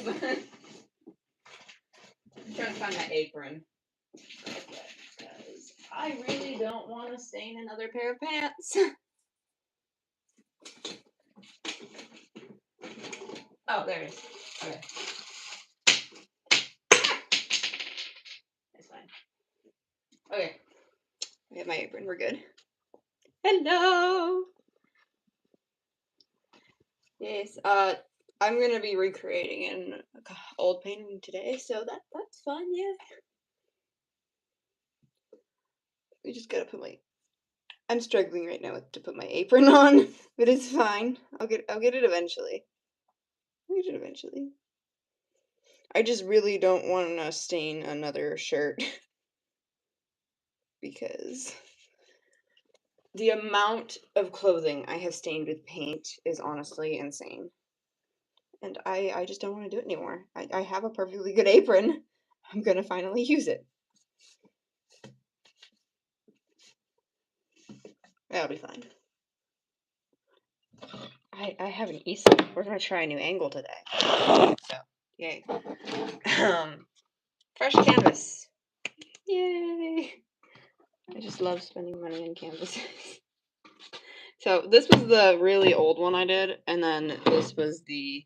I'm trying to find my apron. Okay, because I really don't want to stain another pair of pants. Oh, there it is. Okay. That's fine. Okay. We have my apron. We're good. Hello. Yes. I'm gonna be recreating an old painting today, so that's fun. Yeah. We just gotta put my. I'm struggling right now to put my apron on, but it's fine. I'll get it eventually. I'll get it eventually. I just really don't want to stain another shirt because the amount of clothing I have stained with paint is honestly insane. And I just don't want to do it anymore. I have a perfectly good apron. I'm gonna finally use it. That'll be fine. I have an easel. We're gonna try a new angle today. So, yay. Fresh canvas. Yay. I just love spending money on canvases. So this was the really old one I did, and then this was this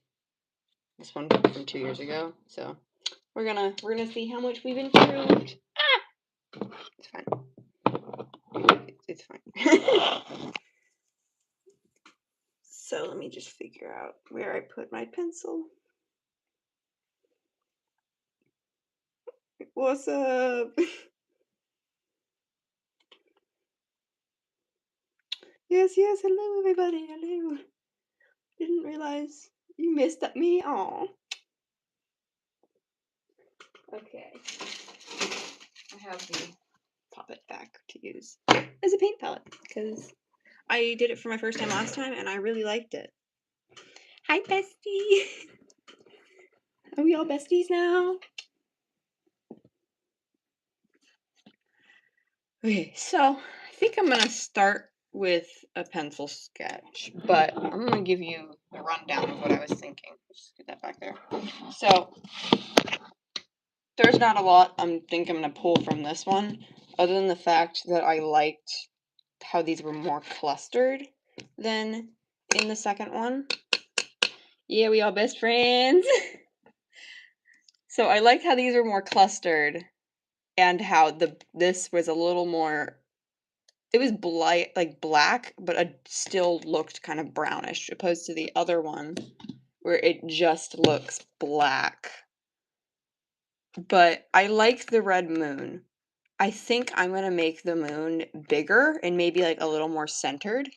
one from 2 years ago. So we're gonna see how much we've improved. Ah! It's fine. It's fine. So let me just figure out where I put my pencil. What's up? Yes, hello everybody, hello. Didn't realize you missed me. Aw. Okay. I have the Pop-It back to use as a paint palette because I did it for my first time last time and I really liked it. Hi, bestie. Are we all besties now? Okay, so I think I'm gonna start with a pencil sketch, but I'm gonna give you a rundown of what I was thinking. Just get that back there. So there's not a lot I'm gonna pull from this one, other than the fact that I liked how these were more clustered than in the second one. Yeah, we all best friends. So I liked how these were more clustered and how this was a little more, it was black, but it still looked kind of brownish, opposed to the other one where it just looks black. But I like the red moon. I think I'm going to make the moon bigger and maybe like a little more centered.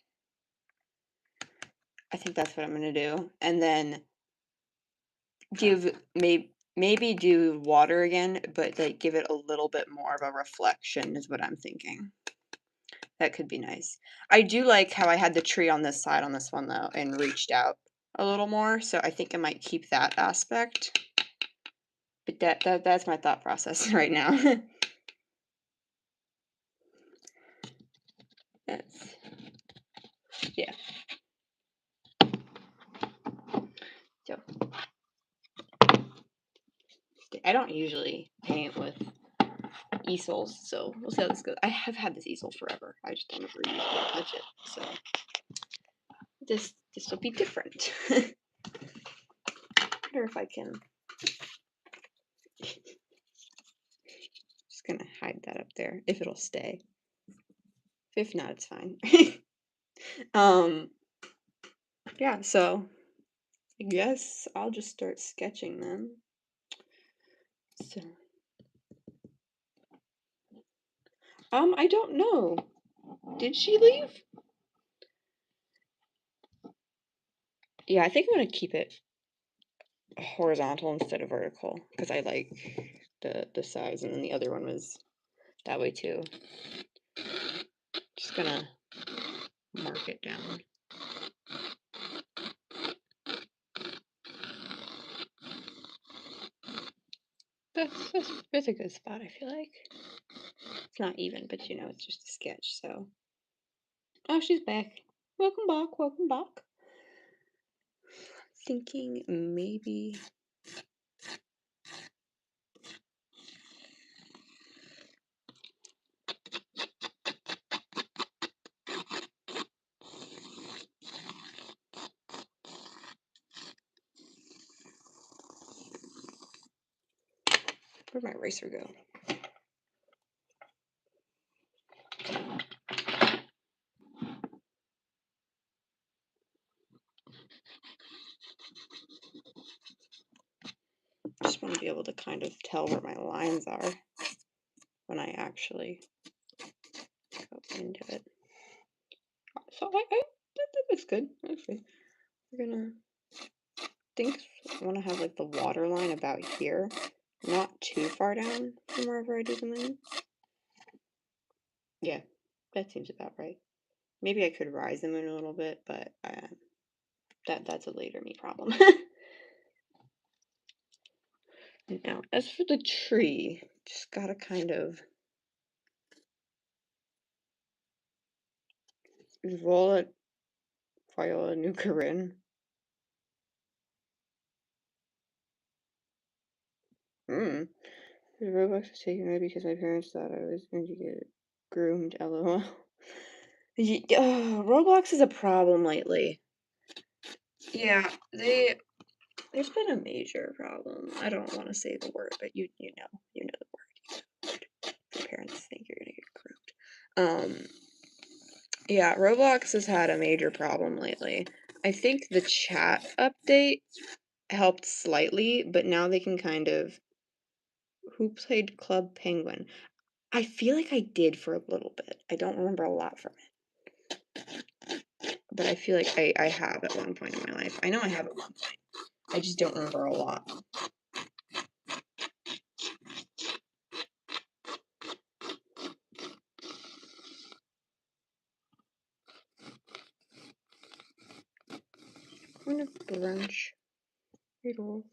I think that's what I'm going to do. And then give maybe do water again, but like give it a little bit more of a reflection is what I'm thinking. That could be nice. I do like how I had the tree on this side on this one though and reached out a little more, so I think I might keep that aspect. But that's my thought process right now. That's, yeah. So I don't usually paint with easels, so we'll see how this goes. I have had this easel forever. I just don't ever use it or touch it. So this will be different. I wonder if I can. Just gonna hide that up there if it'll stay. If not, it's fine. Yeah, so I guess I'll just start sketching them. So I don't know. Did she leave? Yeah, I think I'm gonna keep it horizontal instead of vertical because I like the size, and then the other one was that way too. Just gonna mark it down. That's a good spot, I feel like. It's not even, but you know, it's just a sketch, so. Oh, she's back. Welcome back, welcome back. Thinking maybe Where'd my eraser go? Just want to be able to kind of tell where my lines are when I actually go into it. So that looks good. Actually, we're gonna I want to have like the water line about here, not too far down from wherever I do the moon. Yeah, that seems about right. Maybe I could rise the moon a little bit, but that's a later me problem. Now, as for the tree, just gotta kind of roll it, Viola Nukarin. The Roblox was taken away because my parents thought I was going to get groomed. LOL. Roblox is a problem lately. Yeah, there's been a major problem. I don't want to say the word, but you know the word. Your parents think you're gonna get groomed. Yeah, Roblox has had a major problem lately. I think the chat update helped slightly, but now they can kind of. Who played Club Penguin? I feel like I did for a little bit. I don't remember a lot from it. But I feel like I have at one point in my life. I know I have at one point. I just don't remember a lot. I'm gonna brunch. Riddle.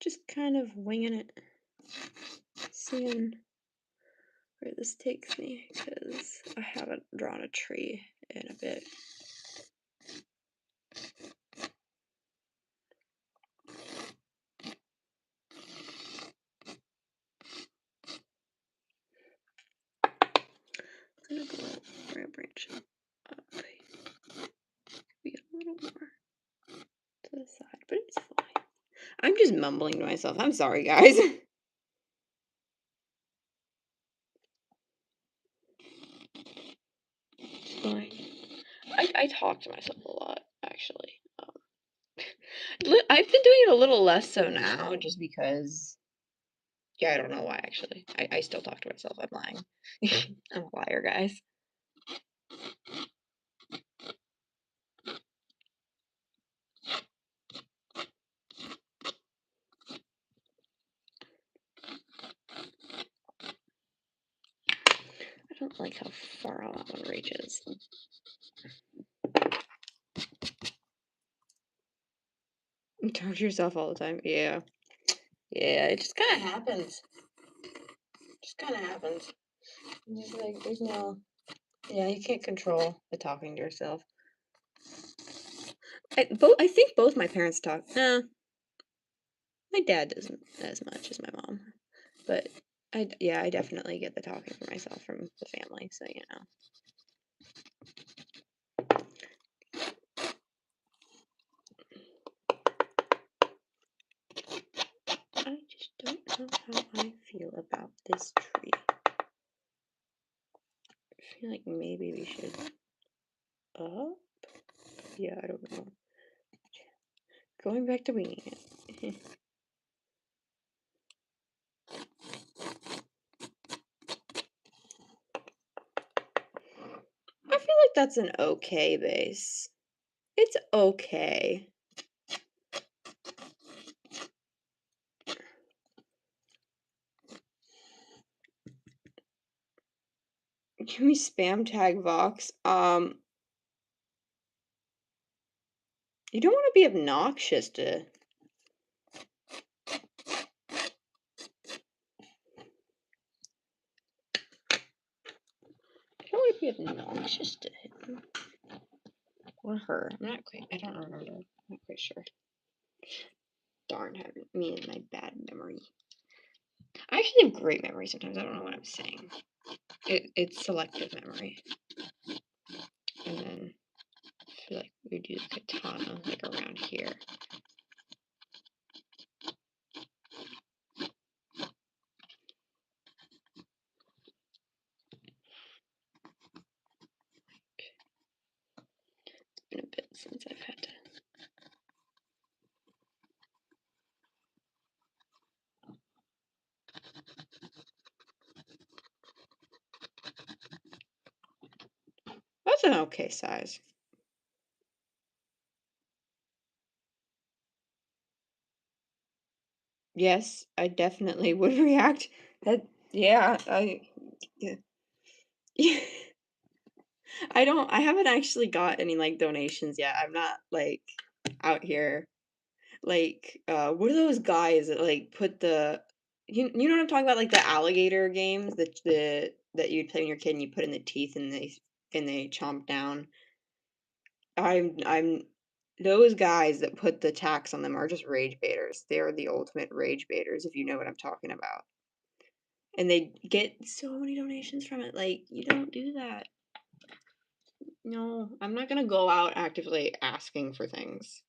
Just kind of winging it. Seeing where this takes me, because I haven't drawn a tree in a bit. I'm gonna go where I branch up. Be a little more to the side, but it's fine. I'm just mumbling to myself. I'm sorry, guys. It's fine. I talk to myself a lot, actually. I've been doing it a little less so now, just because. Yeah, I don't know why, actually. I still talk to myself. I'm lying. I'm a liar, guys. I don't like how far all that one reaches. You talk to yourself all the time. Yeah. Yeah, it just kind of happens. Just kind of happens. Just like, there's no. Yeah, you can't control the talking to yourself. I think both my parents talk. My dad doesn't as much as my mom, but I definitely get the talking for myself from the family. So you know. I just don't know how I feel about this tree. I feel like maybe we should up. Yeah, I don't know. Going back to winging it. I feel like that's an okay base. It's okay. Can we spam tag Vox? You don't want to be obnoxious to. You don't want to be obnoxious to him. Or her. I don't remember. I'm not quite sure. Darn, me and my bad memory. I actually have great memory sometimes. I don't know what I'm saying. It's selective memory. And then I feel like we do the katana like around here. It's been a bit since I've had to. That's an okay size. Yes, I definitely would react. That yeah, yeah. I haven't actually got any like donations yet. I'm not like out here like what are those guys that like put the you know what I'm talking about, like the alligator games that you'd play when you're a kid and you put in the teeth and they chomp down. I'm those guys that put the tax on them are just rage baiters. They are the ultimate rage baiters, if you know what I'm talking about. And they get so many donations from it. Like, you don't do that. No, I'm not gonna go out actively asking for things.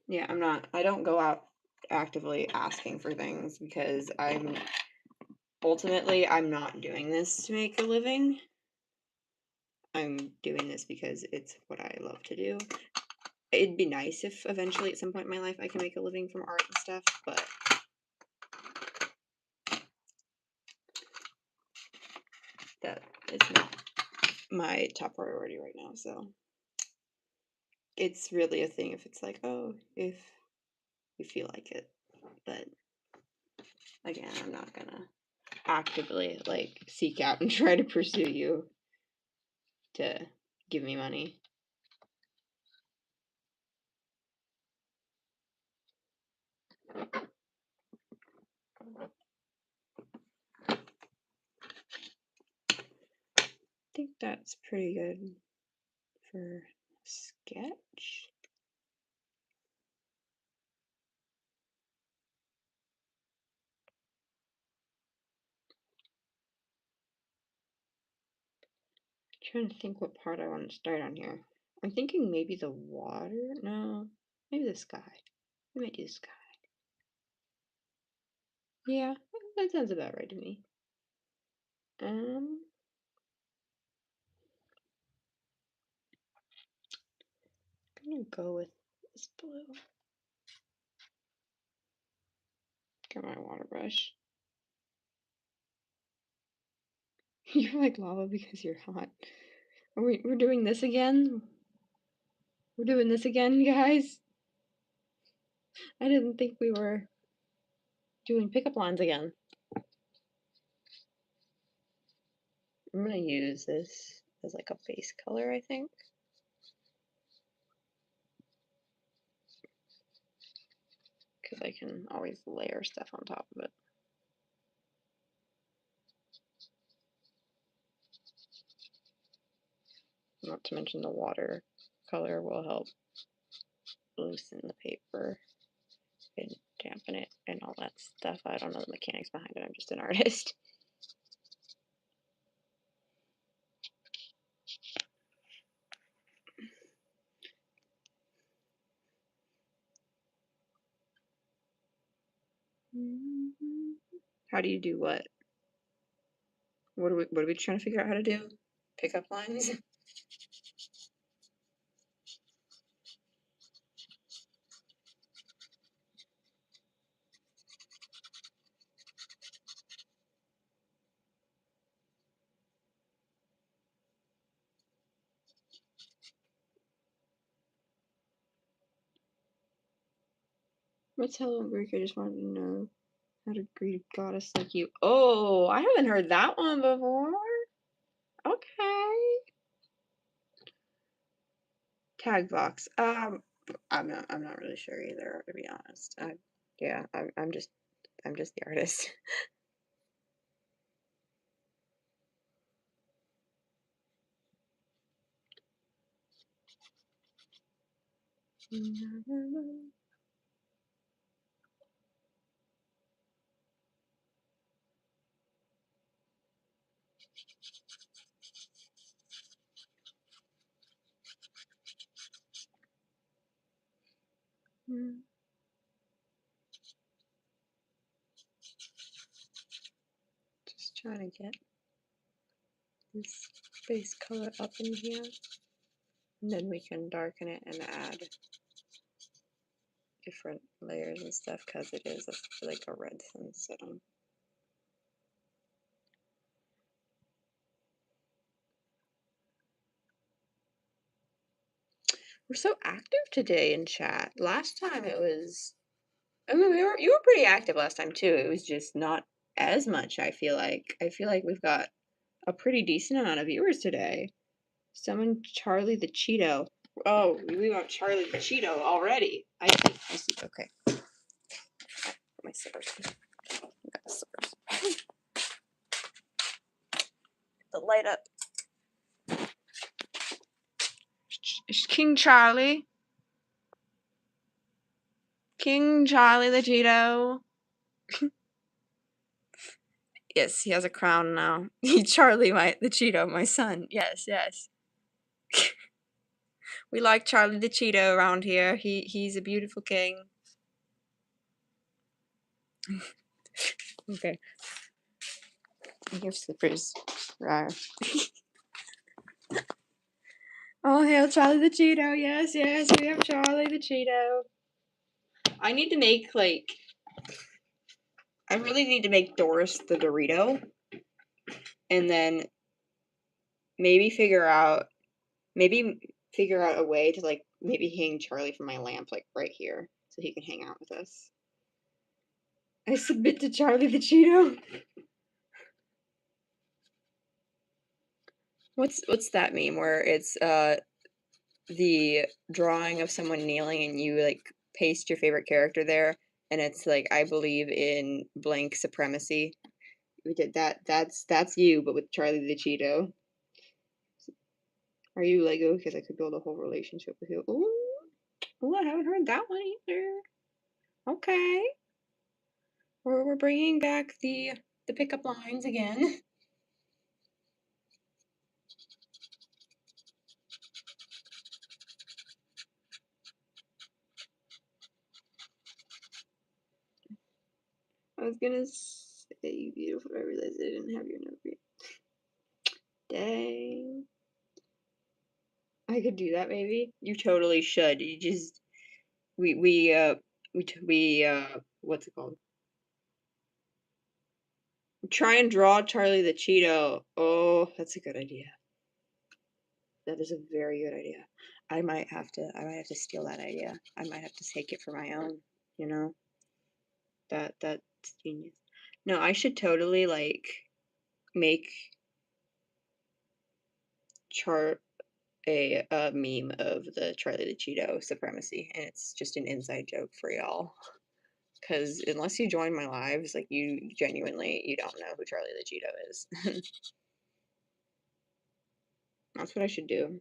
Yeah, I don't go out actively asking for things because I'm not doing this to make a living. I'm doing this because it's what I love to do. It'd be nice if eventually at some point in my life I can make a living from art and stuff, but that is not my top priority right now. So it's really a thing if it's like, oh, if you feel like it. But again, I'm not gonna actively like seek out and try to pursue you to give me money. I think that's pretty good for sketch. Trying to think what part I want to start on here. I'm thinking maybe the water. No, maybe the sky. We might do the sky. Yeah, that sounds about right to me. I'm gonna go with this blue. Got my water brush. You're like lava because you're hot. We're doing this again? We're doing this again, guys? I didn't think we were doing pickup lines again. I'm gonna use this as like a base color, I think. Because I can always layer stuff on top of it. Not to mention the water color will help loosen the paper and dampen it and all that stuff. I don't know the mechanics behind it. I'm just an artist. How do you do what? What are we trying to figure out how to do? Pickup lines? What's Hello Greek? I just wanted to know how to greet a goddess like you. Oh, I haven't heard that one before. Okay. Tag box. I'm not really sure either, to be honest. Yeah, I'm just the artist. Just trying to get this base color up in here, and then we can darken it and add different layers and stuff because it is like a red sunset on. We're so active today in chat. Last time it was, I mean, you were pretty active last time too. It was just not as much, I feel like. I feel like we've got a pretty decent amount of viewers today. Summon Charlie the Cheeto. Oh, we want Charlie the Cheeto already. I see. Okay. My slippers. I got the slippers. The light up. It's King Charlie. King Charlie the Cheeto. Yes, he has a crown now. Charlie, the Cheeto, my son. Yes, yes. We like Charlie the Cheeto around here. He's a beautiful king. Okay. Your slippers. Rawr. Oh, hail Charlie the Cheeto. Yes, yes, we have Charlie the Cheeto. I need to make, like, I really need to make Doris the Dorito. And then maybe figure out a way to, like, maybe hang Charlie from my lamp, like, right here. So he can hang out with us. I submit to Charlie the Cheeto. What's that meme where it's the drawing of someone kneeling and you like paste your favorite character there and it's like I believe in blank supremacy. We did that. That's you, but with Charlie the Cheeto. Are you Lego? Because I could build a whole relationship with you. Ooh, I haven't heard that one either. Okay, we're bringing back the pickup lines again. I was gonna say you beautiful. I realized I didn't have your note. Dang. I could do that maybe. You totally should. You just we what's it called? Try and draw Charlie the Cheeto. Oh, that's a good idea. That is a very good idea. I might have to steal that idea. I might have to take it for my own, you know? That's genius. No, I should totally like make chart a meme of the Charlie the Cheeto supremacy, and it's just an inside joke for y'all. Because unless you join my lives, like you genuinely, you don't know who Charlie the Cheeto is. That's what I should do.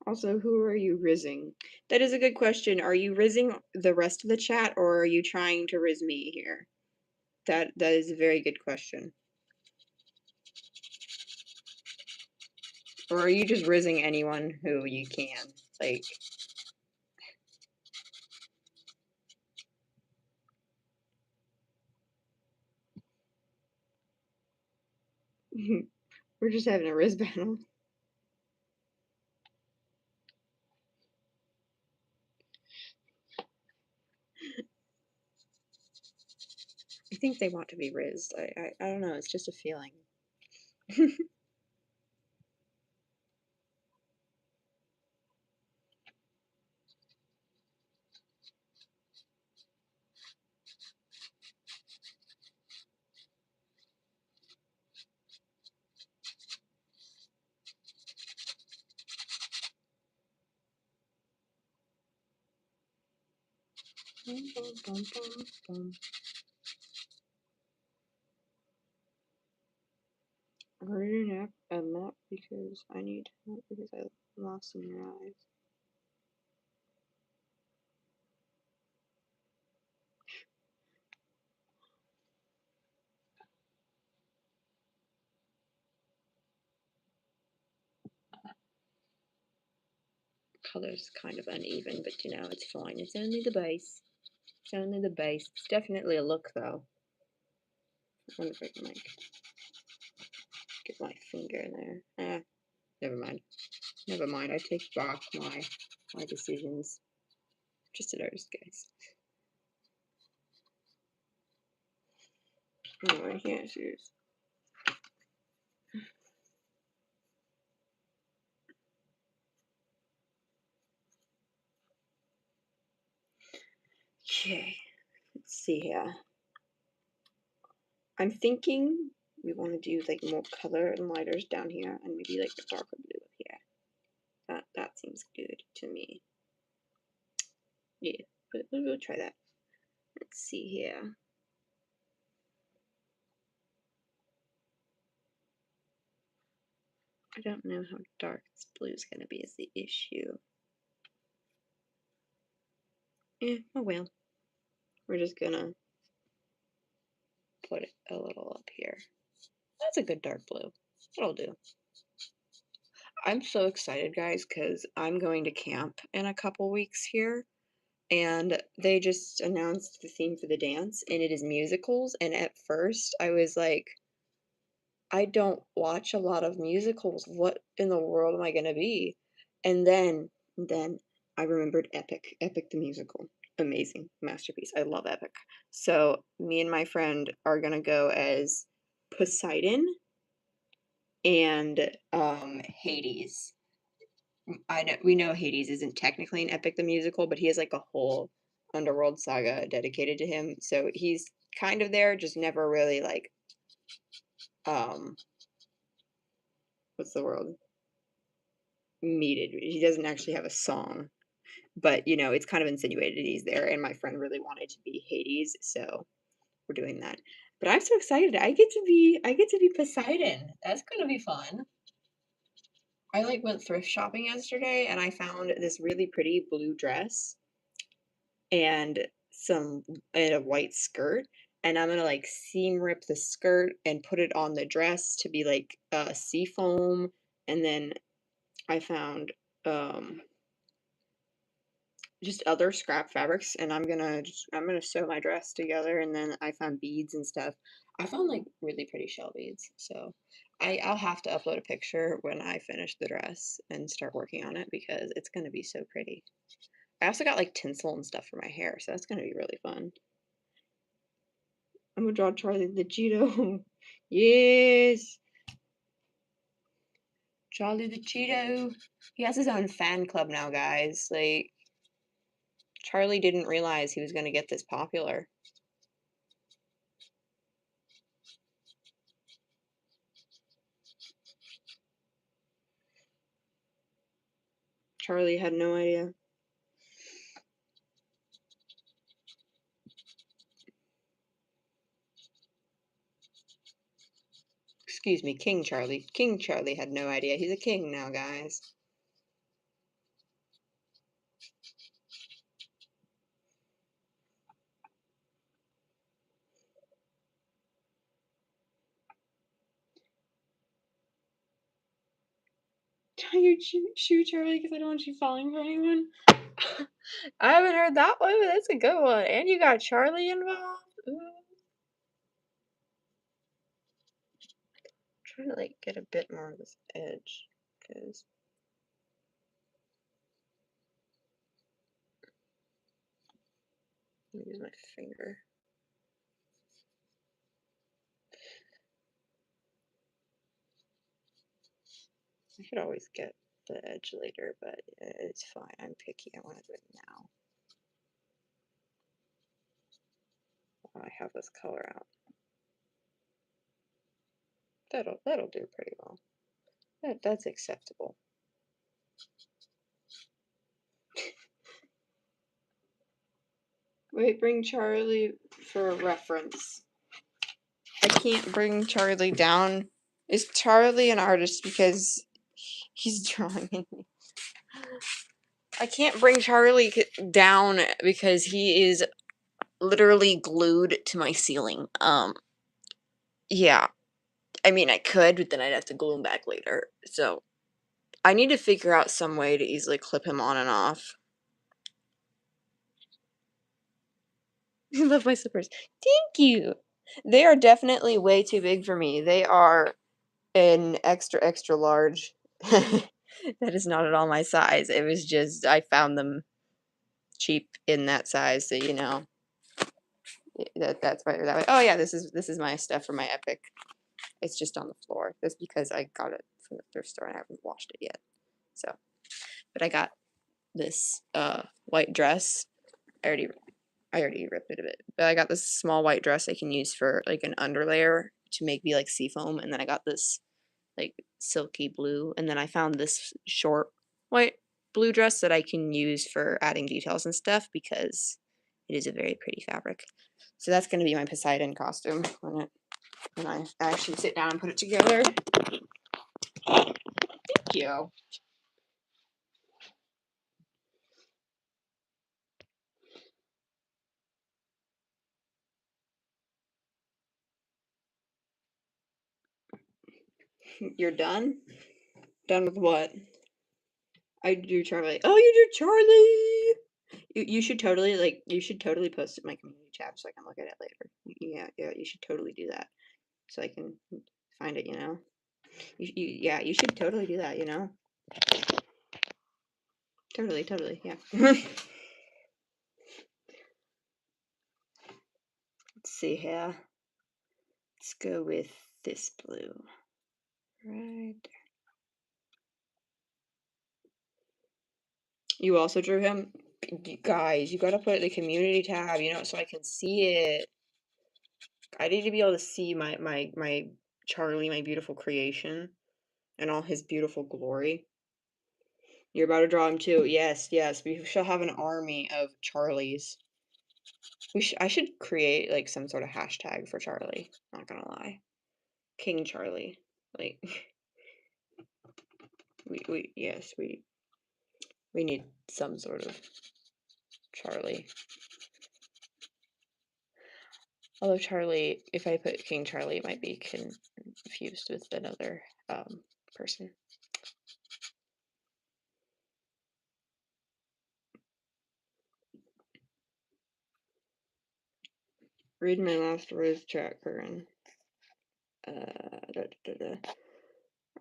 Also, who are you rizzing? That is a good question. Are you rizzing the rest of the chat, or are you trying to rizz me here? That is a very good question. Or are you just rizzing anyone who you can? Like, we're just having a rizz battle. I think they want to be rizzed. I don't know. It's just a feeling. Reading a map because I need help because I lost some your eyes. Color's kind of uneven, but you know, it's fine. It's only the base. It's only the base. It's definitely a look though. I wonder if I can like get my finger in there. Never mind. Never mind. I take back my decisions. Just an artist, guys. Oh, I can't choose. Okay, let's see here. I'm thinking we want to do like more color and lighters down here, and maybe like the darker blue up here. That seems good to me. Yeah, but we'll try that. Let's see here. I don't know how dark this blue is going to be is the issue. Oh well. We're just gonna put it a little up here. That's a good dark blue. That'll do. I'm so excited, guys, because I'm going to camp in a couple weeks here. And they just announced the theme for the dance, and it is musicals. And at first, I was like, I don't watch a lot of musicals. What in the world am I gonna be? And then I remembered Epic, Epic the musical. Amazing masterpiece. I love Epic. So me and my friend are gonna go as Poseidon and Hades. We know Hades isn't technically an Epic the musical, but he has like a whole underworld saga dedicated to him. So he's kind of there, just never really like what's the word? Meted. He doesn't actually have a song, but you know, it's kind of insinuated he's there. And my friend really wanted to be Hades, so we're doing that. But I'm so excited. I get to be Poseidon. That's gonna be fun. I like went thrift shopping yesterday and I found this really pretty blue dress and a white skirt, and I'm gonna like seam rip the skirt and put it on the dress to be like sea foam, and then I found just other scrap fabrics, and I'm gonna sew my dress together, and then I found beads and stuff. I found like really pretty shell beads, so I'll have to upload a picture when I finish the dress and start working on it because it's gonna be so pretty. I also got like tinsel and stuff for my hair, so that's gonna be really fun. I'm gonna draw Charlie the Cheeto. Yes, Charlie the Cheeto. He has his own fan club now, guys. Like Charlie didn't realize he was gonna get this popular. Charlie had no idea. Excuse me, King Charlie. King Charlie had no idea. He's a king now, guys. Tie your shoe, Charlie, because I don't want you falling for anyone. I haven't heard that one, but that's a good one. And you got Charlie involved. Ooh. I'm trying to like get a bit more of this edge, because let me use my finger. I could always get the edge later, but it's fine. I'm picky. I want to do it now. I have this color out. That'll do pretty well. That's acceptable. Wait, bring Charlie for reference. I can't bring Charlie down Is Charlie an artist because he's drawing me? I can't bring Charlie down because he is literally glued to my ceiling. Yeah. I mean, I could, but then I'd have to glue him back later. So, I need to figure out some way to easily clip him on and off. I love my slippers. Thank you. They are definitely way too big for me. They are an extra, extra large. That is not at all my size. It was just, I found them cheap in that size, so you know. That's why they're that way. Oh yeah, this is my stuff for my Epic. It's just on the floor. That's because I got it from the thrift store and I haven't washed it yet. So, but I got this white dress. I already ripped it a bit. But I got this small white dress I can use for like an underlayer to make me like seafoam, and then I got this like silky blue, and then I found this short white blue dress that I can use for adding details and stuff because it is a very pretty fabric. So that's going to be my Poseidon costume when I actually sit down and put it together. Thank you. You're done? Done with what? I do Charlie. Oh, you do Charlie! You should totally, like, you should totally post it in my community tab so I can look at it later. Yeah, you should totally do that. So I can find it, you know? Yeah, you should totally do that, you know? Totally, yeah. Let's see here. Let's go with this blue. Right there. You also drew him? Guys, you gotta put it in the community tab, you know, so I can see it. I need to be able to see my Charlie, my beautiful creation, and all his beautiful glory. You're about to draw him too. Yes. We shall have an army of Charlies. I should create like some sort of hashtag for Charlie. Not gonna lie. King Charlie. Like we need some sort of Charlie. Although Charlie, if I put King Charlie, it might be confused with another person. Read my last words, chat, Curran.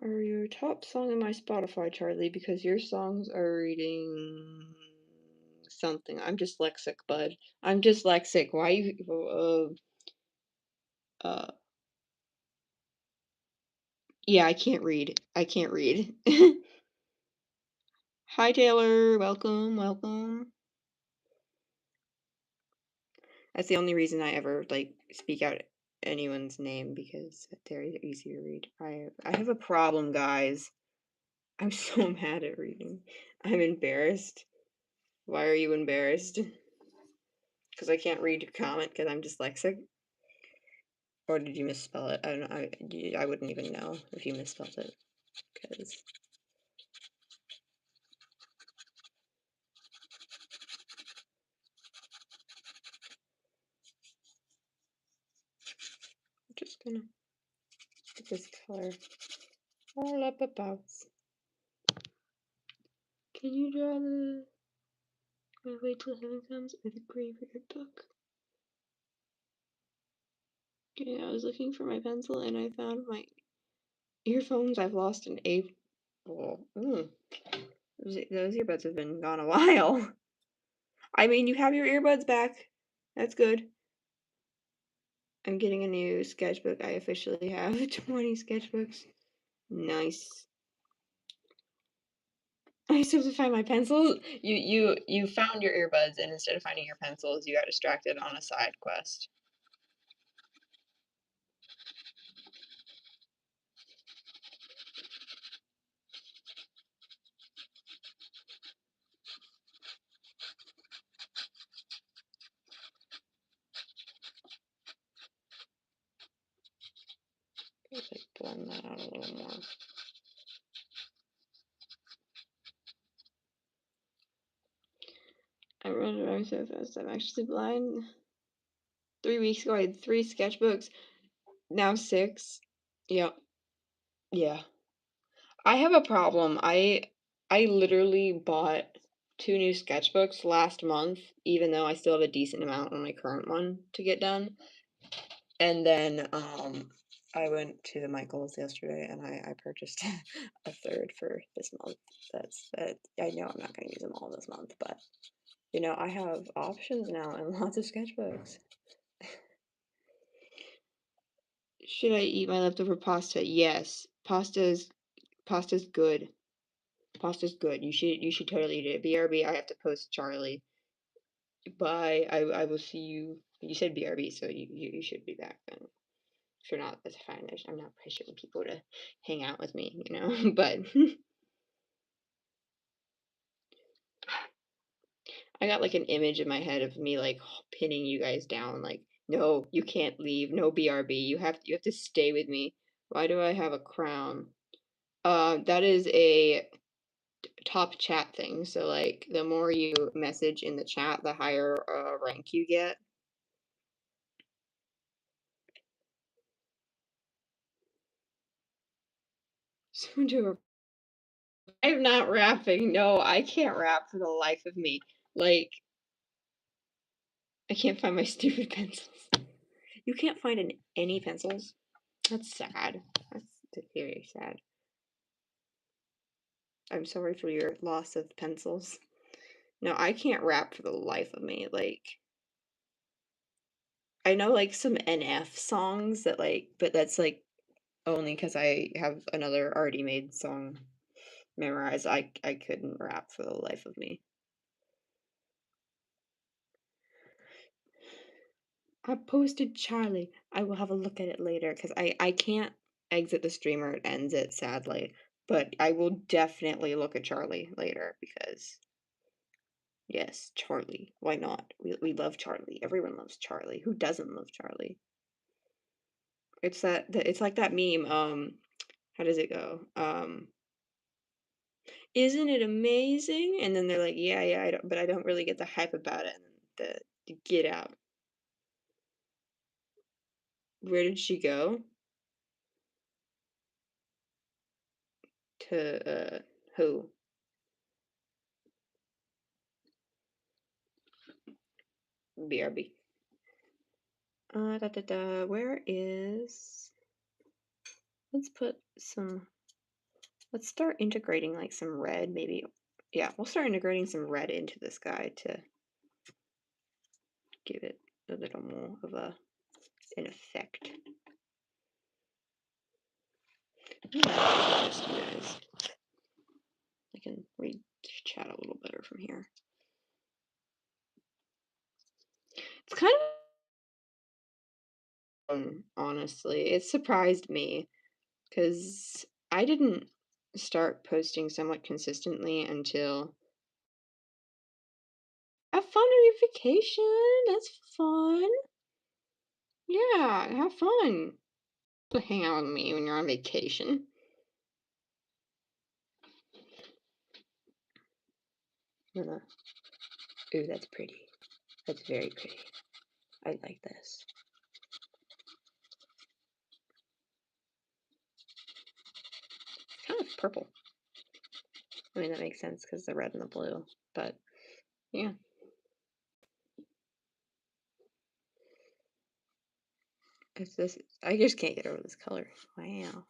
Are your top song in my Spotify, Charlie? Because your songs are reading something. I'm dyslexic, bud. I'm dyslexic. Why you? Yeah, I can't read. I can't read. Hi, Taylor. Welcome. That's the only reason I ever like speak out anyone's name because they're easy to read. I have a problem, guys. I'm so mad at reading. I'm embarrassed. Why are you embarrassed? Because I can't read your comment because I'm dyslexic? Or did you misspell it? I don't know. I wouldn't even know if you misspelled it. Because I'm just gonna get this color all up about. Can you draw the Wait Till Heaven Comes or the Graveyard Book? Okay, I was looking for my pencil and I found my earphones I've lost in April. Those earbuds have been gone a while. I mean, you have your earbuds back. That's good. I'm getting a new sketchbook. I officially have 20 sketchbooks. Nice. I still have to find my pencils. You found your earbuds, and instead of finding your pencils, you got distracted on a side quest. Like blend that out a so fast. I'm actually blind. 3 weeks ago, I had 3 sketchbooks. Now 6. Yep. Yeah. I have a problem. I literally bought 2 new sketchbooks last month, even though I still have a decent amount on my current one to get done. And then I went to Michael's yesterday and I purchased a third for this month. That I know I'm not going to use them all this month, but you know, I have options now and lots of sketchbooks. Should I eat my leftover pasta? Yes. Pasta's good. Pasta's good. You should totally eat it. BRB, I have to post Charlie. Bye. I will see you. You said BRB, so you should be back then. If you're not, that's fine. I'm not pressuring people to hang out with me, you know. But I got like an image in my head of me like pinning you guys down, like, no, you can't leave. No BRB. You have to stay with me. Why do I have a crown? That is a top chat thing. So like the more you message in the chat, the higher rank you get. Someone do a I'm not rapping. No, I can't rap for the life of me. Like, I can't find my stupid pencils. You can't find any pencils? That's sad. That's very sad. I'm sorry for your loss of pencils. No, I can't rap for the life of me. Like, I know like some NF songs that like, but that's like only because I have another already made song memorized. I couldn't rap for the life of me. I posted Charlie. I will have a look at it later because I can't exit the stream or it ends it sadly. But I will definitely look at Charlie later because yes, Charlie. Why not? We love Charlie. Everyone loves Charlie. Who doesn't love Charlie? It's it's like that meme. How does it go? Isn't it amazing? And then they're like, yeah, but I don't really get the hype about it. And the Get Out. Where did she go? To who? BRB. Where is? Let's put some. Let's start integrating like some red, maybe. Yeah, we'll start integrating some red into this guy to give it a little more of an effect. Just you guys. I can read chat a little better from here. It's kind of honestly, it surprised me because I didn't start posting somewhat consistently until have fun on your vacation. That's fun. Yeah, have fun. Hang out with me when you're on vacation. Ooh, that's pretty. That's very pretty. I like this. Kind of purple. I mean, that makes sense because the red and the blue, but yeah. It's this. I just can't get over this color. Wow.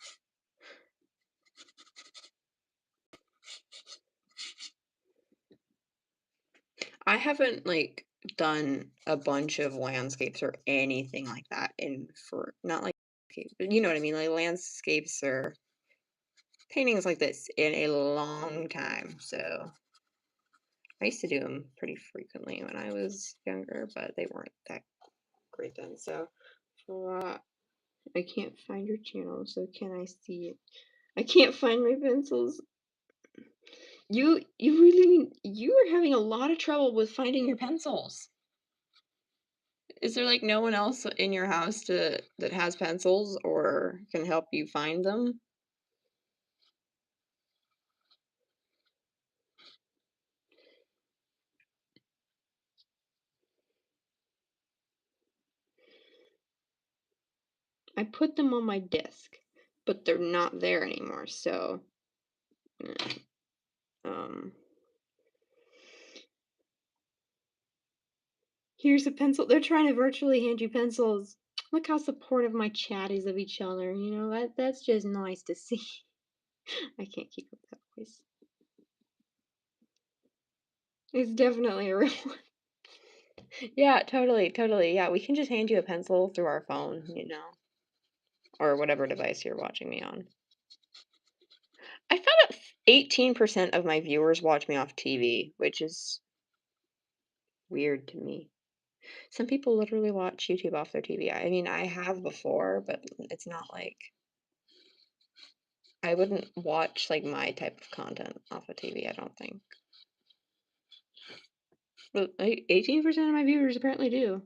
I haven't like done a bunch of landscapes or anything like that in for not like you know what I mean, like landscapes or paintings like this in a long time. So I used to do them pretty frequently when I was younger, but they weren't that great then. So I can't find your channel, so can I see it? I can't find my pencils. You really you are having a lot of trouble with finding your pencils. Is there like no one else in your house that has pencils or can help you find them? I put them on my disk, but they're not there anymore, so um here's a pencil. They're trying to virtually hand you pencils. Look how supportive my chat is of each other. You know, that's just nice to see. I can't keep up that voice. It's definitely a real one. Yeah, totally, totally. Yeah, we can just hand you a pencil through our phone, you know, or whatever device you're watching me on. I found out 18% of my viewers watch me off TV, which is weird to me. Some people literally watch YouTube off their TV. I mean, I have before, but it's not like I wouldn't watch like my type of content off of TV, I don't think. But like 18% of my viewers apparently do.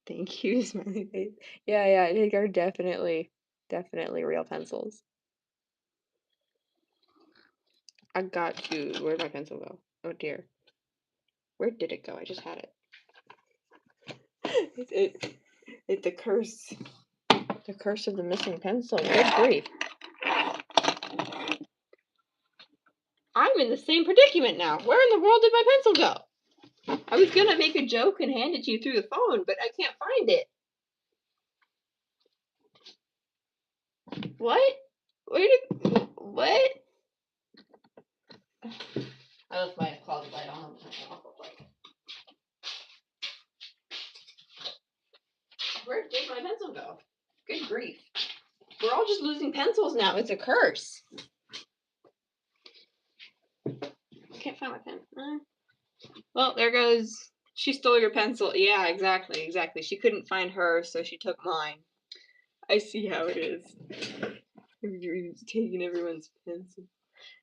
Thank you, smiley face. Yeah, yeah, I think are definitely real pencils. I got you. Where'd my pencil go? Oh dear. Where did it go? I just had it. It's the curse. The curse of the missing pencil. Good grief. I'm in the same predicament now. Where in the world did my pencil go? I was gonna make a joke and hand it to you through the phone, but I can't find it. What? Where did... What? I left my closet light on. Where did my pencil go? Good grief. We're all just losing pencils now. It's a curse. I can't find my pen. Well, there goes. She stole your pencil. Yeah, exactly, exactly. She couldn't find hers, so she took mine. I see how it is. You're taking everyone's pencil.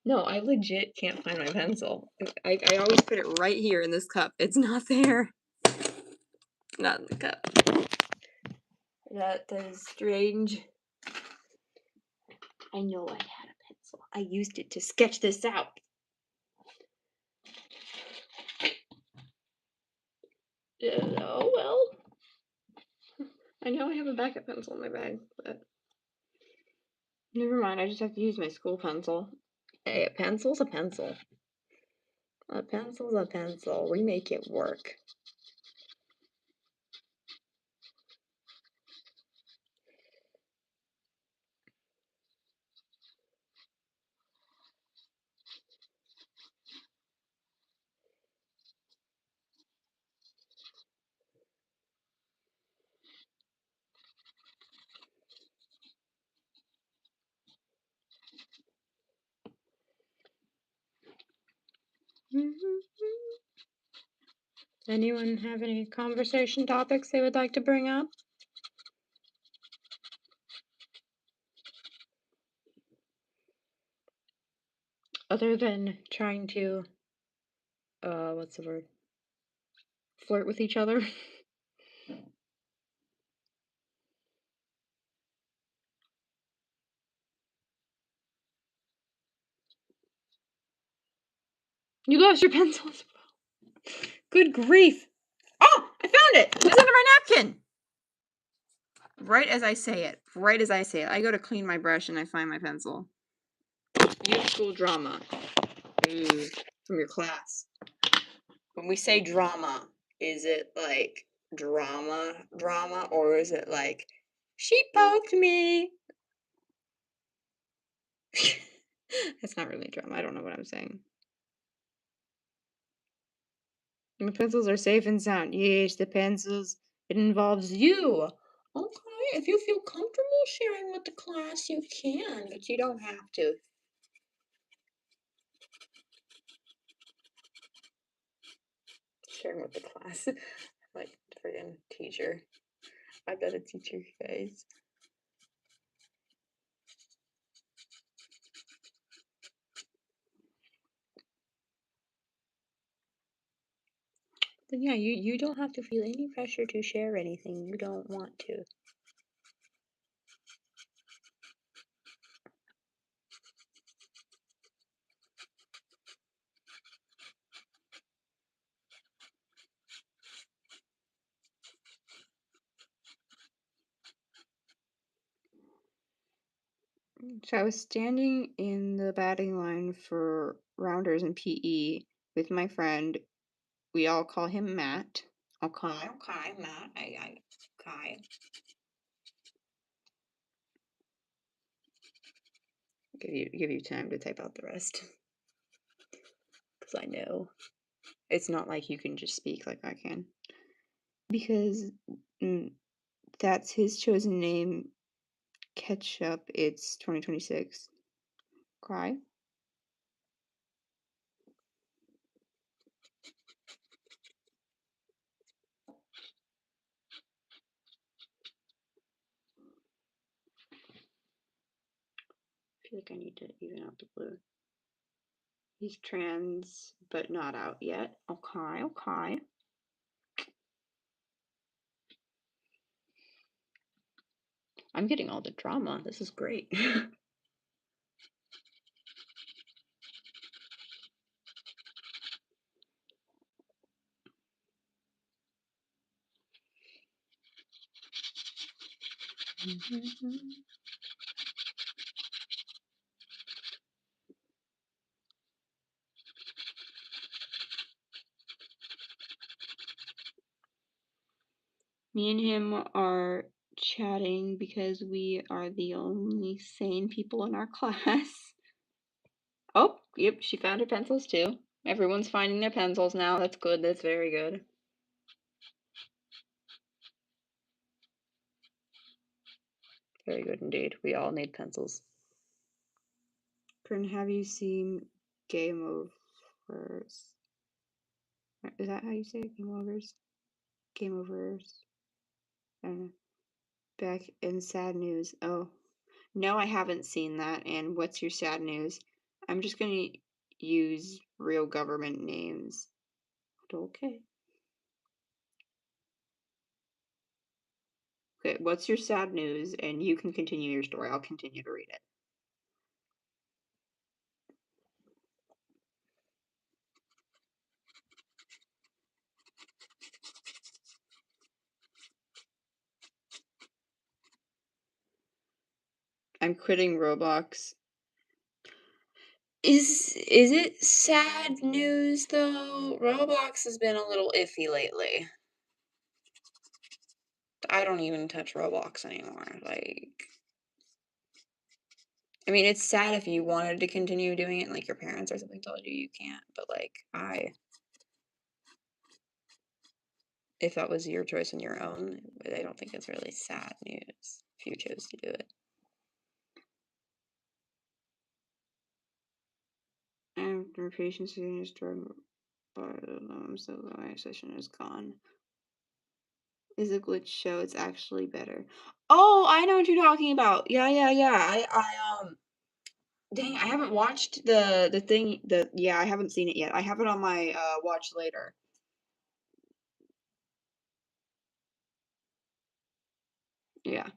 No, I legit can't find my pencil. I always put it right here in this cup. It's not there. Not in the cup. That is strange. I know I had a pencil. I used it to sketch this out. Oh well. I know I have a backup pencil in my bag, but never mind. I just have to use my school pencil. Hey, a pencil's a pencil. A pencil's a pencil. We make it work. Anyone have any conversation topics they would like to bring up? Other than trying to, what's the word? Flirt with each other? You lost your pencil as well. Good grief. Oh, I found it. It was under my napkin. Right as I say it. Right as I say it. I go to clean my brush and I find my pencil. Youth school drama. Ooh, from your class. When we say drama, is it like drama, or is it like she poked me? It's not really drama. I don't know what I'm saying. My pencils are safe and sound. Yes, the pencils. It involves you. Okay, if you feel comfortable sharing with the class, you can, but you don't have to. Sharing with the class. Like friggin' teacher. I'm not a teacher, guys. Then yeah, you don't have to feel any pressure to share anything you don't want to. So I was standing in the batting line for rounders in PE with my friend. We all call him Matt. Okay, Matt. Okay. Give you time to type out the rest. Because I know it's not like you can just speak like I can. Because that's his chosen name. Ketchup. It's 2026. Cry. I feel like I need to even out the blue. He's trans, but not out yet. Okay. I'm getting all the drama. This is great. Me and him are chatting because we are the only sane people in our class. Oh, yep, she found her pencils too. Everyone's finding their pencils now. That's good. That's very good. Very good indeed. We all need pencils. Corinne, have you seen Game Overs? Is that how you say it? Game Overs? Game Overs? I don't know. Back in sad news. Oh, no, I haven't seen that. And what's your sad news? I'm just gonna use real government names. Okay. Okay, what's your sad news? And you can continue your story. I'll continue to read it. I'm quitting Roblox. Is it sad news though? Roblox has been a little iffy lately. I don't even touch Roblox anymore. Like, I mean, it's sad if you wanted to continue doing it and like your parents or something told you can't, but like if that was your choice and your own, I don't think it's really sad news if you chose to do it. After patience is destroyed, I'm so my session is gone. Is a glitch show it's actually better. Oh, I know what you're talking about. Yeah. Dang, I haven't watched the thing. I haven't seen it yet. I have it on my watch later. Yeah.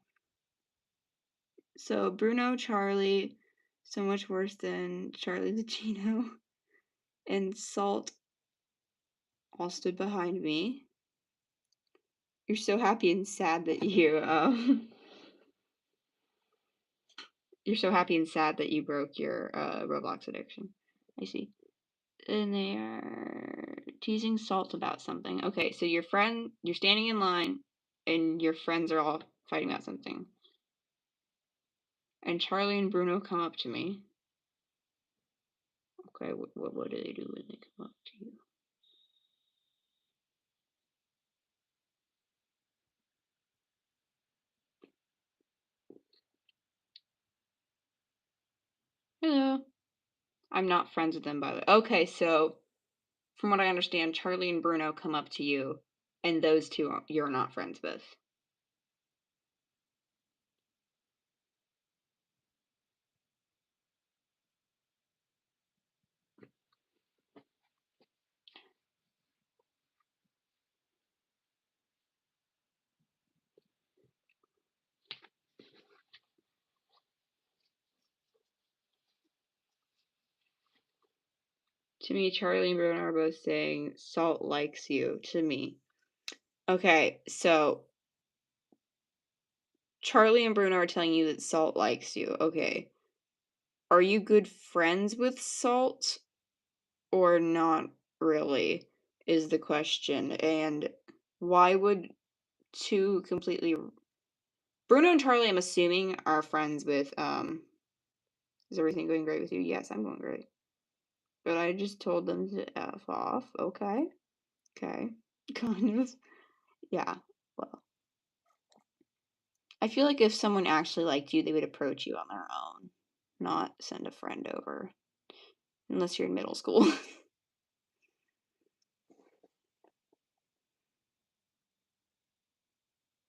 So Bruno, Charlie, so much worse than Charlie the Chino, and Salt all stood behind me. You're so happy and sad that you you're so happy and sad that you broke your Roblox addiction. I see. And they are teasing Salt about something. Okay, so you're standing in line, and your friends are all fighting about something. And Charlie and Bruno come up to me. Okay, what do they do when they come up to you? Hello. I'm not friends with them, by the way. Okay, so from what I understand, Charlie and Bruno come up to you, and those two you're not friends with. To me, Charlie and Bruno are both saying Salt likes you. To me. Okay, so Charlie and Bruno are telling you that Salt likes you. Okay. are you good friends with Salt or not really is the question. And why would two completely Bruno and Charlie, I'm assuming, are friends with is everything going great with you? Yes, I'm going great. But I just told them to F off. Okay. Okay. Kind of. Yeah. Well, I feel like if someone actually liked you, they would approach you on their own, not send a friend over. Unless you're in middle school.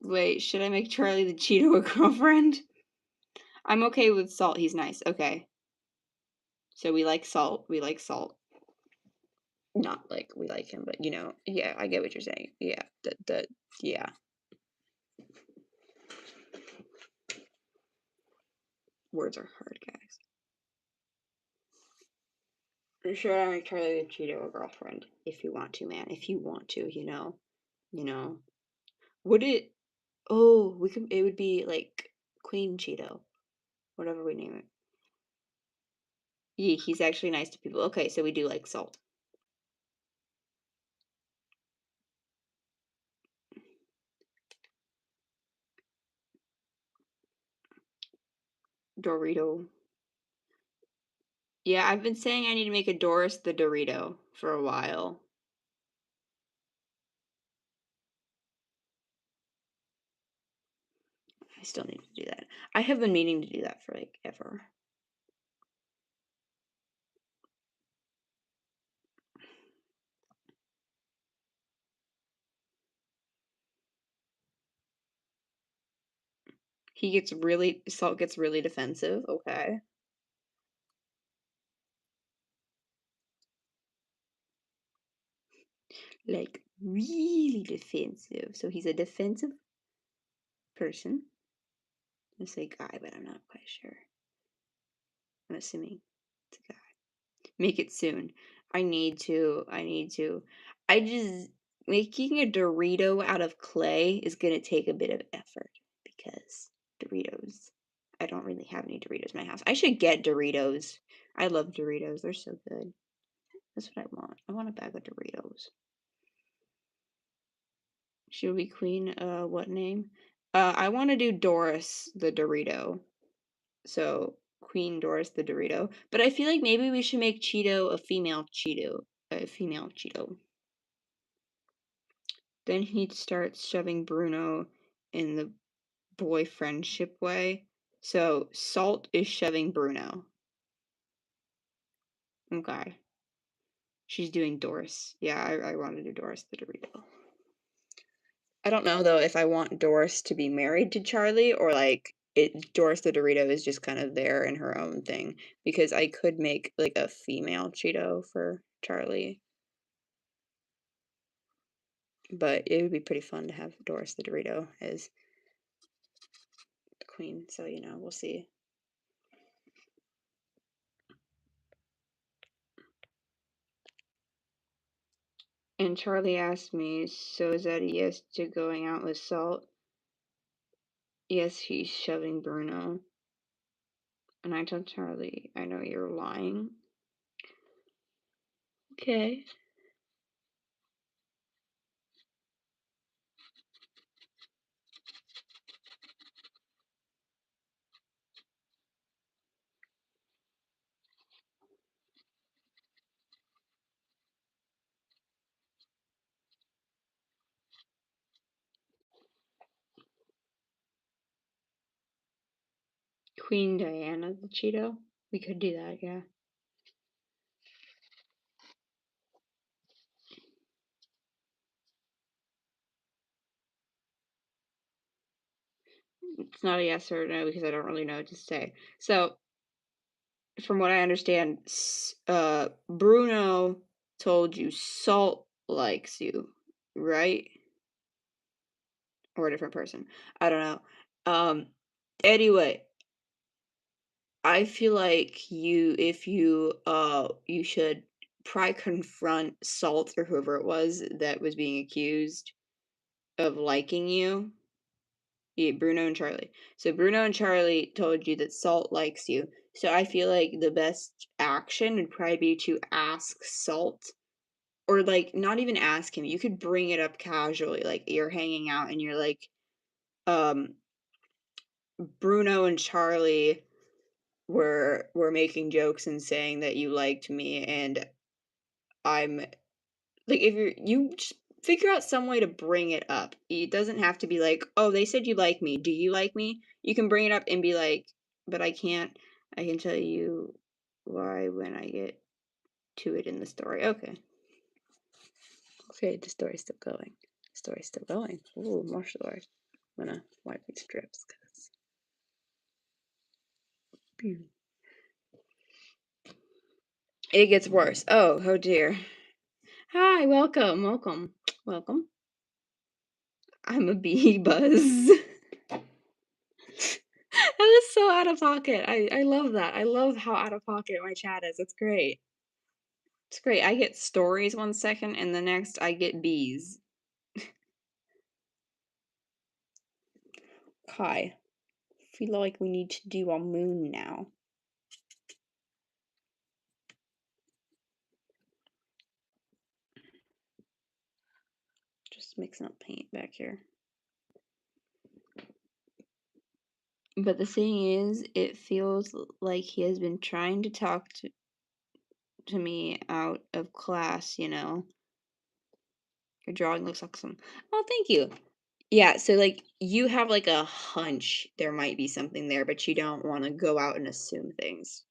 Wait, should I make Charlie the Cheeto a girlfriend? I'm okay with Salt. He's nice. Okay. So we like Salt. We like Salt. Not like we like him, but yeah, I get what you're saying. Yeah. Yeah. Words are hard, guys. Should I make Charlie the Cheeto a girlfriend? If you want to, man. If you want to, Would it it would be like Queen Cheeto. Whatever we name it. Yeah, he's actually nice to people. Okay, so we do like Salt. Dorito. Yeah, I've been saying I need to make a Doris the Dorito for a while. I still need to do that. I have been meaning to do that for like ever. Salt gets really defensive. Okay. Like really defensive. So he's a defensive person. I'm gonna say guy, but I'm not quite sure. I'm assuming it's a guy. Make it soon. I need to. I just making a Dorito out of clay is gonna take a bit of effort because Doritos. I don't really have any Doritos in my house. I should get Doritos. I love Doritos. They're so good. That's what I want. I want a bag of Doritos. Should we queen what name? I want to do Doris the Dorito. So Queen Doris the Dorito. But I feel like maybe we should make Cheeto a female Cheeto. A female Cheeto. Then he starts shoving Bruno in the boyfriendship way. So Salt is shoving Bruno. Okay. She's doing Doris. Yeah, I want to do Doris the Dorito. I don't know though if I want Doris to be married to Charlie or like Doris the Dorito is just kind of there in her own thing because I could make like a female Cheeto for Charlie. But it would be pretty fun to have Doris the Dorito as the queen. So, we'll see. And Charlie asked me, so is that a yes to going out with Salt? Yes, he's shoving Bruno. And I told Charlie, I know you're lying. Okay. Queen Diana the Cheeto? We could do that, yeah. It's not a yes or no because I don't really know what to say. So, from what I understand, Bruno told you Salt likes you, right? Or a different person. I don't know. Anyway, I feel like you should probably confront Salt or whoever it was that was being accused of liking you. Yeah, Bruno and Charlie. So Bruno and Charlie told you that Salt likes you. So I feel like the best action would probably be to ask Salt, or like not even ask him. You could bring it up casually, like you're hanging out and you're like, um, Bruno and Charlie were making jokes and saying that you liked me, and I'm like, if you just figure out some way to bring it up. It doesn't have to be like, oh, they said you like me. Do you like me? You can bring it up and be like, but I can't. I can tell you why when I get to it in the story. Okay. Okay, the story's still going. The story's still going. Ooh, more story. I'm gonna wipe these strips because. It gets worse. Oh dear. Hi, welcome. I'm a bee buzz. That is so out of pocket. I love that. I love how out of pocket my chat is. It's great. It's great. I get stories 1 second, and the next I get bees. Kai, feel like we need to do a moon now. Just mixing up paint back here. But the thing is, it feels like he has been trying to talk to me out of class, you know. Your drawing looks awesome. Oh, thank you. Yeah, so like you have like a hunch there might be something there, but you don't want to go out and assume things.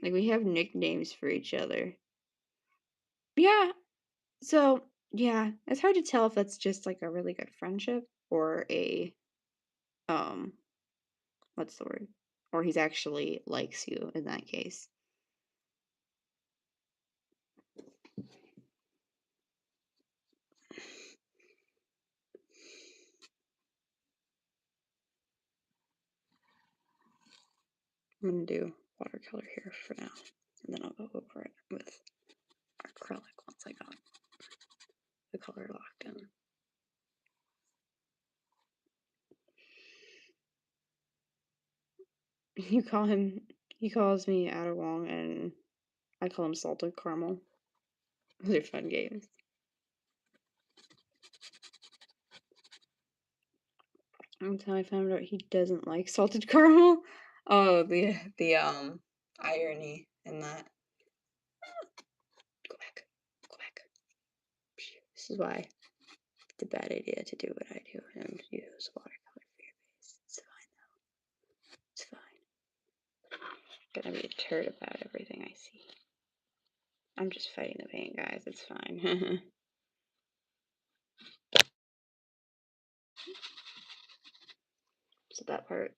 Like we have nicknames for each other. Yeah. So, yeah, it's hard to tell if that's just like a really good friendship or a um what's the word? Or he's actually likes you in that case. I'm gonna do watercolor here for now, and then I'll go over it with acrylic once I got the color locked in. You call him, he calls me Adderwong, and I call him Salted Caramel. They're fun games. Until I found out he doesn't like salted caramel. Oh, the irony in that. Go back. Go back. This is why it's a bad idea to do what I do and use watercolor for your face. It's fine though. It's fine. I'm gonna be a turd about everything I see. I'm just fighting the pain, guys. It's fine. So that part.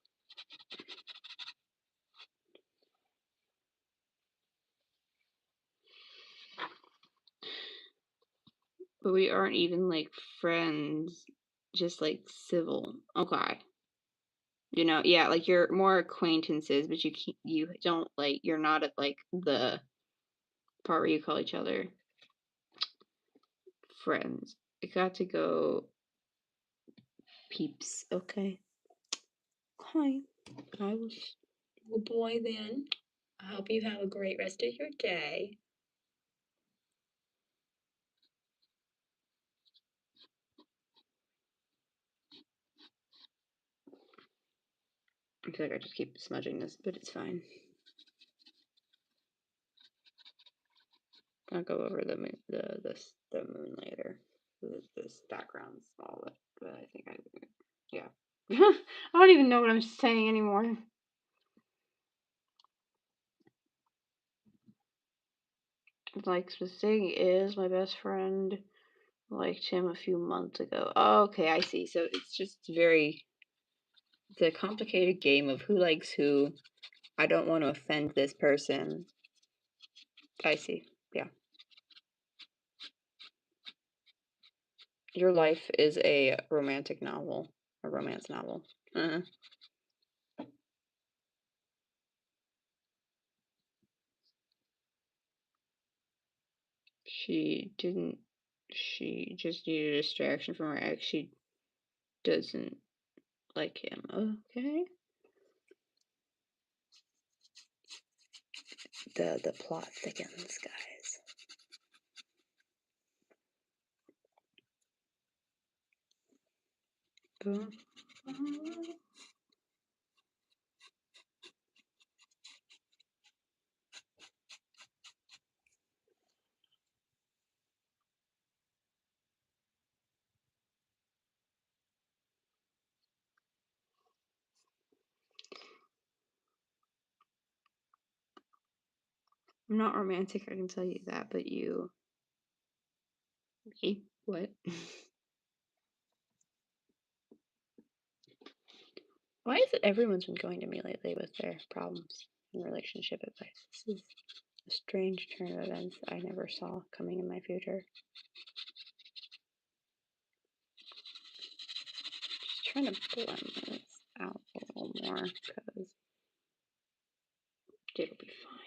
But we aren't even like friends, just like civil. Okay. You know, yeah, like you're more acquaintances, but you don't like you're not at like the part where you call each other friends. It got to go peeps. Okay. Hi. I was a boy then. I hope you have a great rest of your day. I feel like I just keep smudging this, but it's fine. I'll go over the moon, the moon later. This background's all it, but I think yeah. I don't even know what I'm saying anymore. Like the thing is, my best friend liked him a few months ago. Oh, okay, I see. So it's just it's a complicated game of who likes who. I don't want to offend this person. I see. Yeah. Your life is a romantic novel, a romance novel. Uh-huh. She didn't. She just needed a distraction from her ex. She doesn't like him. Okay. The plot thickens, guys. I'm not romantic, I can tell you that, but you. Okay, what? Why is it everyone's been going to me lately with their problems in relationship advice? This is a strange turn of events I never saw coming in my future. Just trying to blend this out a little more because it'll be fine.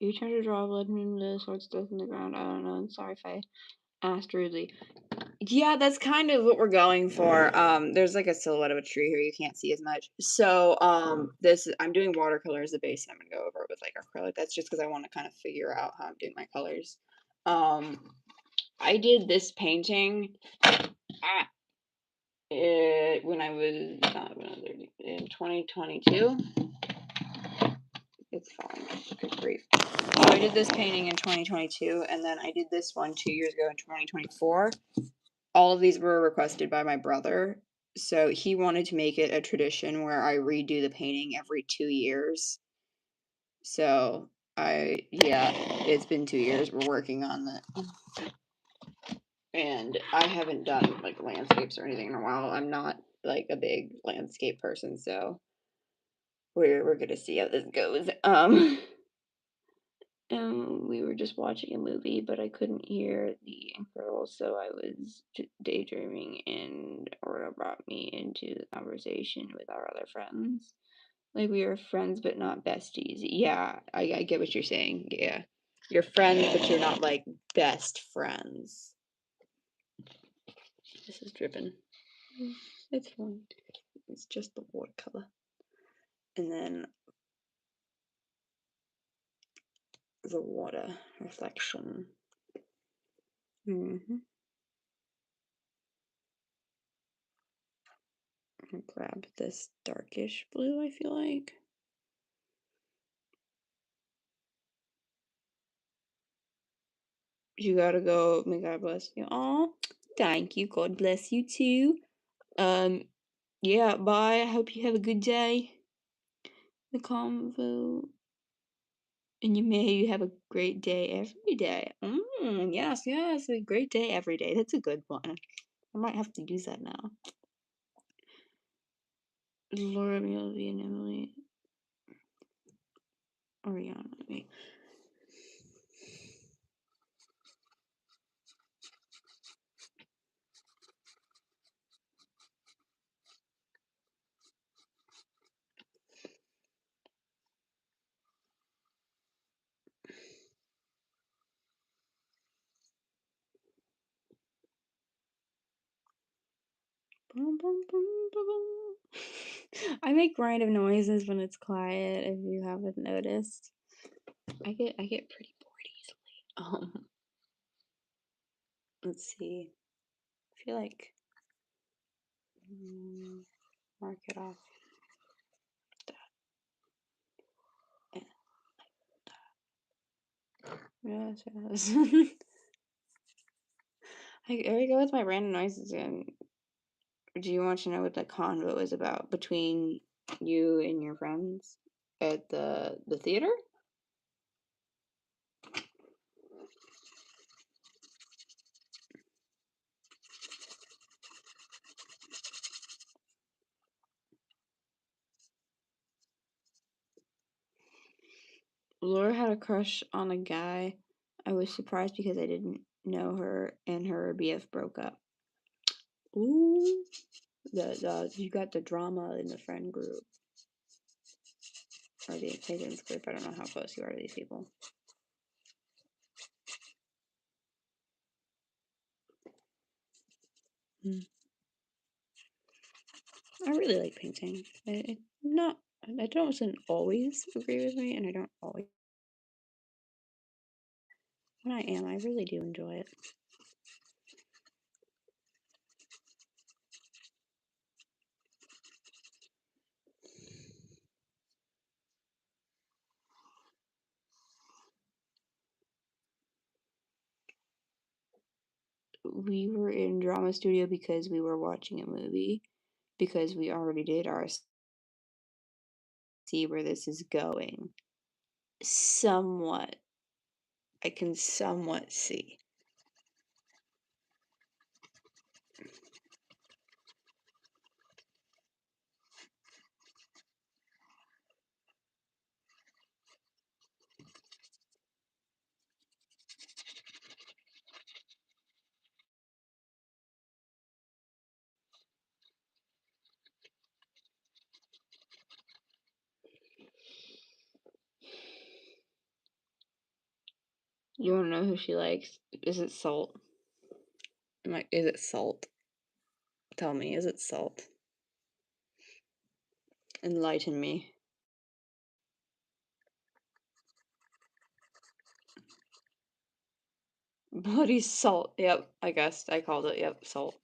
You trying to draw blood moon the sword stuff in the ground? I don't know. I'm sorry if I asked rudely. Yeah, that's kind of what we're going for. There's like a silhouette of a tree here you can't see as much. So I'm doing watercolor as the base, and I'm gonna go over it with like acrylic. That's just because I want to kind of figure out how I'm doing my colors. I did this painting when I was in 2022. It's fine. Good grief. So I did this painting in 2022, and then I did this one 2 years ago in 2024. All of these were requested by my brother. So he wanted to make it a tradition where I redo the painting every 2 years. So it's been 2 years. We're working on that. And I haven't done like landscapes or anything in a while. I'm not like a big landscape person, so we're gonna see how this goes. We were just watching a movie, but I couldn't hear the girl, so I was daydreaming, and Aura brought me into the conversation with our other friends. Like, we were friends, but not besties. Yeah, I get what you're saying. Yeah. You're friends, but you're not, like, best friends. This is dripping. It's fine. It's just the watercolor. And then the water reflection. I'll grab this darkish blue, I feel like. You gotta go. May God bless you. Aw, thank you. God bless you too. Yeah, bye. I hope you have a good day. The convo. And you have a great day every day. Yes, a great day every day. That's a good one. I might have to use that now. Laura, Melody, and Emily. Oriana, me. I make random noises when it's quiet, if you haven't noticed. I get pretty bored easily. Let's see. I feel like mark it off. Yes. Here we go with my random noises again. Do you want to know what the convo is about between you and your friends at the theater? Laura had a crush on a guy. I was surprised because I didn't know her and her BF broke up. Ooh, you got the drama in the friend group. Or the acquaintance group. I don't know how close you are to these people. I really like painting. I don't always agree with me, and I don't always. When I am, I really do enjoy it. We were in drama studio because we were watching a movie, because we already did our see where this is going. Somewhat. I can somewhat see. You want to know who she likes? Is it Salt? Is it Salt? Tell me, is it Salt? Enlighten me. Bloody Salt. Yep, I guessed. I called it. Yep, Salt.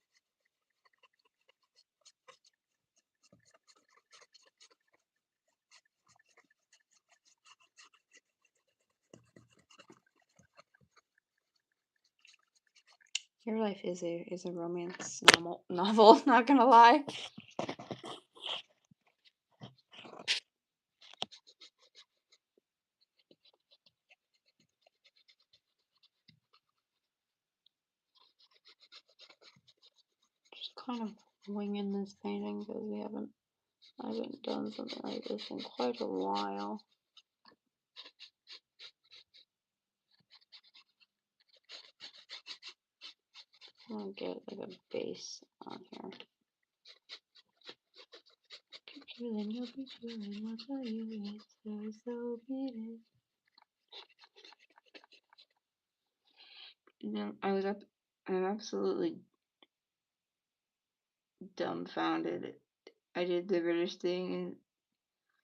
Your Life is a romance novel. Not gonna lie. Just kind of winging this painting because I haven't done something like this in quite a while. I'm gonna get like a base on here. Keep feeling, you'll be feeling, I'll tell you it's so beating. I'm absolutely dumbfounded. I did the British thing and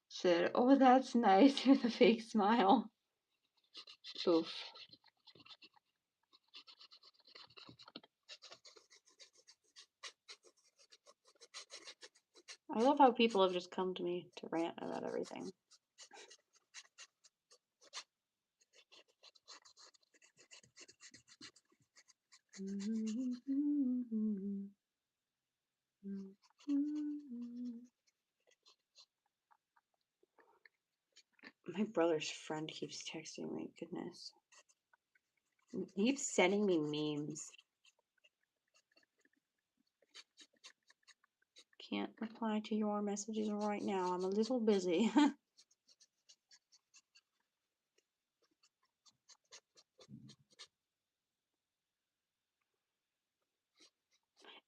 said, "Oh, that's nice," with a fake smile. Oof. I love how people have just come to me to rant about everything. My brother's friend keeps texting me. Goodness. He keeps sending me memes. Can't reply to your messages right now. I'm a little busy.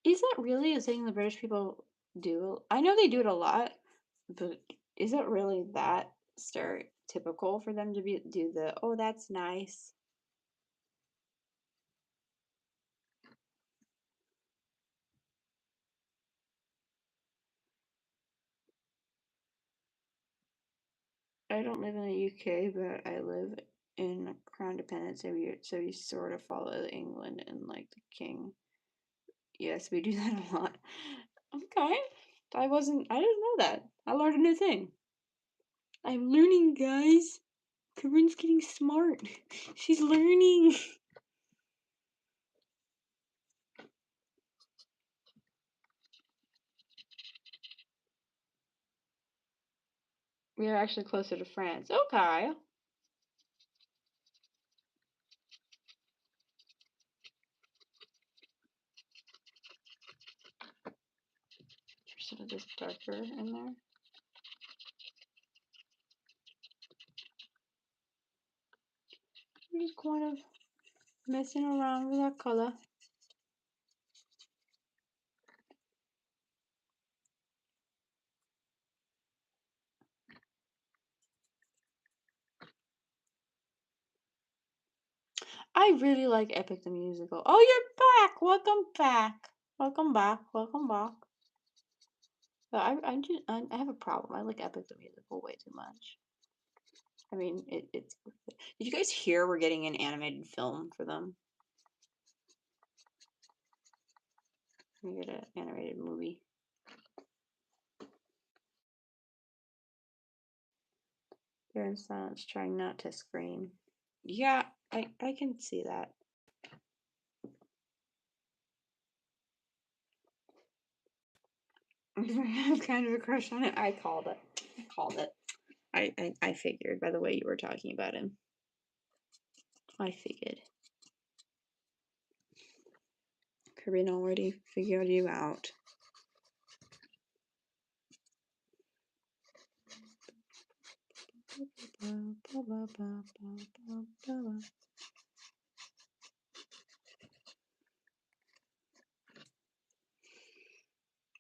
Is that really a thing the British people do? I know they do it a lot, but is it really that stereotypical for them to do the, oh, that's nice? I don't live in the UK, but I live in Crown Dependent, so you sort of follow England and like the king. Yes, we do that a lot. Okay. I didn't know that. I learned a new thing. I'm learning, guys. Corinne's getting smart. She's learning. We are actually closer to France. Okay. Some of this darker in there. kind of messing around with that color. I really like Epic the Musical. Oh, you're back! Welcome back. Welcome back. Welcome back. But I have a problem. I like Epic the Musical way too much. I mean, it's. Did you guys hear we're getting an animated film for them? We get an animated movie. They're in silence, trying not to scream. Yeah, I can see that. I have kind of a crush on it. I called it. I figured by the way you were talking about him. I figured. Corinne already figured you out.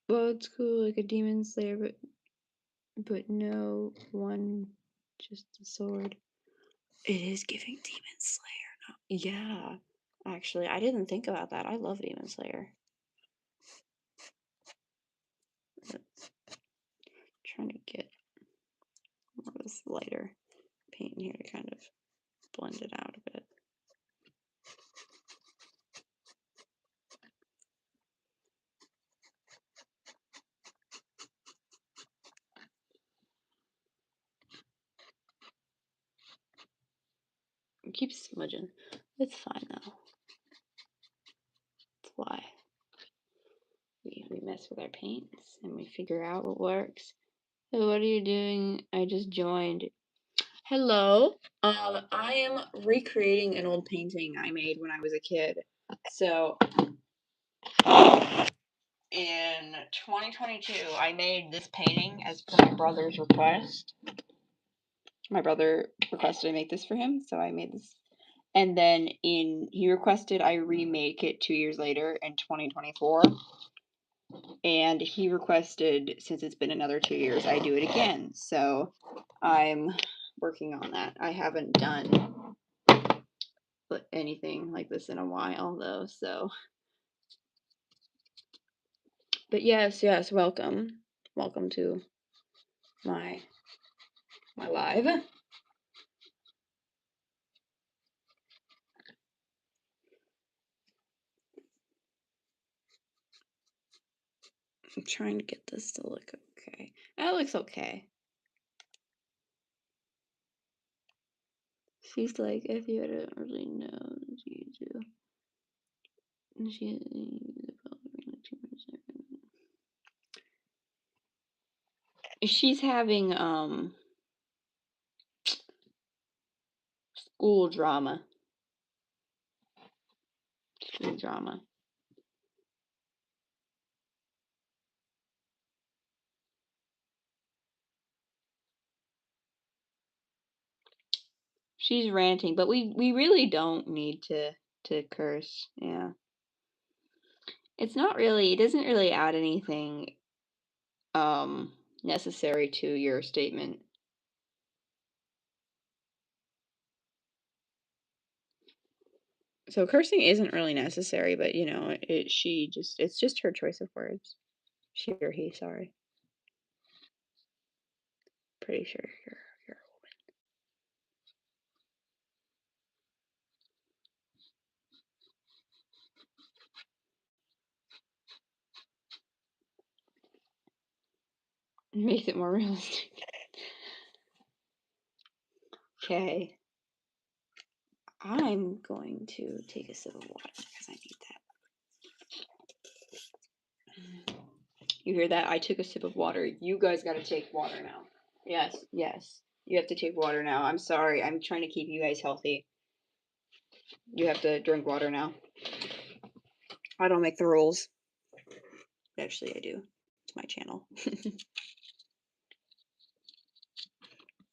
Well, it's cool, like a demon slayer, but no one, just a sword. It is giving Demon Slayer. Yeah, actually, I didn't think about that. I love Demon Slayer. Trying to get more of this lighter paint in here to kind of blend it out a bit. It keeps smudging. It's fine though. That's why we mess with our paints and we figure out what works. So what are you doing? I just joined. Hello. I am recreating an old painting I made when I was a kid. So in 2022, I made this painting as per my brother's request. My brother requested I make this for him, so I made this. And then he requested I remake it 2 years later in 2024. And he requested, since it's been another 2 years, I do it again. So I'm working on that. I haven't done anything like this in a while though, so. But yes, welcome to my live. I'm trying to get this to look okay. That looks okay. She's like, if you don't really know, you do. She's having school drama. She's ranting, but we really don't need to curse. Yeah. It doesn't really add anything necessary to your statement. So cursing isn't really necessary, but you know, it's just her choice of words. She or he, sorry. Pretty sure you're a woman. Makes it more realistic. Okay. I'm going to take a sip of water because I need that. You hear that? I took a sip of water. You guys got to take water now. Yes. You have to take water now. I'm sorry. I'm trying to keep you guys healthy. You have to drink water now. I don't make the rules. Actually, I do. It's my channel.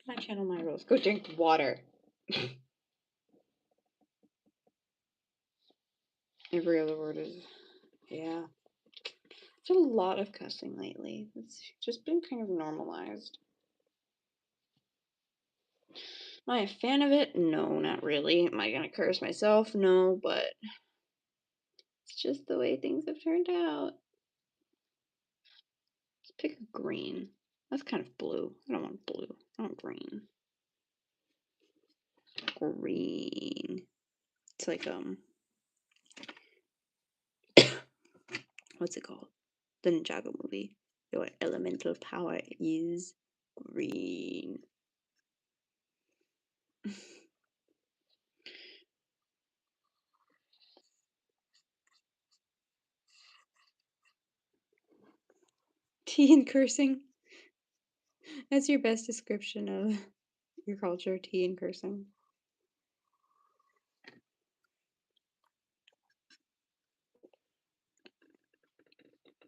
My channel, my rules. Go drink water. Every other word is, yeah. There's a lot of cussing lately. It's just been kind of normalized. Am I a fan of it? No, not really. Am I gonna curse myself? No, but it's just the way things have turned out. Let's pick a green. That's kind of blue. I don't want blue. I want green. Green. It's like what's it called? The Ninjago movie. Your elemental power is green. Tea and cursing. That's your best description of your culture, tea and cursing.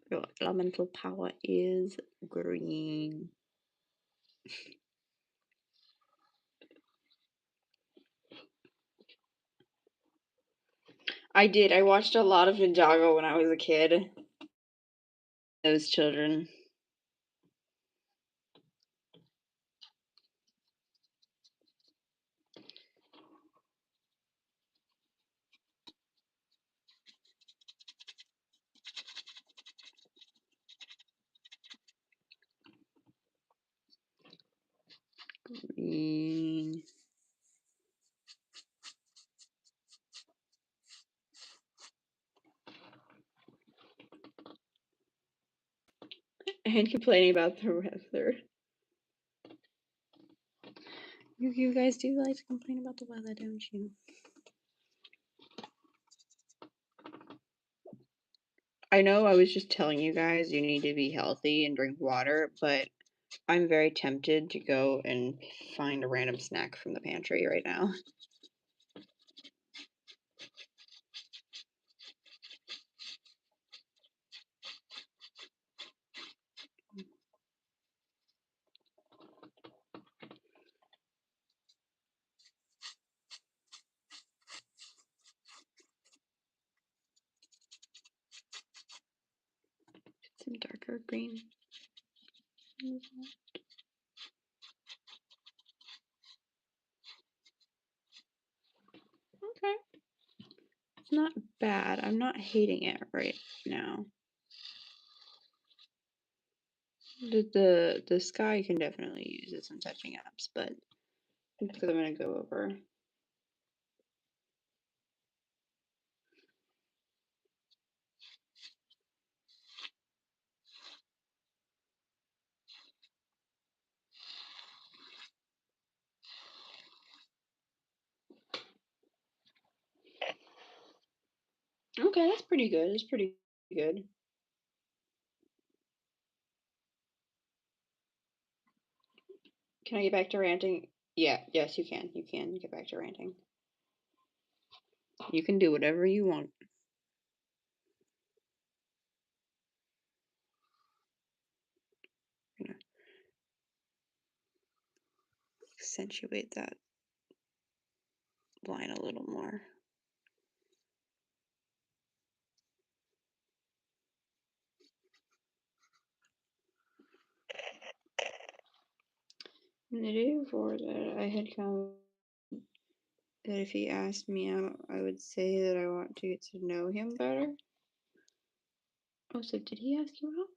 Your elemental power is green. I did. I watched a lot of Ninjago when I was a kid. Those children. Green. And complaining about the weather. You guys do like to complain about the weather, don't you? I know I was just telling you guys you need to be healthy and drink water, but I'm very tempted to go and find a random snack from the pantry right now. Some darker green. Okay. It's not bad. I'm not hating it right now. The sky can definitely use some touching ups, but that's because I'm gonna go over. Okay, that's pretty good. It's pretty good. Can I get back to ranting? Yeah, yes, you can. You can get back to ranting. You can do whatever you want. I'm gonna accentuate that line a little more. In the day before that, I had come that if he asked me out, I would say that I want to get to know him better. Oh, so did he ask you out?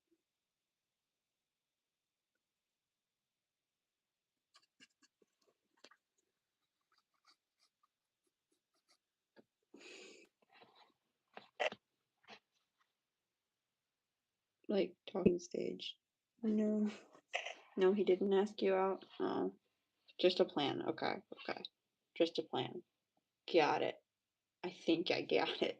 Like talking stage? No. No, he didn't ask you out. Oh, just a plan. Okay, okay. Just a plan. Got it. I think I got it.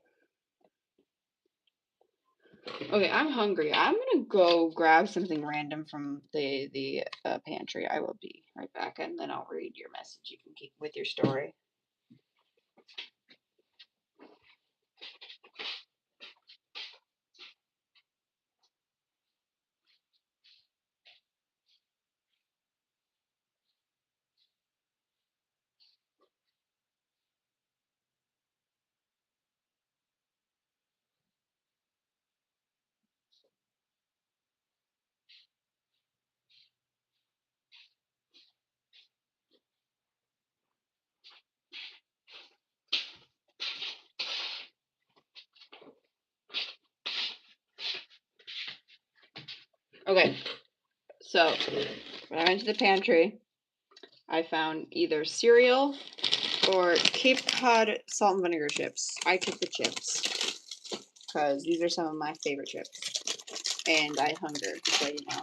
Okay, I'm hungry. I'm gonna go grab something random from the pantry. I will be right back, and then I'll read your message. You can keep with your story. Okay, so when I went to the pantry, I found either cereal or Cape Cod salt and vinegar chips. I took the chips because these are some of my favorite chips. And I hungered, so you know.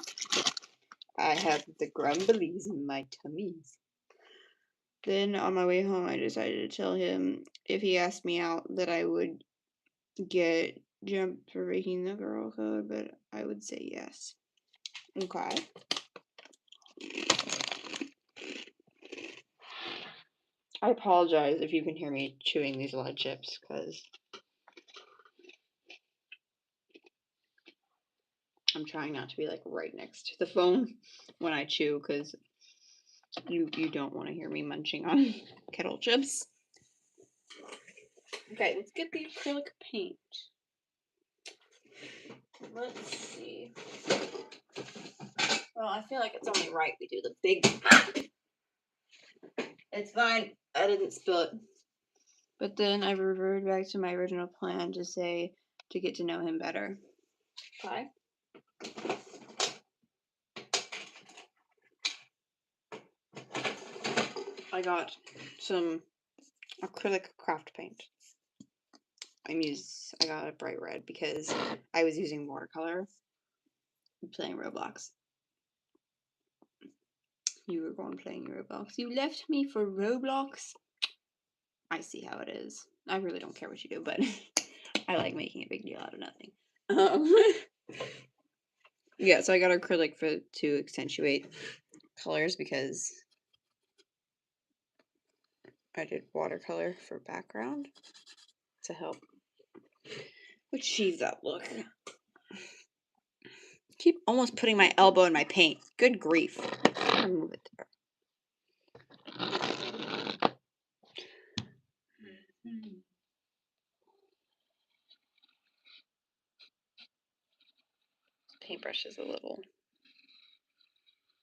I have the grumblies in my tummies. Then on my way home, I decided to tell him if he asked me out that I would get jumped for breaking the girl code, but I would say yes. Okay. I apologize if you can hear me chewing these lead chips, because I'm trying not to be like right next to the phone when I chew, because you don't want to hear me munching on kettle chips. Okay, let's get the acrylic paint. Let's see. Well, I feel like it's only right we do the big. It's fine. I didn't spill it. But then I reverted back to my original plan to say to get to know him better. Okay. I got some acrylic craft paint. I got a bright red because I was using watercolor playing Roblox. You were going playing Roblox. You left me for Roblox? I see how it is. I really don't care what you do, but I like making a big deal out of nothing. Yeah, so I got acrylic to accentuate colors because I did watercolor for background to help achieve that look. Keep almost putting my elbow in my paint. Good grief. I'll move it there. Paintbrush is a little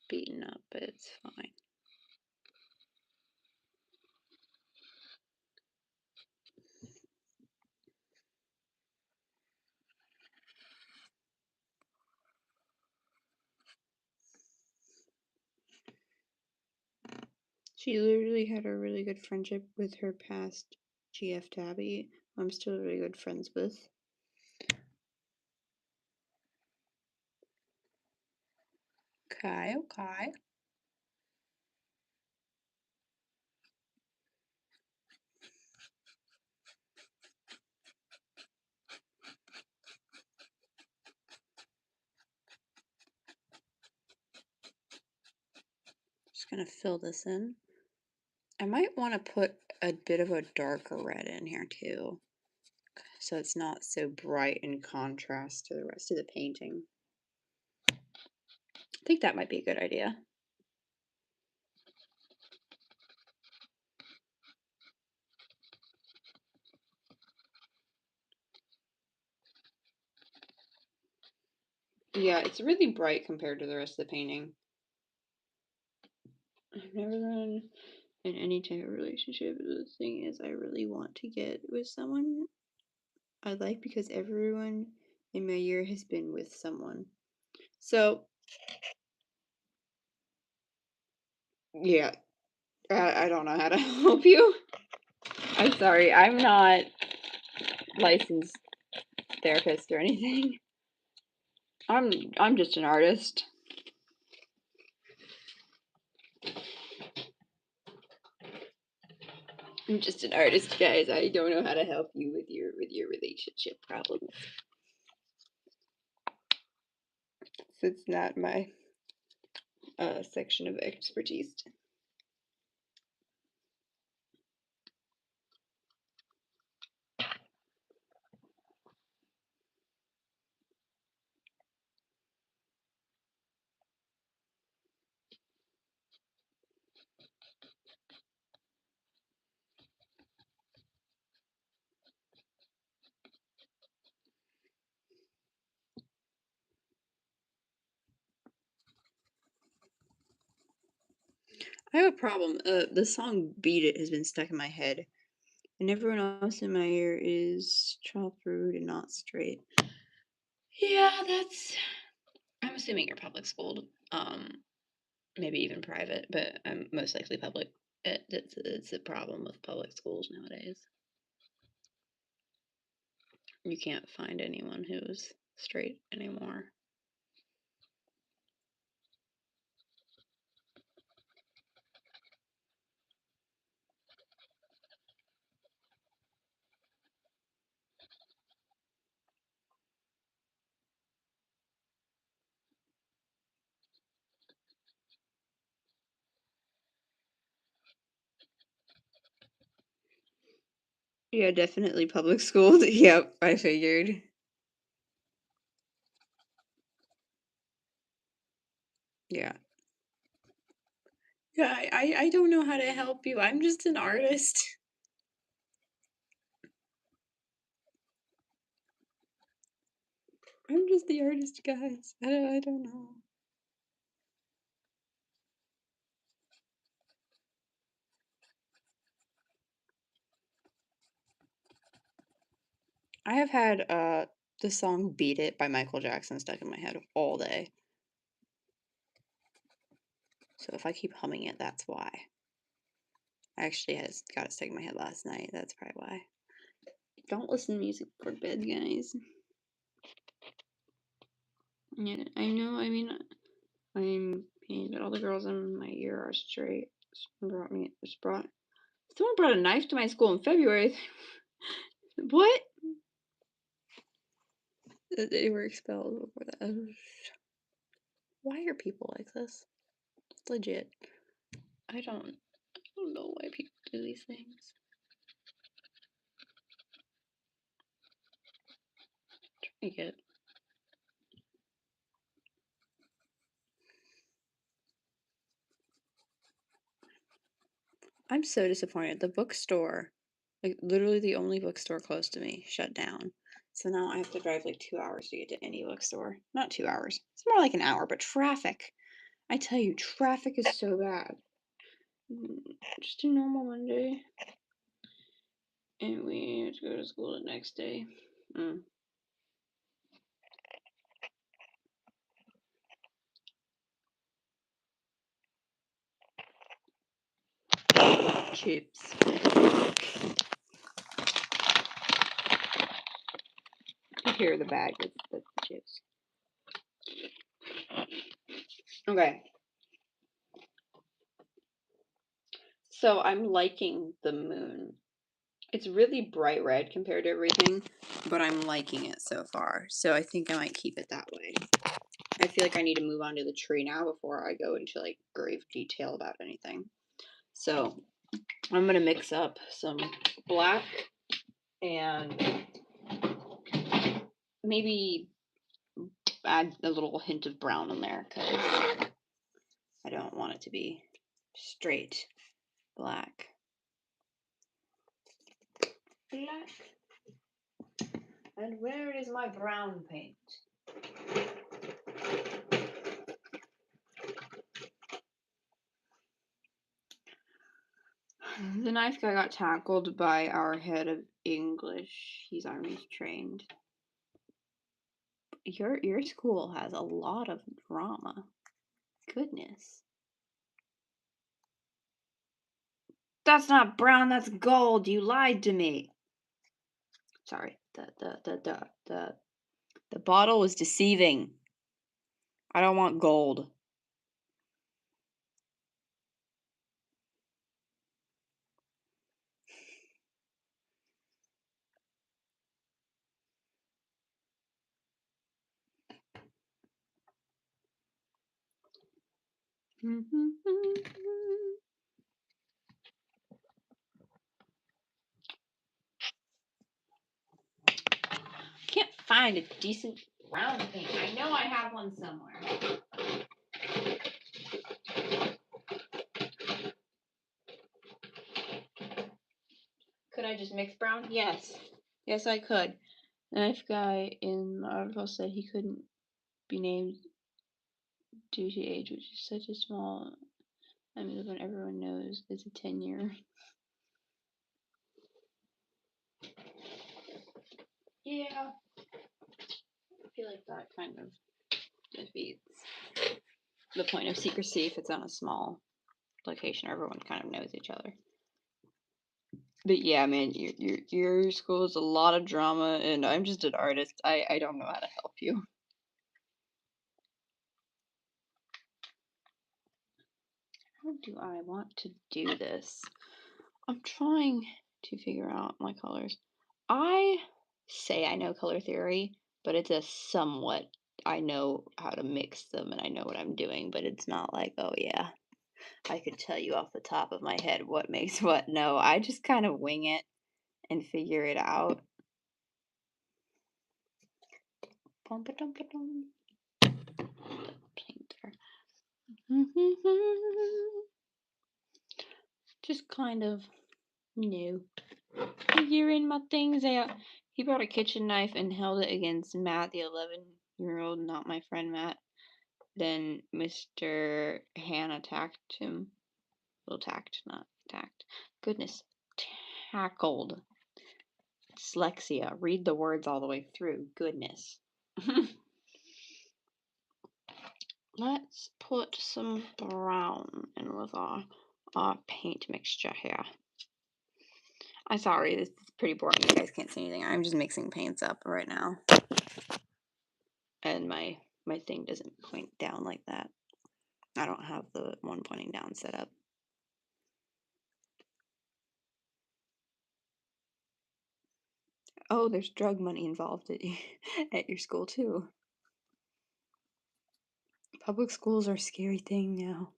beaten up, but it's fine. She literally had a really good friendship with her past GF Tabby, who I'm still really good friends with. Okay. Just gonna fill this in. I might want to put a bit of a darker red in here too, so it's not so bright in contrast to the rest of the painting. I think that might be a good idea. Yeah, it's really bright compared to the rest of the painting. I've never been in any type of relationship. The thing is, I really want to get with someone I like because everyone in my year has been with someone. So, yeah, I don't know how to help you. I'm sorry, I'm not licensed therapist or anything. I'm just an artist. I'm just an artist, guys. I don't know how to help you with your relationship problems. It's not my section of expertise. I have a problem. The song "Beat It" has been stuck in my head, and everyone else in my ear is chopped, rude, and not straight. Yeah, I'm assuming you're public schooled, maybe even private, but I'm most likely public. It's a problem with public schools nowadays. You can't find anyone who's straight anymore. Yeah, definitely public schooled. Yep, I figured. Yeah. Yeah, I don't know how to help you. I'm just an artist. I'm just the artist, guys. I don't know. I have had the song Beat It by Michael Jackson stuck in my head all day. So if I keep humming it, that's why. I actually got it stuck in my head last night. That's probably why. Don't listen to music for bed, guys. Yeah, I know. I mean, I'm pained, but all the girls in my year are straight. Someone brought a knife to my school in February. What? They were expelled before that. Why are people like this? It's legit. I don't know why people do these things. Trying to get. I'm so disappointed. The bookstore, like literally the only bookstore close to me, shut down. So now I have to drive like 2 hours to get to any bookstore. Not 2 hours. It's more like an hour, but traffic. I tell you, traffic is so bad. Just a normal Monday. And we have to go to school the next day. Chips. You hear the bag. That's the chips. Okay. So I'm liking the moon. It's really bright red compared to everything, but I'm liking it so far. So I think I might keep it that way. I feel like I need to move on to the tree now before I go into like grave detail about anything. So I'm gonna mix up some black and maybe add a little hint of brown in there because I don't want it to be straight black. And where is my brown paint? The knife guy got tackled by our head of English. He's Army trained. Your school has a lot of drama. Goodness. That's not brown, that's gold. You lied to me. Sorry. The bottle was deceiving. I don't want gold. Can't find a decent brown paint. I know I have one somewhere. Could I just mix brown? Yes. Yes, I could. The knife guy in the article said he couldn't be named due to age, which is such a small. I mean, when everyone knows it's a 10-year. Yeah. I feel like that kind of defeats the point of secrecy if it's on a small location where everyone kind of knows each other. But yeah, man, your school is a lot of drama, and I'm just an artist. I don't know how to help you. How do I want to do this? I'm trying to figure out my colors. I say I know color theory, but it's a somewhat, I know how to mix them and I know what I'm doing, but it's not like, oh yeah, I could tell you off the top of my head what makes what. No, I just kind of wing it and figure it out. Pum-pa-dum-pa-dum. Painter. Just kind of new. Figuring my things out. He brought a kitchen knife and held it against Matt, the 11-year-old, not my friend Matt. Then Mr. Han attacked him. Well, tact, not attacked. Goodness. Tackled. Dyslexia. Read the words all the way through. Goodness. Let's put some brown in with our paint mixture here. I'm sorry, this is pretty boring. You guys can't see anything. I'm just mixing paints up right now. And my thing doesn't point down like that. I don't have the one pointing down set up. Oh, there's drug money involved at your school too. Public schools are a scary thing now.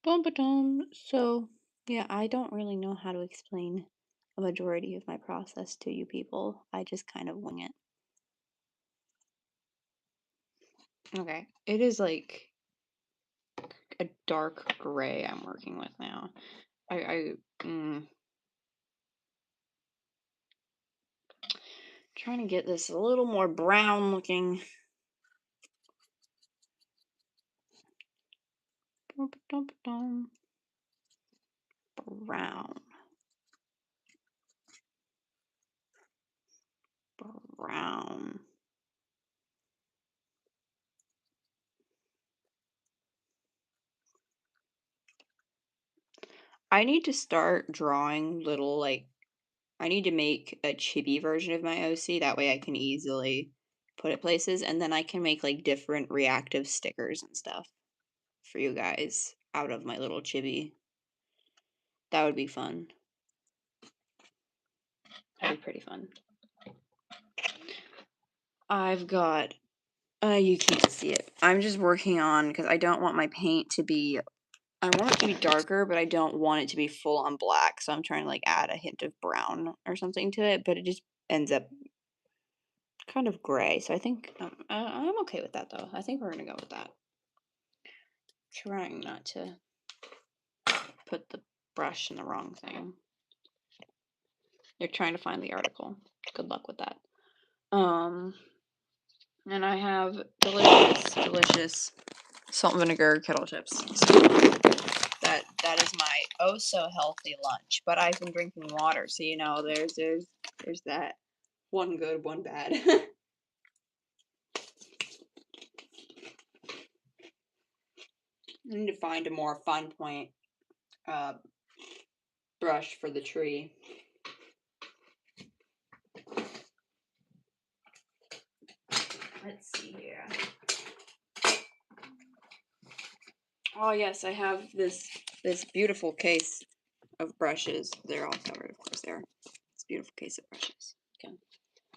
Bum-ba-dum. So, yeah, I don't really know how to explain a majority of my process to you people. I just kind of wing it. Okay, it is like a dark gray I'm working with now. Trying to get this a little more brown looking. Brown. Brown. I need to start drawing little, like, I need to make a chibi version of my OC. That way I can easily put it places. And then I can make, like, different reactive stickers and stuff for you guys out of my little chibi. That would be fun. That'd be pretty fun. I've got, you can't see it. I'm just working on, because I don't want my paint to be, I want it to be darker, but I don't want it to be full on black. So I'm trying to like add a hint of brown or something to it, but it just ends up kind of gray. So I think I'm okay with that though. I think we're gonna go with that. Trying not to put the brush in the wrong thing. You're trying to find the article. Good luck with that. And I have delicious salt and vinegar kettle chips. So that is my oh so healthy lunch. But I've been drinking water, so you know there's that. One good, one bad. I need to find a more fine point brush for the tree. Let's see here. Oh yes, I have this beautiful case of brushes. They're all covered, of course they are. It's a beautiful case of brushes. Okay.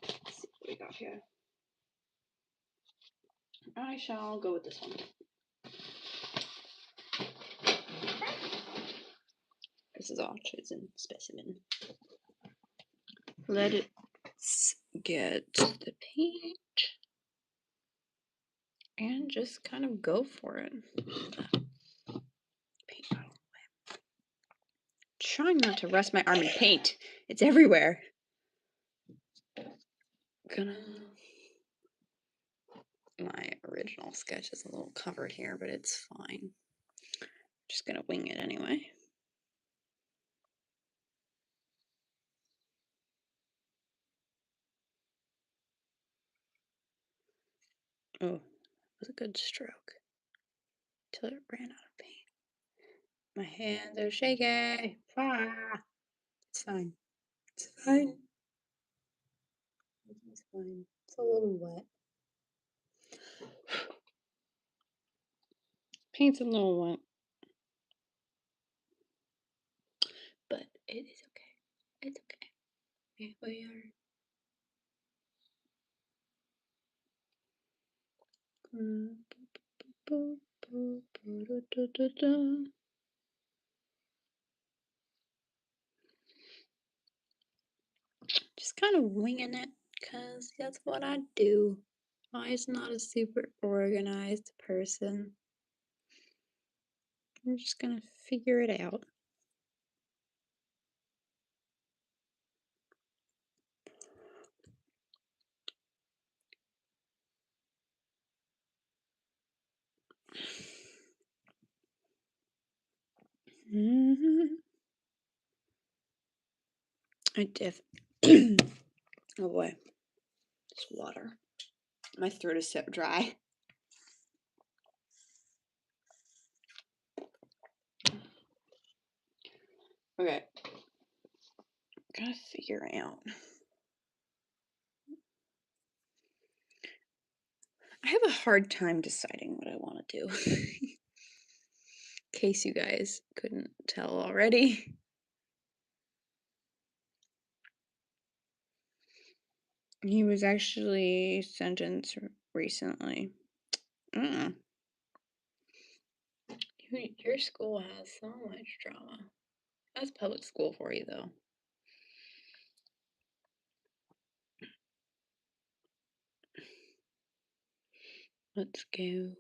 Let's see what we got here. I shall go with this one. This is all chosen specimen. Let it get the paint and just kind of go for it. Paint bottle. Trying not to rust my arm in paint. It's everywhere. My original sketch is a little covered here, but it's fine. Just gonna wing it anyway. Oh, it was a good stroke. Till it ran out of paint. My hands are shaky. Ah, it's fine. It's fine. It's fine. It's a little wet. Paint's a little wet. But it is okay. It's okay. Here we are. Just kind of winging it, because that's what I do. I'm not a super organized person. I'm just gonna figure it out. I def. Oh boy, it's water. My throat is so dry. Okay. Gotta figure out. I have a hard time deciding what I want to do. In case you guys couldn't tell already. He was actually sentenced recently. Your school has so much drama. That's public school for you, though. Let's go.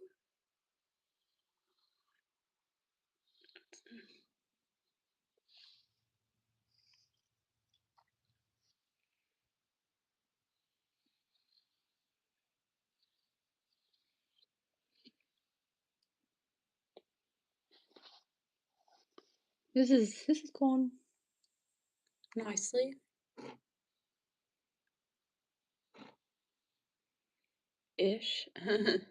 This is going nicely. Ish. It's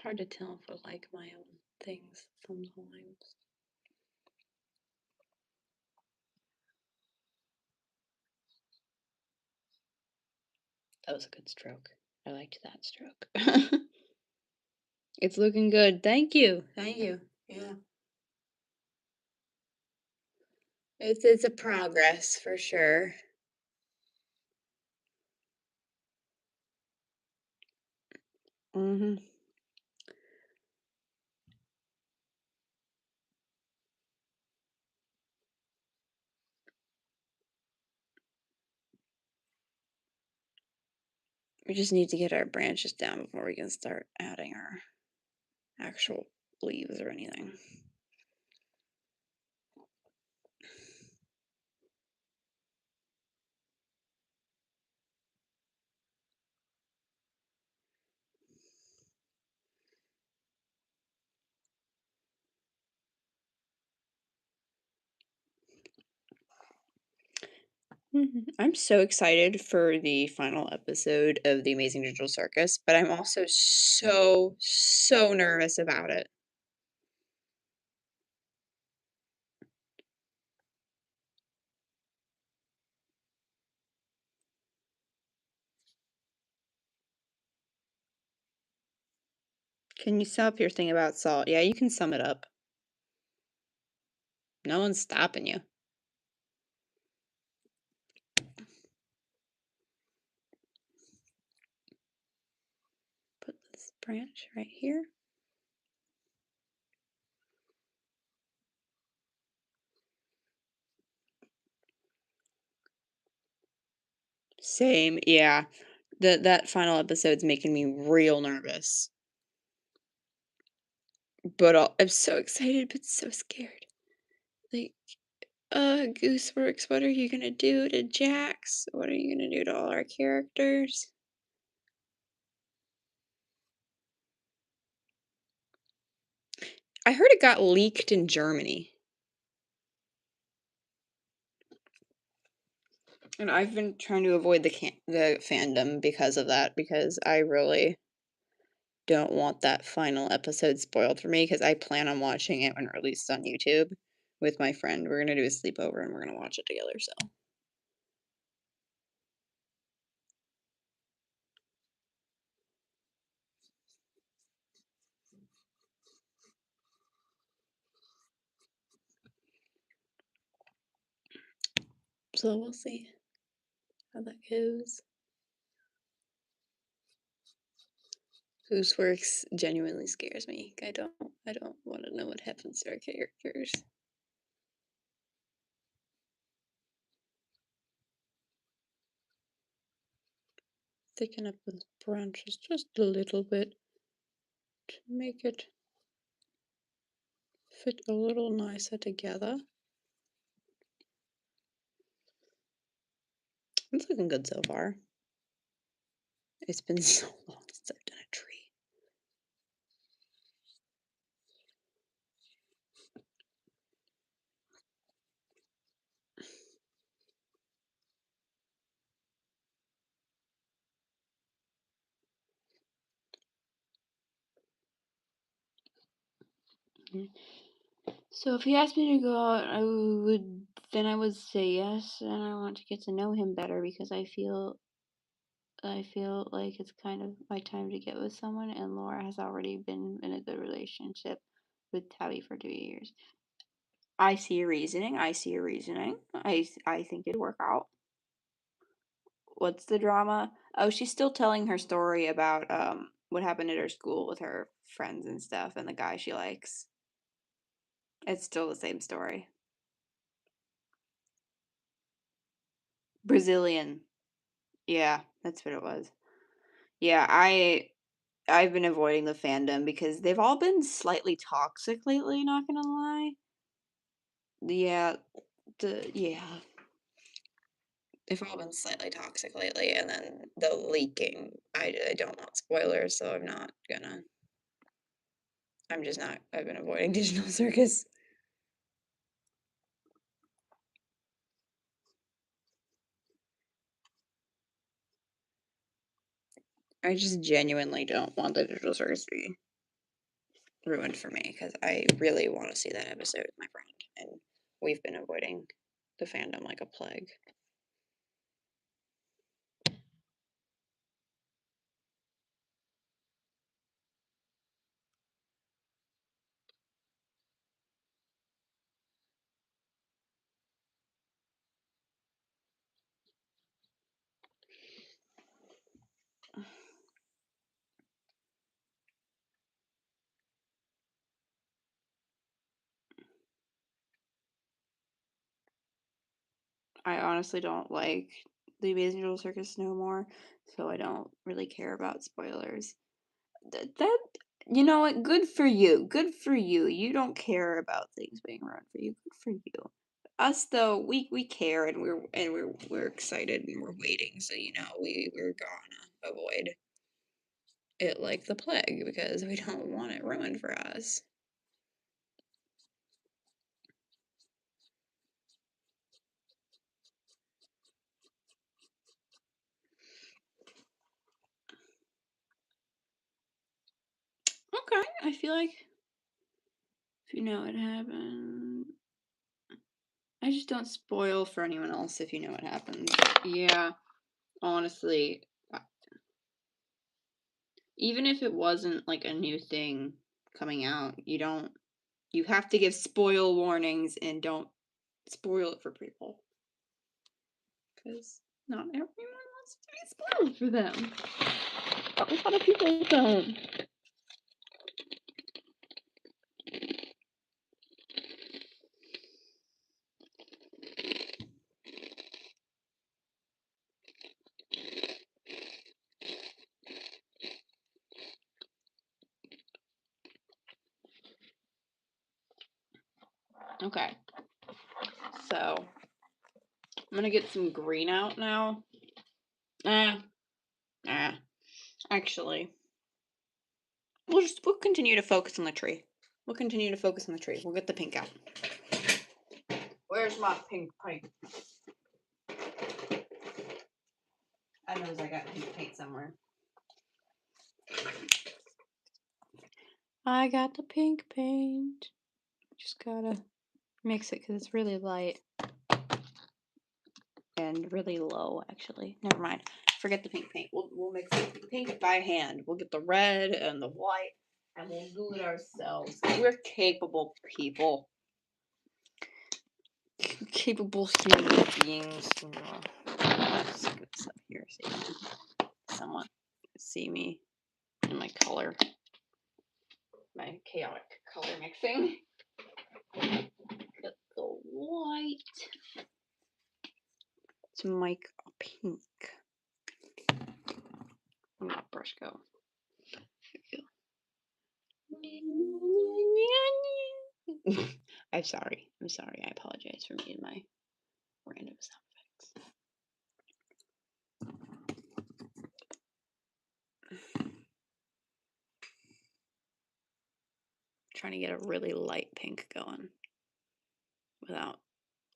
hard to tell if I like my own things sometimes. That was a good stroke. I liked that stroke. It's looking good. Thank you. Thank you. Yeah. It's a progress for sure. Mm-hmm. We just need to get our branches down before we can start adding our actual leaves or anything. I'm so excited for the final episode of The Amazing Digital Circus, but I'm also so nervous about it. Can you sum up your thing about salt? Yeah, you can sum it up. No one's stopping you. Put this branch right here. Same, yeah. That final episode's making me real nervous. But I'm so excited, but so scared. Like, Gooseworks, what are you gonna do to Jax? What are you gonna do to all our characters? I heard it got leaked in Germany. And I've been trying to avoid the fandom because of that, because I really don't want that final episode spoiled for me, because I plan on watching it when it releases on YouTube with my friend. We're gonna do a sleepover and we're gonna watch it together, so. So we'll see how that goes. Gooseworks genuinely scares me. I don't want to know what happens to our characters. Thicken up the branches just a little bit to make it fit a little nicer together. It's looking good so far. It's been so long since I've done a tree. So if he asked me to go out, I would say yes, and I want to get to know him better, because I feel like it's kind of my time to get with someone, and Laura has already been in a good relationship with Tabby for 2 years. I see a reasoning. I think it'd work out. What's the drama? Oh, she's still telling her story about what happened at her school with her friends and stuff and the guy she likes. It's still the same story. Brazilian. Yeah, that's what it was. Yeah, I've been avoiding the fandom because they've all been slightly toxic lately, not gonna lie. Yeah, yeah. They've all been slightly toxic lately, and then the leaking. I don't want spoilers, so I'm just not. I've been avoiding Digital Circus. I just genuinely don't want the Digital Circus to be ruined for me, because I really want to see that episode with my friend, and we've been avoiding the fandom like a plague. I honestly don't like the Amazing Digital Circus no more, so I don't really care about spoilers. That you know what? Good for you. Good for you. You don't care about things being ruined for you. Good for you. Us though, we care, and we're excited, and we're waiting. So we're gonna avoid it like the plague, because we don't want it ruined for us. Okay, I feel like if you know what happened, I just don't spoil for anyone else if you know what happens. Yeah, honestly, even if it wasn't like a new thing coming out, you have to give spoil warnings, and don't spoil it for people, because not everyone wants to be spoiled for them. A lot of people don't. Okay, so I'm gonna get some green out now. Actually, we'll continue to focus on the tree. We'll continue to focus on the tree. We'll get the pink out. Where's my pink paint? I knows I got pink paint somewhere. I got the pink paint. Just gotta mix it because it's really light. And really low, actually. Never mind. Forget the pink paint. We'll mix the pink by hand. We'll get the red and the white, and we'll do it ourselves. We're capable people. Capable human beings. Let's get this up here so you can somewhat see me in my color. My chaotic color mixing. Get the white to make a pink. Where'd that brush go? I'm sorry. I apologize for me and my random sound effects. Trying to get a really light pink going without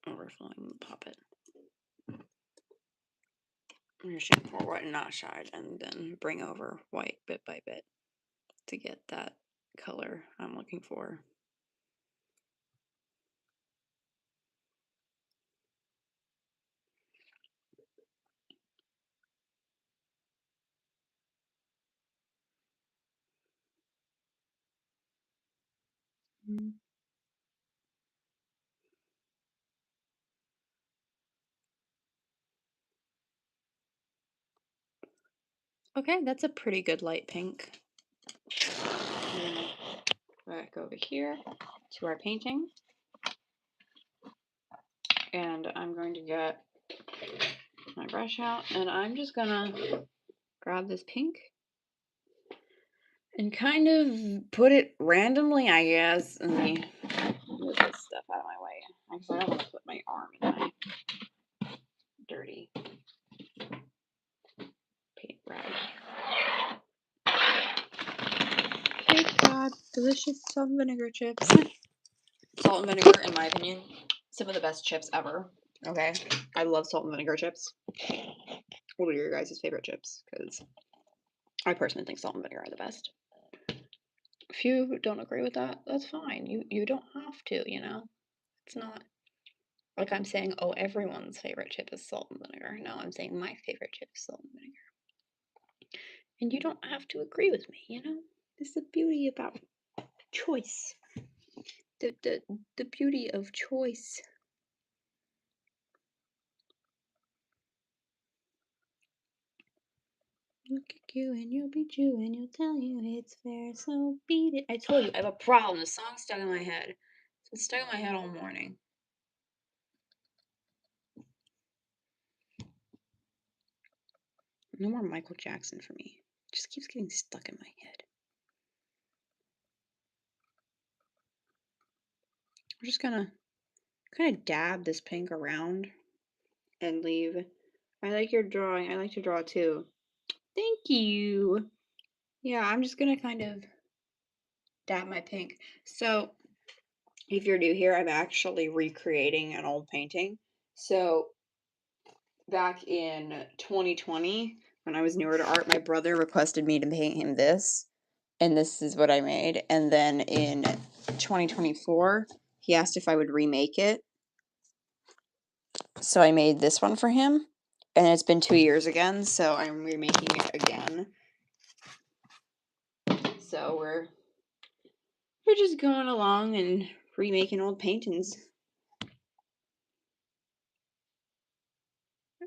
overflowing the puppet. I'm just going to pour white and not side and then bring over white bit by bit to get that color I'm looking for. Okay, that's a pretty good light pink. Back over here to our painting. And I'm going to get my brush out and I'm just gonna grab this pink and kind of put it randomly, I guess. Let me move this stuff out of my way. Actually, I don't want to put my arm in my dirty paint rag. Okay, God, delicious salt and vinegar chips. Salt and vinegar, in my opinion, some of the best chips ever. Okay, I love salt and vinegar chips. What are your guys' favorite chips? Because I personally think salt and vinegar are the best. If you don't agree with that, that's fine. You don't have to, you know? It's not like I'm saying, oh, everyone's favorite chip is salt and vinegar. No, I'm saying my favorite chip is salt and vinegar. And you don't have to agree with me, you know? It's the beauty about choice. The beauty of choice. Look at you and you'll be Jew and you'll tell you it's fair, so beat it. I told you, I have a problem. The song's stuck in my head. It's been stuck in my head all morning. No more Michael Jackson for me. It just keeps getting stuck in my head. We're just gonna kind of dab this pink around and leave. I like your drawing. I like to draw too. Thank you. Yeah, I'm just gonna kind of dab my pink. So if you're new here, I'm actually recreating an old painting. So back in 2020, when I was newer to art, my brother requested me to paint him this, and this is what I made. And then in 2024, he asked if I would remake it. So I made this one for him, and it's been 2 years again, so I'm remaking it again. So we're just going along and remaking old paintings.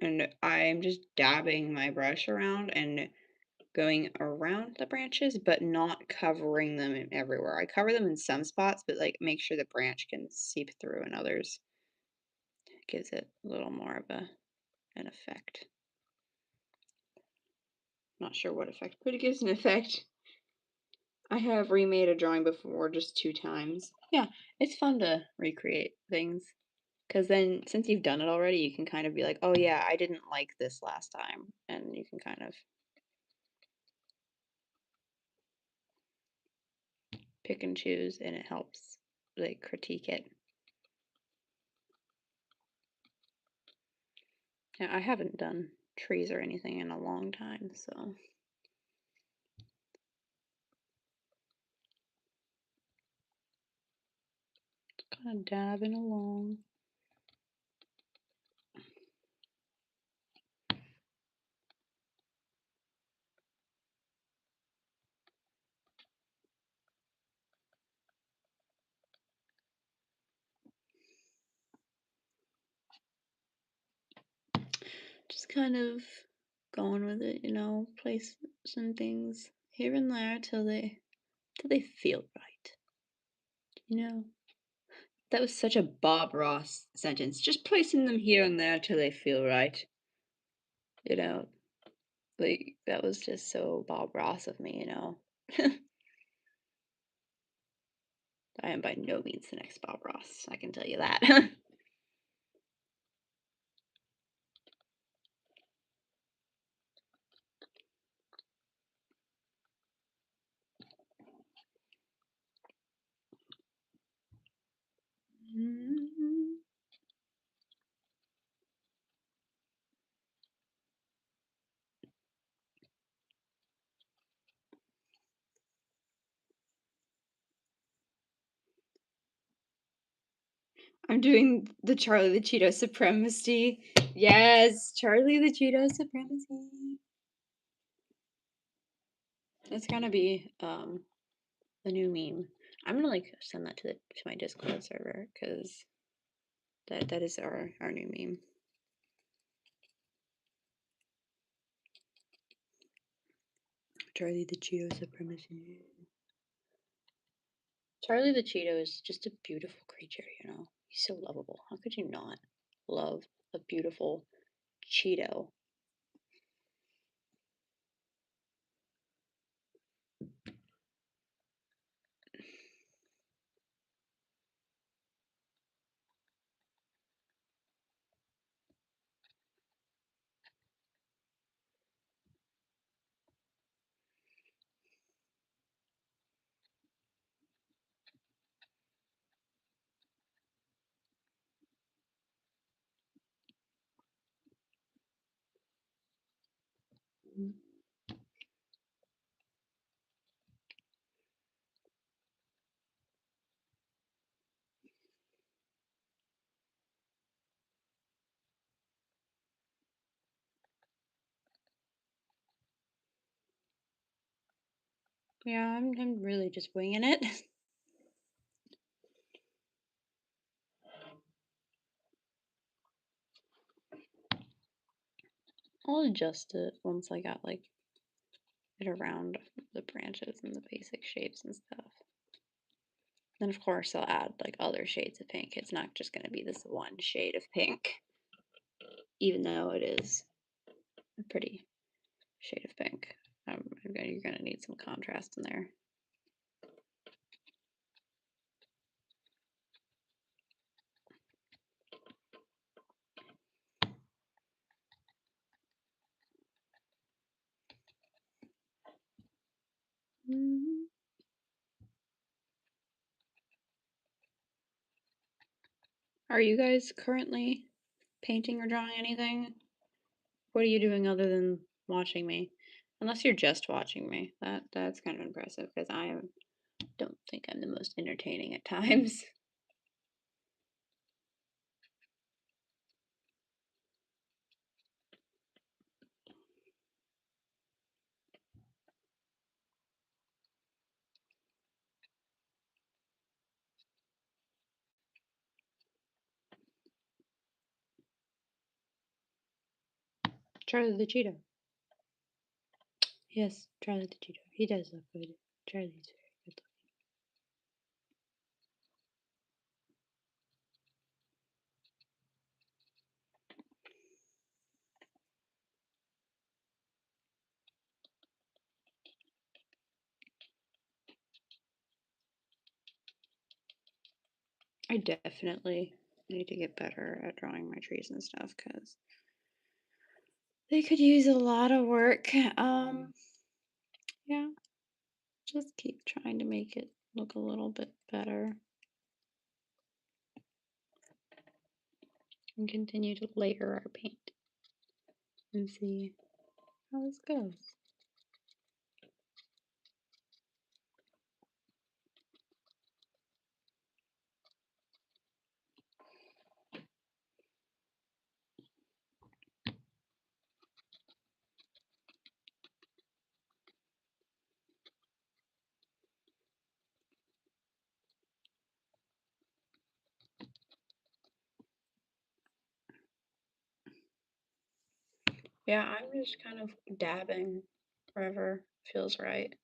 And I'm just dabbing my brush around and going around the branches, but not covering them everywhere. I cover them in some spots, but like make sure the branch can seep through in others. It gives it a little more of an effect. Not sure what effect, but it gives an effect. I have remade a drawing before, just 2 times. Yeah, it's fun to recreate things. Because then, since you've done it already, you can kind of be like, oh yeah, I didn't like this last time. And you can kind of pick and choose, and it helps, like, critique it. Yeah, I haven't done trees or anything in a long time, so. Kind of dabbing along. Just kind of going with it, place some things here and there till they feel right. That was such a Bob Ross sentence. Just placing them here and there till they feel right. You know, like that was just so Bob Ross of me, I am by no means the next Bob Ross, I can tell you that. I'm doing the Charlie the Cheeto Supremacy. Yes, Charlie the Cheeto Supremacy. It's gonna be the new meme. I'm gonna like send that to my Discord server because that is our new meme. Charlie the Cheeto Supremacy. Charlie the Cheeto is just a beautiful creature, He's so lovable. How could you not love a beautiful Cheeto? Yeah, I'm really just winging it. I'll adjust it once I got like it around the branches and the basic shapes and stuff. Then of course I'll add like other shades of pink. It's not just gonna be this one shade of pink, even though it is a pretty shade of pink. You're gonna need some contrast in there. Are you guys currently painting or drawing anything? What are you doing other than watching me? Unless you're just watching me. That's kind of impressive because don't think I'm the most entertaining at times. Charlie the Cheetah. Yes, Charlie the Cheetah. He does look good. Charlie's very good looking. I definitely need to get better at drawing my trees and stuff because they could use a lot of work. Yeah, just keep trying to make it look a little bit better. And continue to layer our paint and see how this goes. Yeah, I'm just kind of dabbing wherever feels right.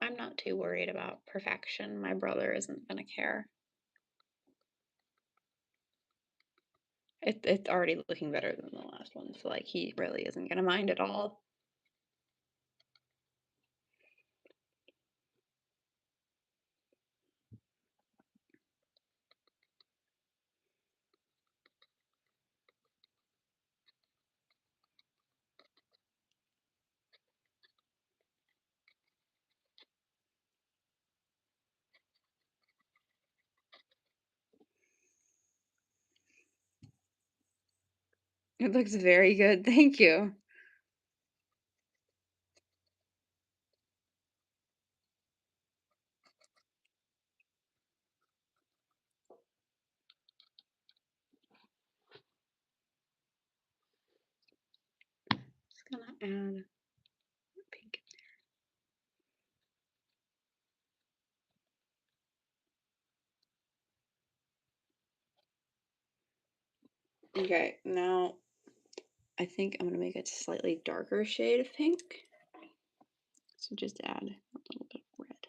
I'm not too worried about perfection. My brother isn't gonna care. It's already looking better than the last one, so like he really isn't gonna mind at all. It looks very good, thank you. Just gonna add pink. Okay, now I think I'm gonna make it a slightly darker shade of pink. So just add a little bit of red.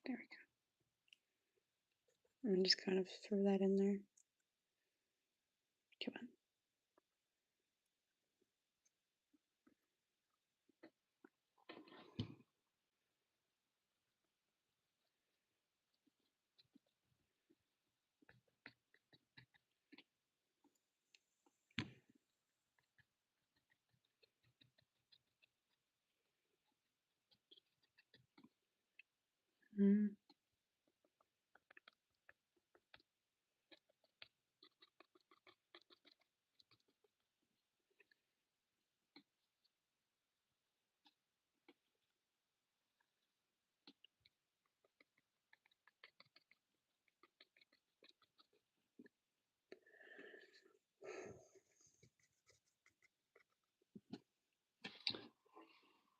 There we go. And just kind of throw that in there. Come on. Mm.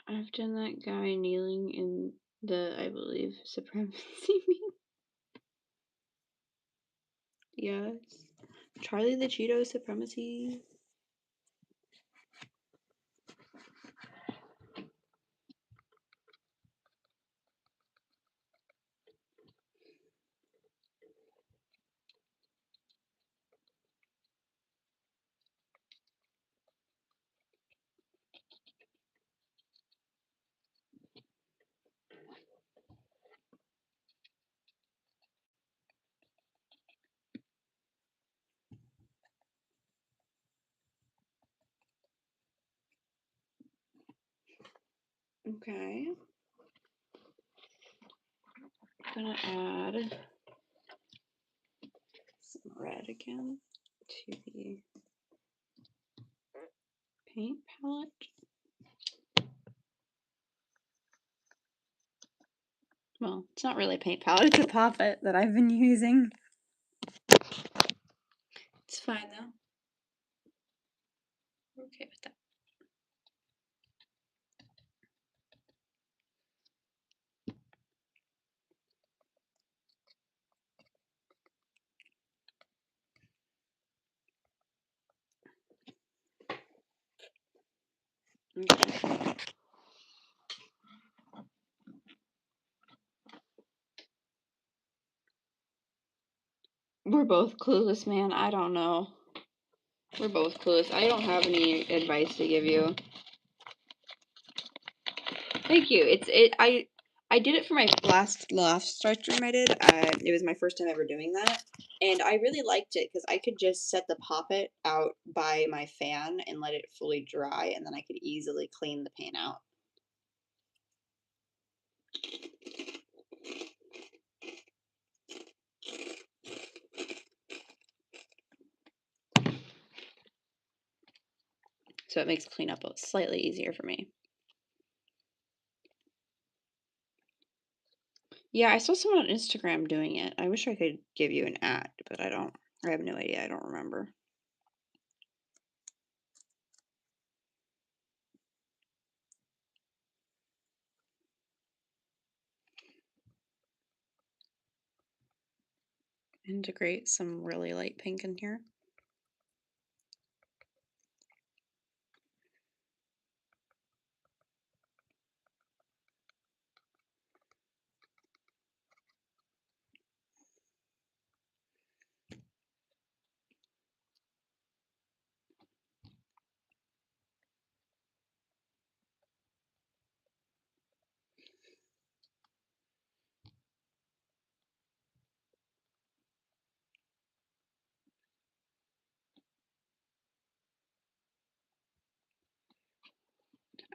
I've done that guy kneeling in the, I believe, Supremacy meme. Yes. Charlie the Cheeto Supremacy. Okay. I'm gonna add some red again to the paint palette. Well, it's not really a paint palette, it's a poppet that I've been using. It's fine though. I'm okay with that. Okay. We're both clueless, man. I don't know. We're both clueless. I don't have any advice to give you. Thank you. I did it for my last start stream I did. It was my first time ever doing that, and I really liked it because I could just set the poppet out by my fan and let it fully dry, and then I could easily clean the paint out. So it makes cleanup slightly easier for me. Yeah, I saw someone on Instagram doing it. I wish I could give you an ad, but I don't. I have no idea. I don't remember. Integrate some really light pink in here.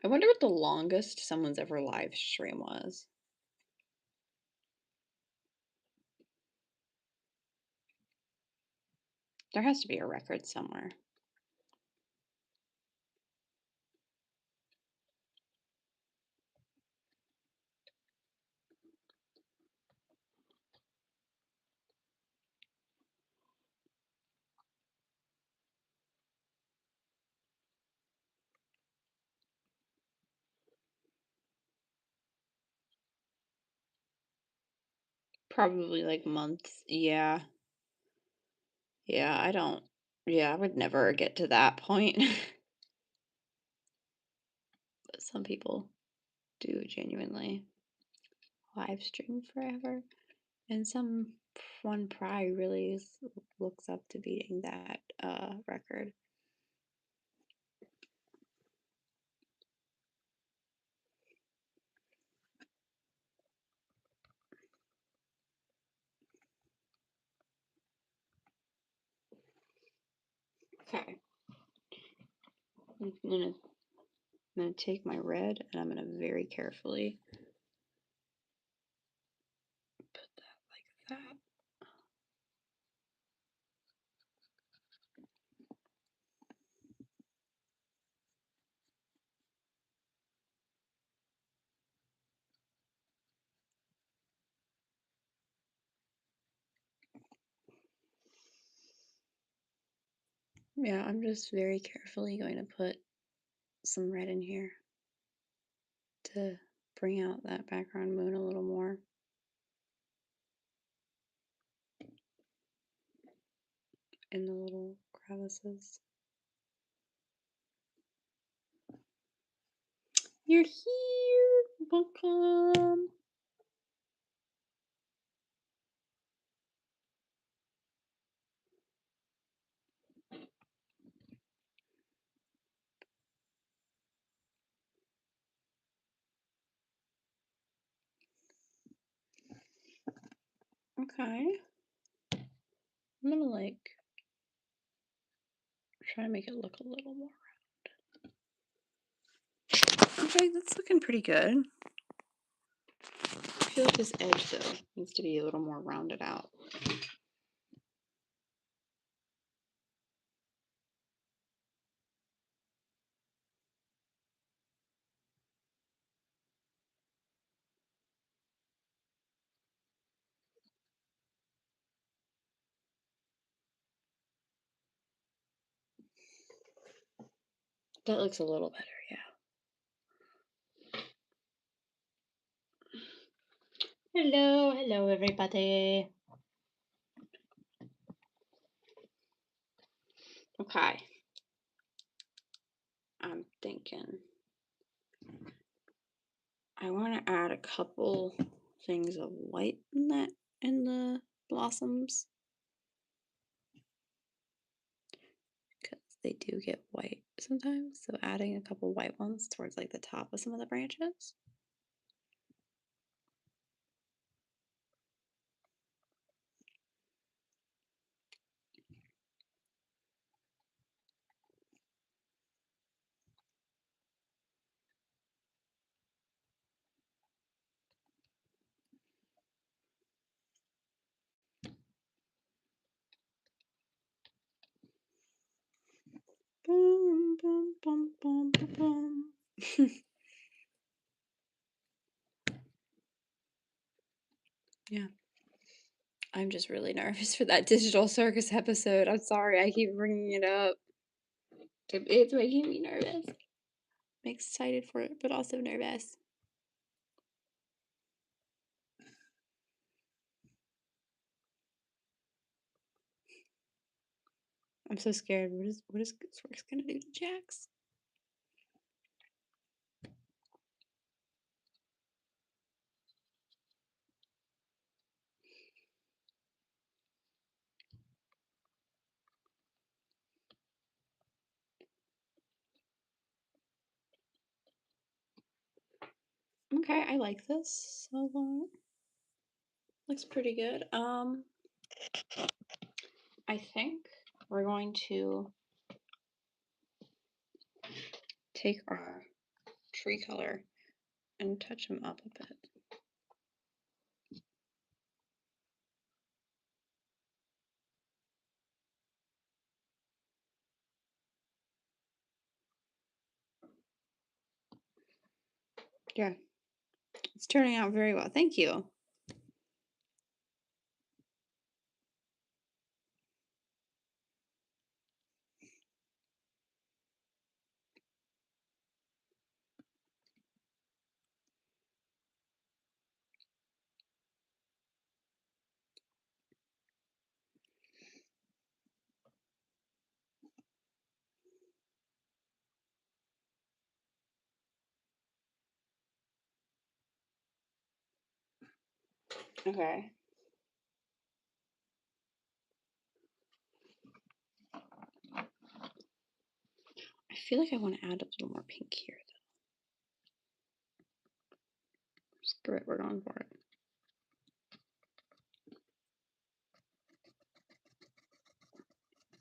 I wonder what the longest someone's ever live stream was. There has to be a record somewhere. Probably like months. Yeah. Yeah, I don't. Yeah, I would never get to that point. But some people do genuinely live stream forever. And one probably really looks up to beating that record. Okay. I'm gonna take my red and I'm gonna very carefully put that like that. Yeah, I'm just very carefully going to put some red in here to bring out that background moon a little more. In the little crevices. You're here! Welcome! Okay. I'm gonna like try to make it look a little more round. Okay, that's looking pretty good. I feel like this edge though needs to be a little more rounded out. That looks a little better, yeah. Hello everybody. Okay. I'm thinking I want to add a couple things of white in the blossoms because they do get white sometimes. So adding a couple white ones towards like the top of some of the branches. Boom, bum, bum, bum, bum, bum. Yeah. I'm just really nervous for that Digital Circus episode. I'm sorry, I keep bringing it up. It's making me nervous. I'm excited for it, but also nervous. I'm so scared. What is Gooseworks gonna do to Jax? Okay, I like this so far. Looks pretty good. I think we're going to take our tree color and touch them up a bit. Yeah, it's turning out very well. Thank you. Okay. I feel like I want to add a little more pink here, though. Screw it, we're going for it.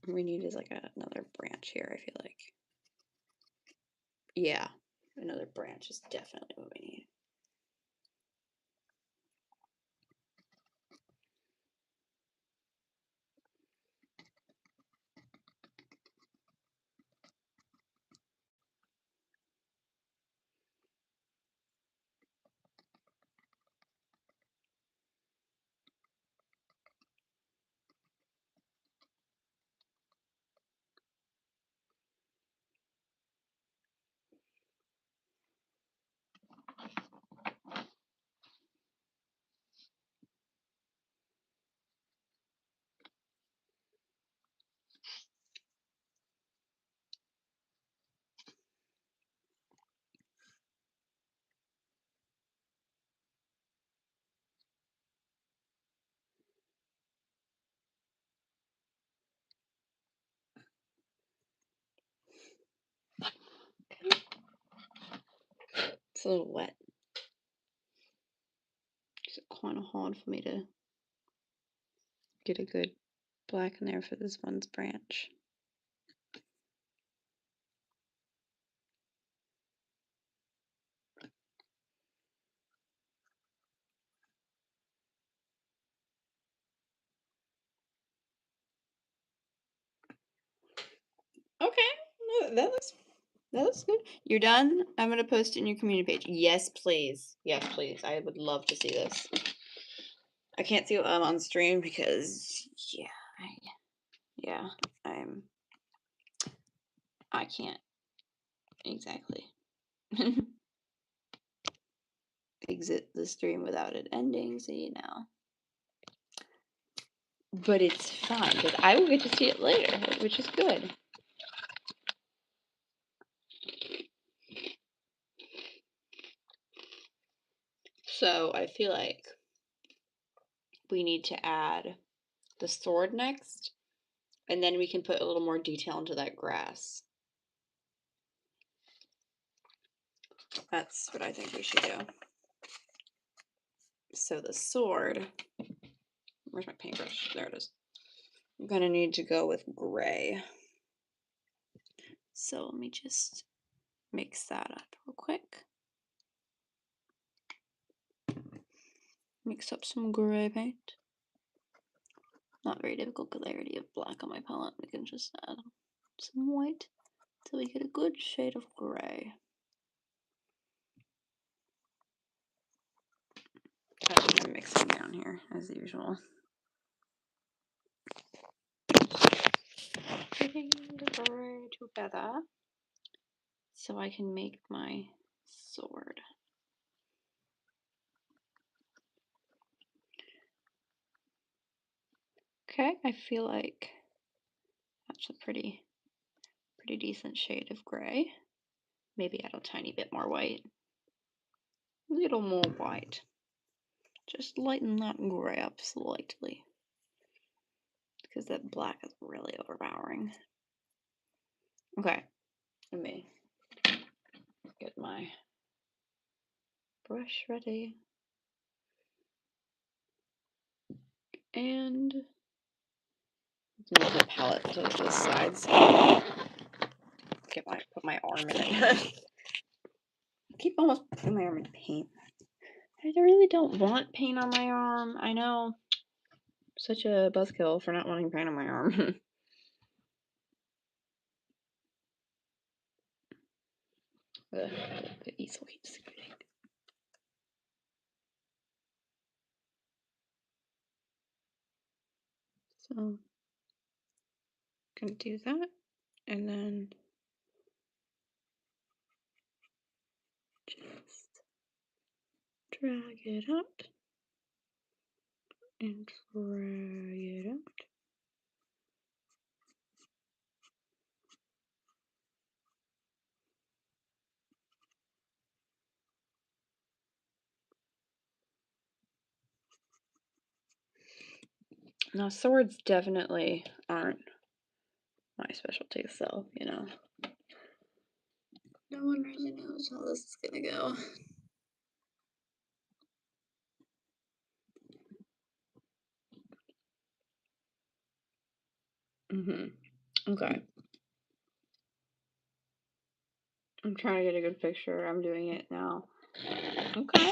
What we need is like another branch here, I feel like. Yeah, another branch is definitely what we need. It's a little wet. It's kind of hard for me to get a good black in there for this one's branch. Okay, that looks good. You're done? I'm gonna post it in your community page. Yes, please. Yes, please. I would love to see this. I can't see I'm on stream because I can't exactly exit the stream without it ending, so you know. But it's fine because I will get to see it later, which is good. So I feel like we need to add the sword next, and then we can put a little more detail into that grass. That's what I think we should do. So the sword, where's my paintbrush? There it is. I'm gonna need to go with gray. So let me just mix that up real quick. Mix up some gray paint. Not very difficult because I already have black on my palette. We can just add some white so we get a good shade of gray. I'm mixing down here as usual. Putting the gray together so I can make my sword. Okay, I feel like that's a pretty decent shade of gray. Maybe add a tiny bit more white. A little more white. Just lighten that gray up slightly. Because that black is really overpowering. Okay, let me get my brush ready. And move the palette to the sides. Put my arm in it. I keep almost putting my arm in paint. I really don't want paint on my arm. I know. Such a buzzkill for not wanting paint on my arm. The easel keeps scooting. So, gonna do that, and then just drag it up and drag it out. Now, swords definitely aren't my specialty, so, you know. No one really knows how this is gonna go. Okay. I'm trying to get a good picture. I'm doing it now. Okay.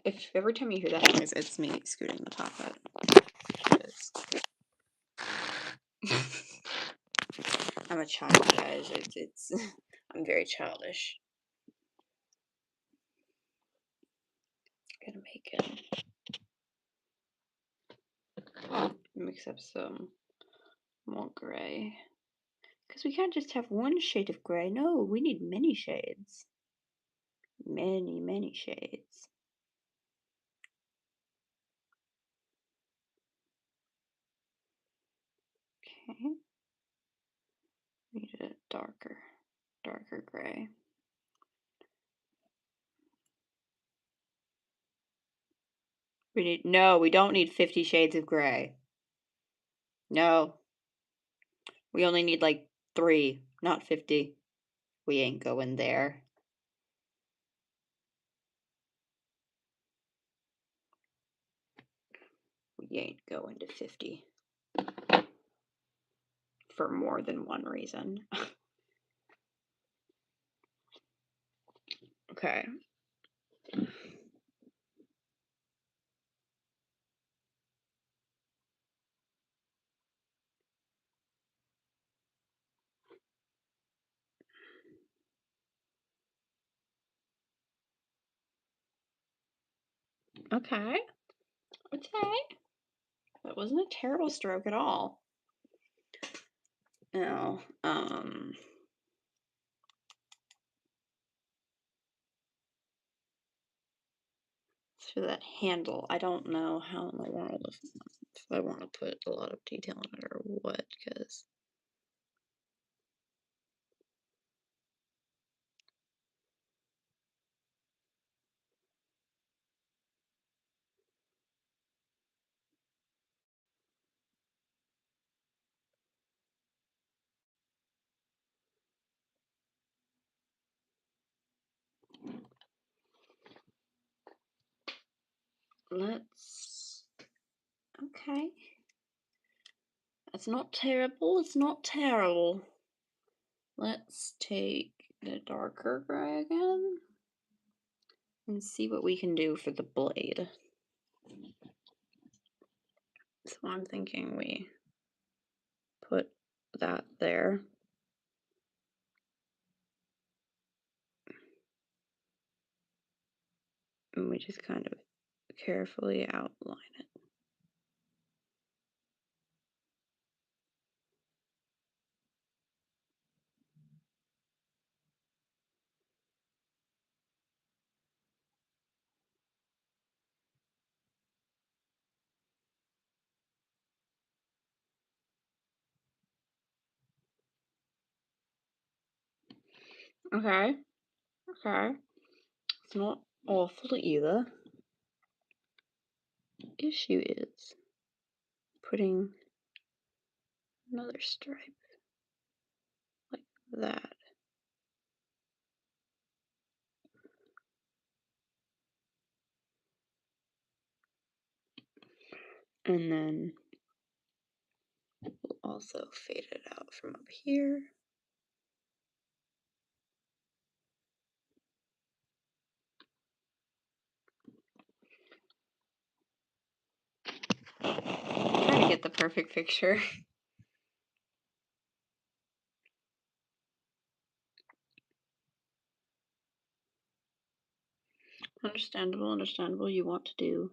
If every time you hear that noise, it's me scooting the top up. I'm a child, guys. It's I'm very childish. Gonna make it. Mix up some more gray. Because we can't just have one shade of gray. No, we need many shades. Many shades. Okay. We need a darker gray. We don't need 50 shades of gray. No. We only need like 3, not 50. We ain't going there. We ain't going to 50. For more than one reason. Okay. Okay. That wasn't a terrible stroke at all. Now, for that handle, I don't know how in the world if I want to put a lot of detail in it or what, because okay. That's not terrible. It's not terrible. Let's take the darker gray again and see what we can do for the blade. So I'm thinking we put that there. And we just kind of carefully outline it. Okay, okay. It's not awful either. The issue is putting another stripe like that. And then we'll also fade it out from up here. Trying to get the perfect picture. Understandable, understandable. You want to do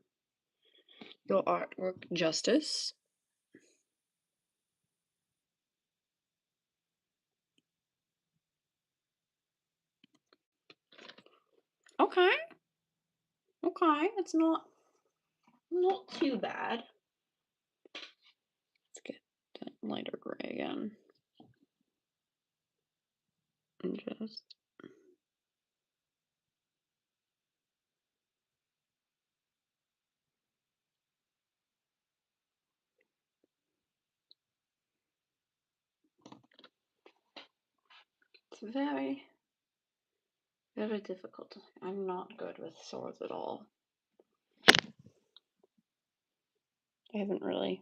your artwork justice. Okay. Okay, it's not too bad. Let's get that lighter gray again. And just it's very, very difficult. I'm not good with swords at all. I haven't really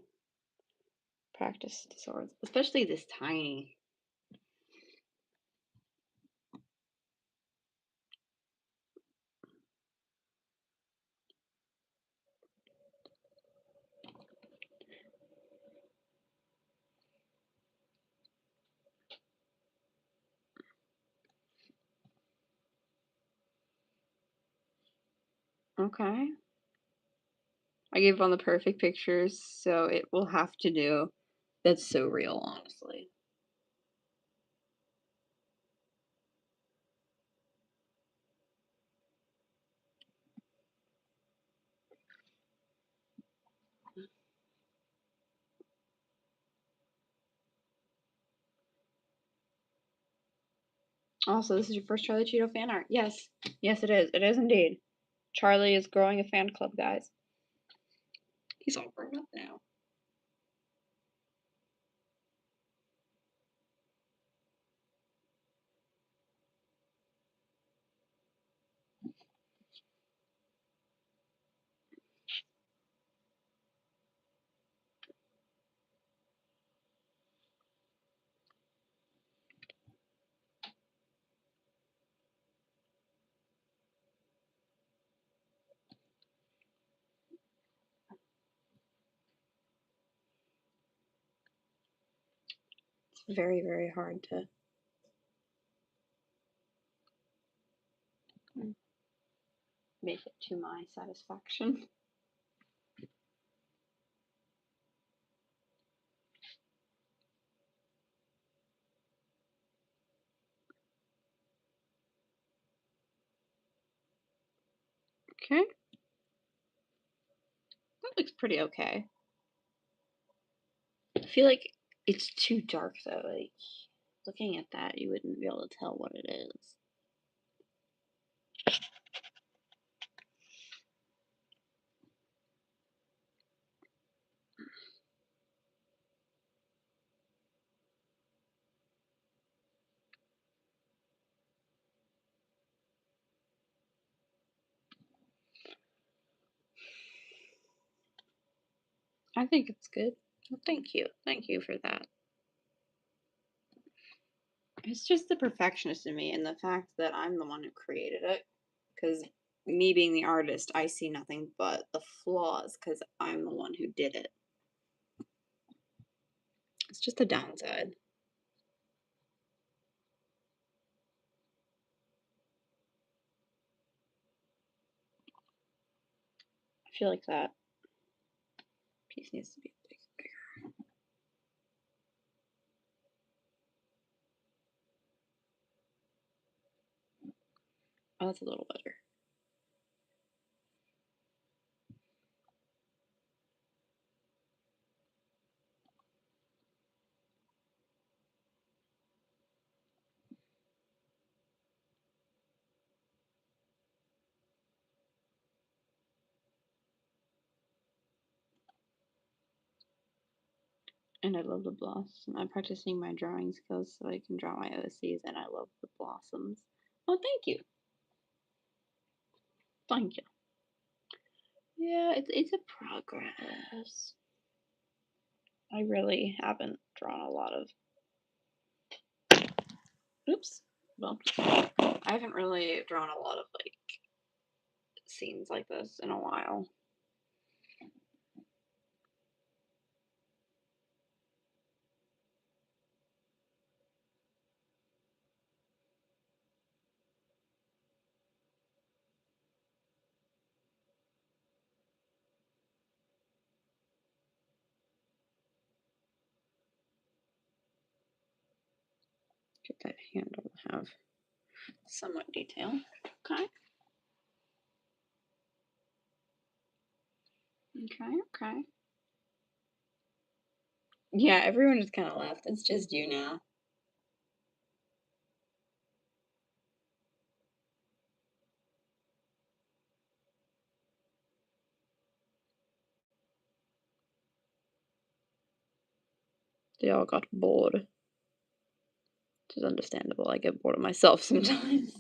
practiced swords, especially this tiny. Okay. I gave on the perfect pictures, so it will have to do. That's so real, honestly. Also, this is your first Charlie Cheeto fan art. Yes. Yes, it is. It is indeed. Charlie is growing a fan club, guys. He's all grown up now. It's very, very hard to make it to my satisfaction. Okay. That looks pretty okay. I feel like it's too dark though. Like looking at that, you wouldn't be able to tell what it is. I think it's good. Well, thank you. Thank you for that. It's just the perfectionist in me and the fact that I'm the one who created it. Because me being the artist, I see nothing but the flaws because I'm the one who did it. It's just a downside. feel like that piece needs to be bigger. Oh, that's a little better. And I love the blossom. I'm practicing my drawing skills so I can draw my OCs, and I love the blossoms. Oh, thank you. Thank you. Yeah, it's a progress. I really haven't drawn a lot of. Oops. Well, I haven't really drawn a lot of like scenes like this in a while. Get that handle to have somewhat detail. Okay. Okay. Yeah, everyone just kind of left. It's just you now. They all got bored. Which is understandable. I get bored of myself sometimes.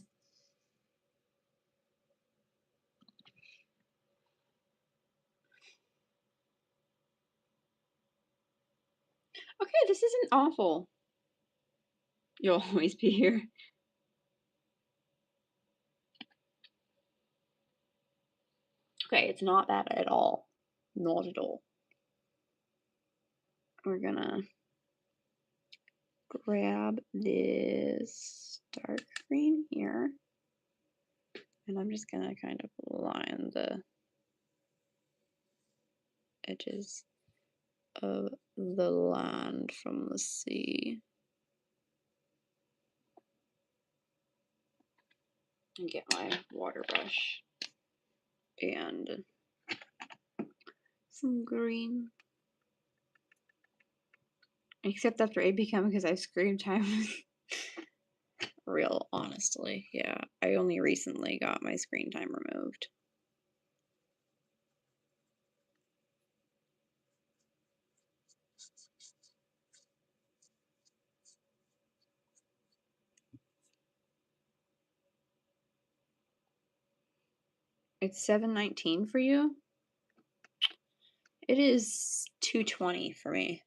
Okay, this isn't awful. You'll always be here. Okay, it's not bad at all. Not at all. We're gonna grab this dark green here. And I'm just gonna kind of line the edges of the land from the sea. And get my water brush and some green. Except after it became because I screen time. Real honestly, yeah. I only recently got my screen time removed. It's 7:19 for you? It is 2:20 for me.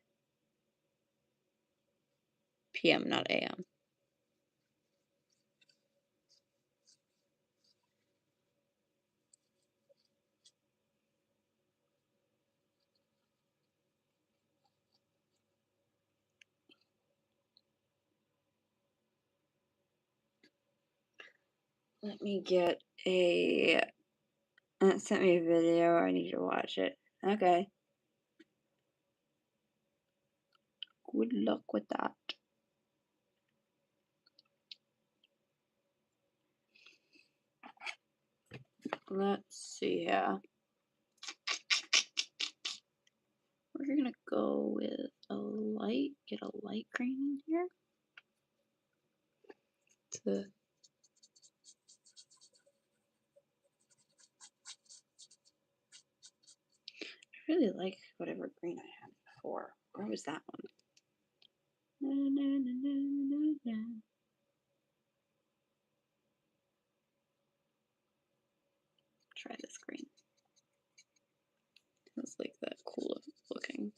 PM, not AM. Let me get a. It sent me a video. I need to watch it. Okay. Good luck with that. Let's see here. We're gonna go with a light, get a light green in here. I really like whatever green I had before. Where was that one? Try this green. It's like that cool looking.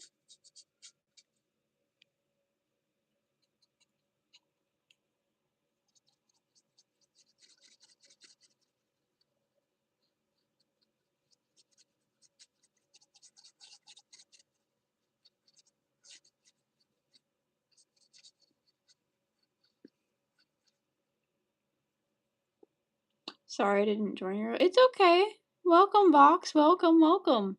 Sorry I didn't join your. It's okay. Welcome, Vox. Welcome, welcome.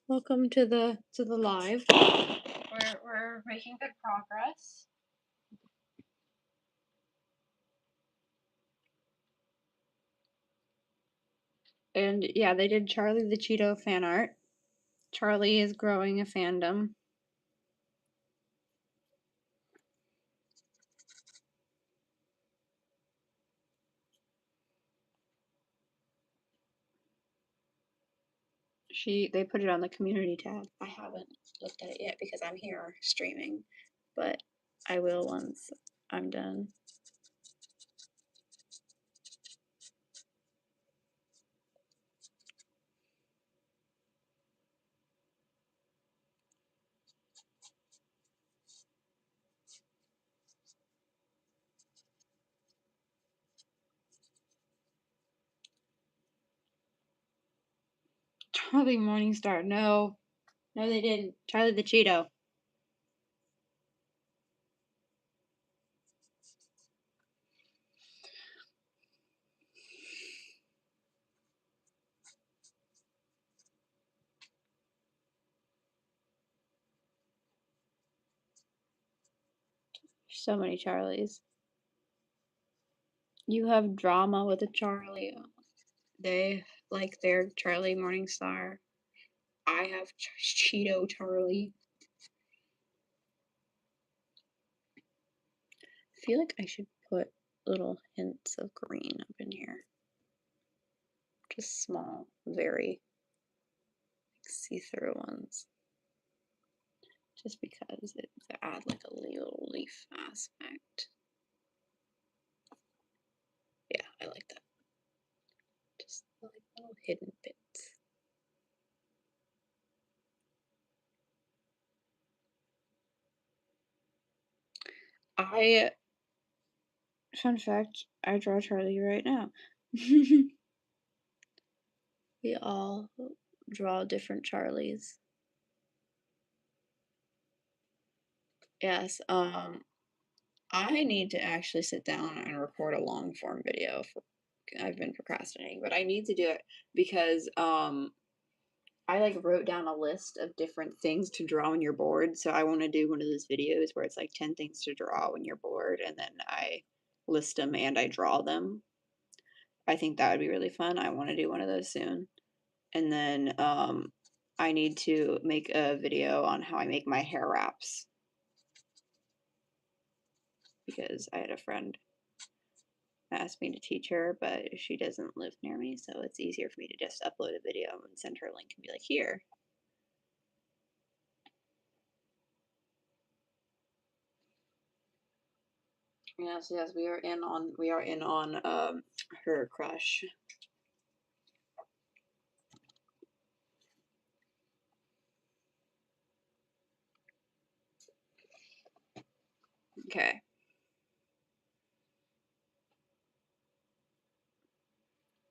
Welcome to the live. We're making good progress. And yeah, they did Charlie the Cheeto fan art. Charlie is growing a fandom. They put it on the community tab. I haven't looked at it yet because I'm here streaming, but I will once I'm done. Charlie Morningstar. No, they didn't. Charlie the Cheeto. So many Charlies. You have drama with a Charlie. They like their Charlie Morningstar. I have Cheeto Charlie. I feel like I should put little hints of green up in here. Just small, very see-through ones. Just because it add like a little leaf aspect. Yeah, I like that. Just like little hidden bits. Fun fact, I draw Charlie right now. We all draw different Charlies. Yes, I need to actually sit down and record a long form video. I've been procrastinating, but I need to do it because I like wrote down a list of different things to draw on your board. So I want to do one of those videos where it's like 10 things to draw on your board, and then I list them and I draw them. I think that would be really fun. I want to do one of those soon. And then I need to make a video on how I make my hair wraps, because I had a friend asked me to teach her, but she doesn't live near me, so it's easier for me to just upload a video and send her a link and be like, here. Yes, we are in on her crush. Okay.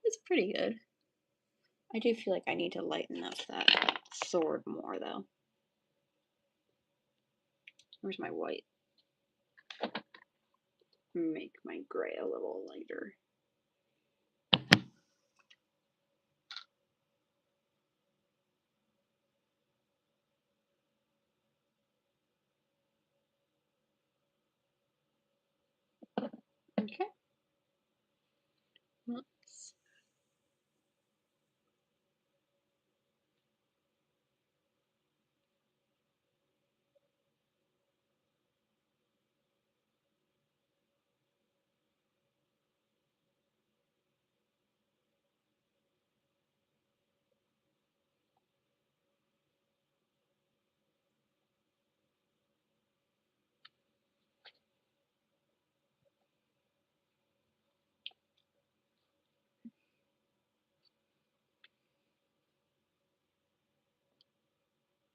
It's pretty good. I do feel like I need to lighten up that sword more, though. Where's my white? Make my gray a little lighter. Okay. Oops.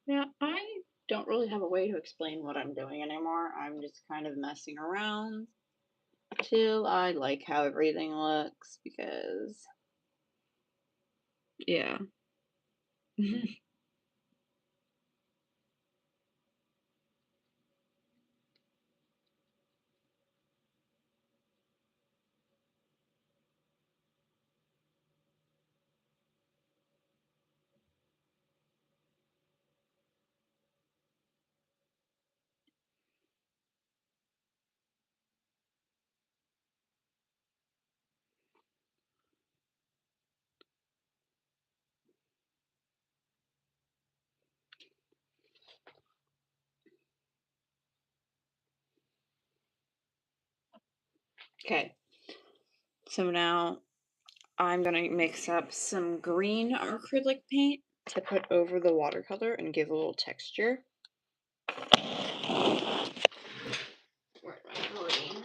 Yeah, I don't really have a way to explain what I'm doing anymore. I'm just kind of messing around till I like how everything looks, because yeah. Okay, so now I'm gonna mix up some green acrylic paint to put over the watercolor and give a little texture. Where's my green?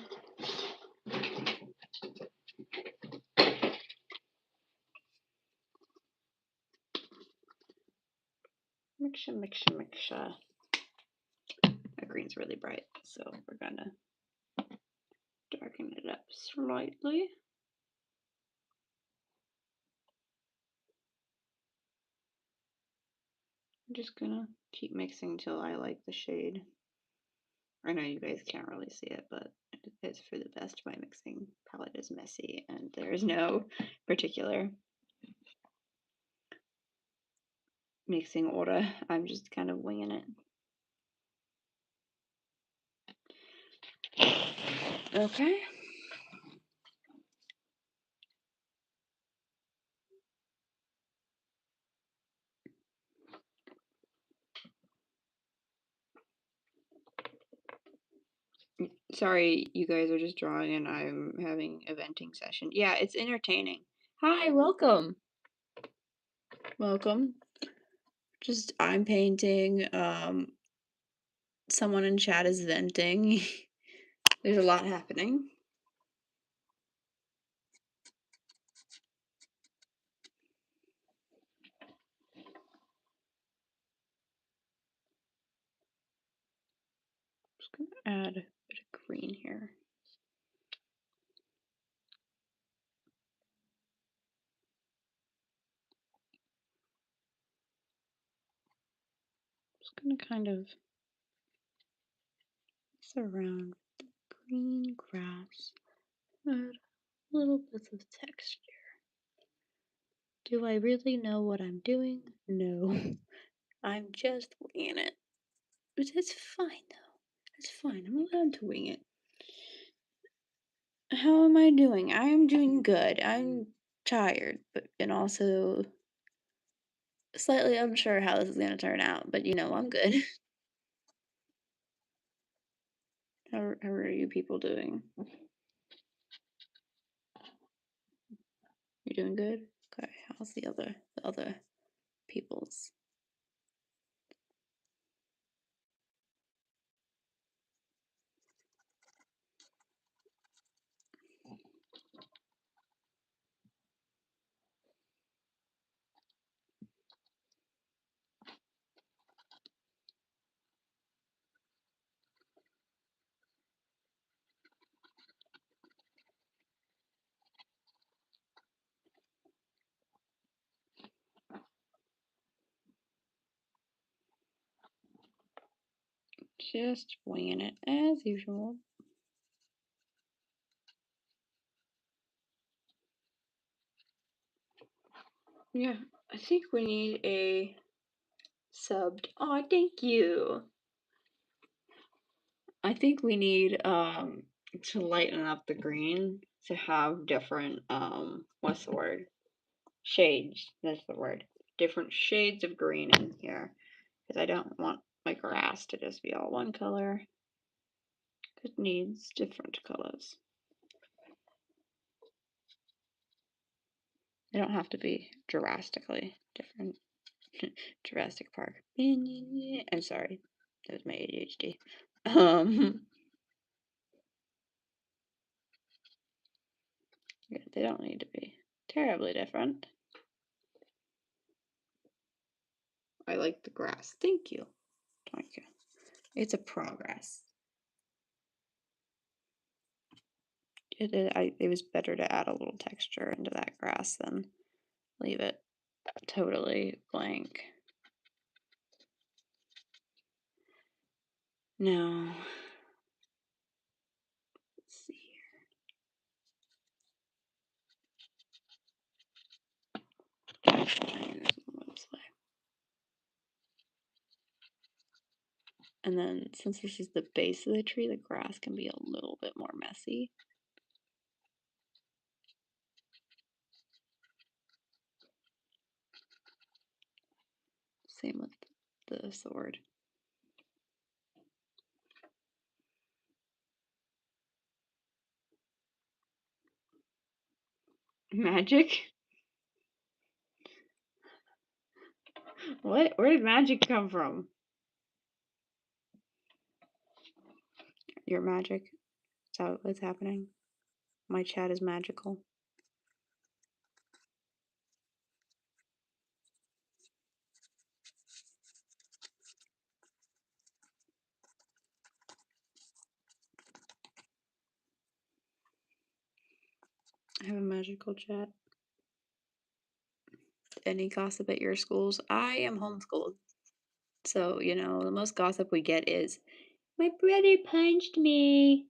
Mixture. My green's really bright, so we're gonna darken it up slightly. I'm just gonna keep mixing till I like the shade. I know you guys can't really see it, but it's for the best. My mixing palette is messy and there is no particular mixing order. I'm just kind of winging it. Okay. Sorry, you guys are just drawing and I'm having a venting session. Yeah, it's entertaining. Hi, welcome. Welcome. Just I'm painting. Someone in chat is venting. There's a lot happening. Just gonna add a bit of green here. Just gonna kind of surround the green grass. Add little bits of texture. Do I really know what I'm doing? No. I'm just winging it. But it's fine though. It's fine. I'm allowed to wing it. How am I doing? I am doing good. I'm tired, but and also slightly unsure how this is gonna turn out, but you know, I'm good. How are you people doing? You doing good? Okay, how's the other people's? Just winging it as usual. Yeah, I think we need a subbed. Oh, thank you. I think we need to lighten up the green to have different what's the word? Shades. That's the word. Different shades of green in here. Because I don't want my grass to just be all one color. It needs different colors. They don't have to be drastically different. Jurassic Park. I'm sorry. That was my ADHD. Yeah, they don't need to be terribly different. I like the grass. Thank you. Thank you. It's a progress. It was better to add a little texture into that grass than leave it totally blank. Now, let's see here. This way. And then, since this is the base of the tree, the grass can be a little bit more messy. Same with the sword. Magic? What? Where did magic come from? Your magic? Is that what's happening? My chat is magical. I have a magical chat. Any gossip at your schools? I am homeschooled. So, the most gossip we get is, my brother punched me.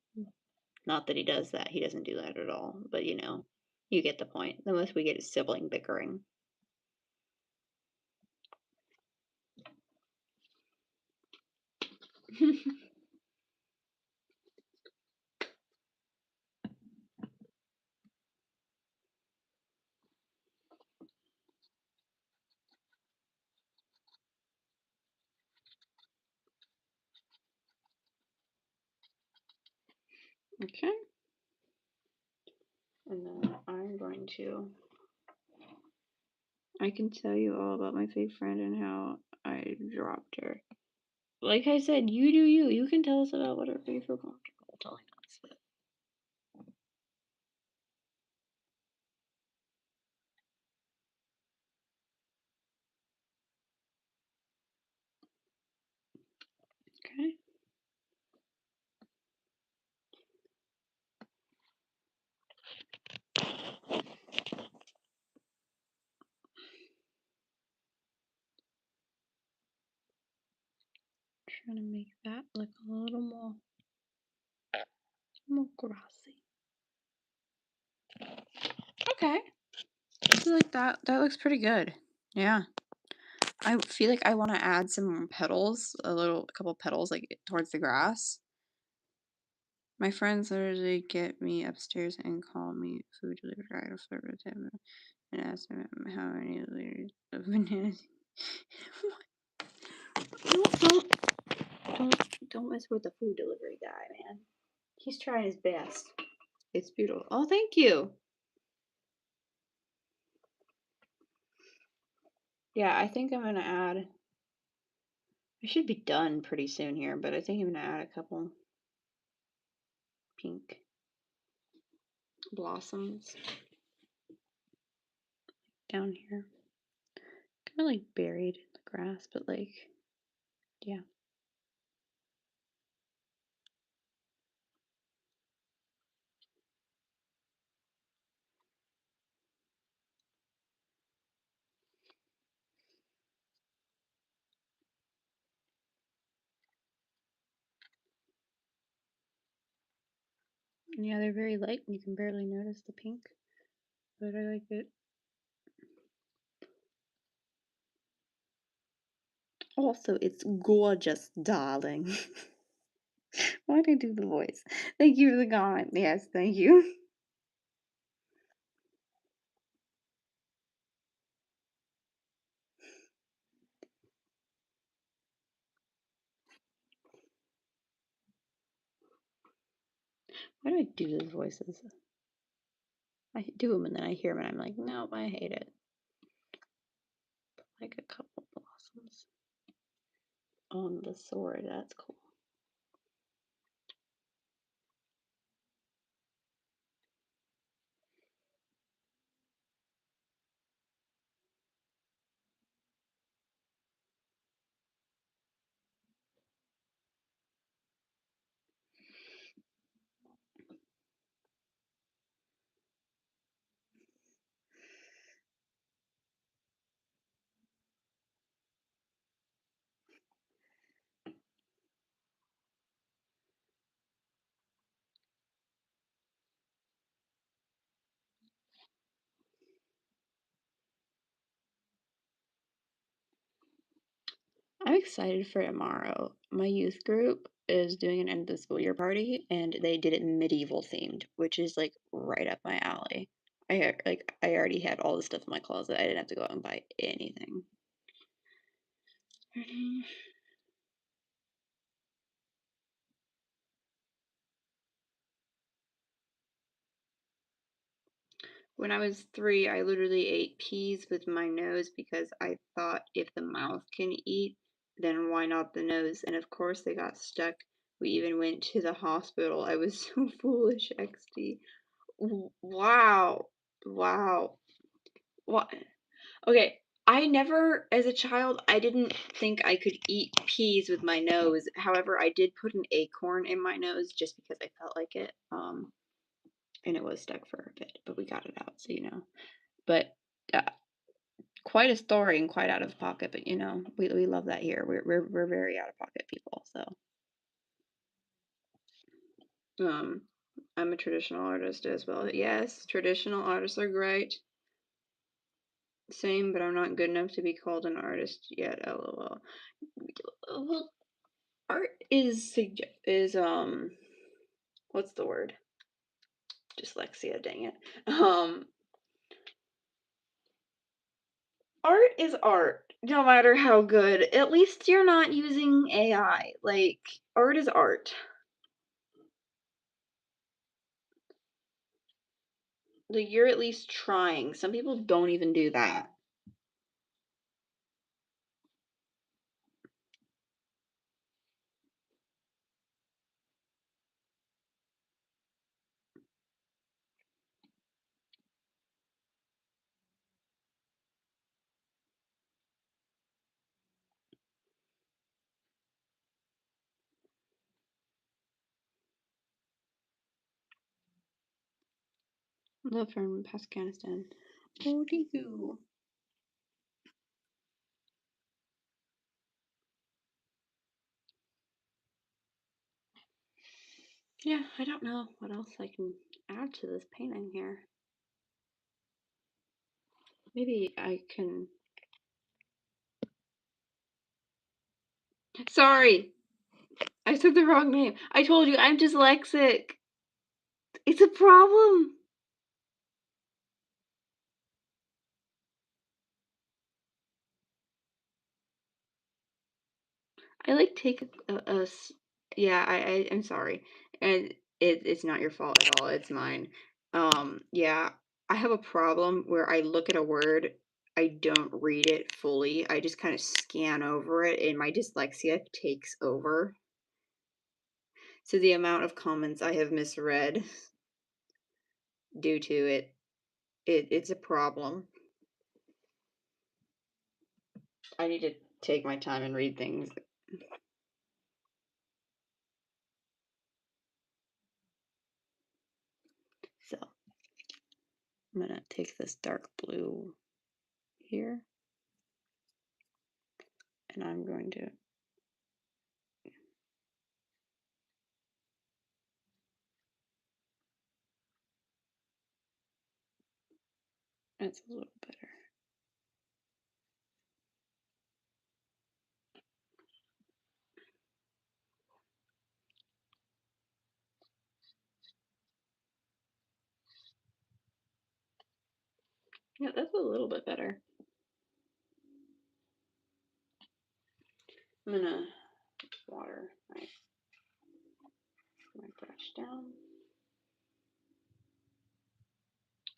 Not that he does that. He doesn't do that at all. But, you get the point. The most we get is sibling bickering. Okay. And then I'm going to. I can tell you all about my fake friend and how I dropped her. Like I said, you do you. You can tell us about whatever you feel comfortable telling us. Okay. Trying to make that look a little more grassy. Okay. I feel like that looks pretty good. Yeah. I feel like I want to add some petals, a couple petals like towards the grass. My friends literally get me upstairs and call me food delivery. I to flirt with him and ask him how many liters of bananas. Don't mess with the food delivery guy, man. He's trying his best. It's beautiful. Oh, thank you. Yeah, I think I'm gonna add. I should be done pretty soon here, but I think I'm gonna add a couple pink blossoms down here. Kind of like buried in the grass, but yeah. Yeah, they're very light. You can barely notice the pink, but I like it. Also, it's gorgeous, darling. Why did I do the voice? Thank you for the comment. Yes, thank you. Why do I do those voices? I do them and then I hear them and I'm like, nope, I hate it. Like a couple blossoms on the sword. That's cool. I'm excited for tomorrow. My youth group is doing an end of the school year party and they did it medieval themed, which is like right up my alley. I already had all the stuff in my closet. I didn't have to go out and buy anything. When I was 3, I literally ate peas with my nose because I thought if the mouth can eat, then why not the nose? And of course they got stuck. We even went to the hospital. I was so foolish, XD. Wow. Wow. What? Okay, I never, as a child, I didn't think I could eat peas with my nose. However, I did put an acorn in my nose just because I felt like it. And it was stuck for a bit, but we got it out, so you know. But quite a story and quite out of pocket, but you know, we love that here. We're very out of pocket people, so. I'm a traditional artist as well. Yes, traditional artists are great. Same, but I'm not good enough to be called an artist yet. LOL. Well, art is what's the word? Dyslexia, dang it. Art is art, no matter how good. At least you're not using AI. Like, art is art. Like, you're at least trying. Some people don't even do that. Love from Afghanistan. Oh, thank you. Yeah, I don't know what else I can add to this painting here. Maybe I can. Sorry, I said the wrong name. I told you I'm dyslexic. It's a problem. I like take yeah, I'm sorry. And it's not your fault at all. It's mine. Yeah, I have a problem where I look at a word, I don't read it fully. I just kind of scan over it and my dyslexia takes over. So the amount of comments I have misread due to it's a problem. I need to take my time and read things. So I'm gonna take this dark blue here and I'm going to that's a little better. Yeah, that's a little bit better. I'm gonna water my brush down.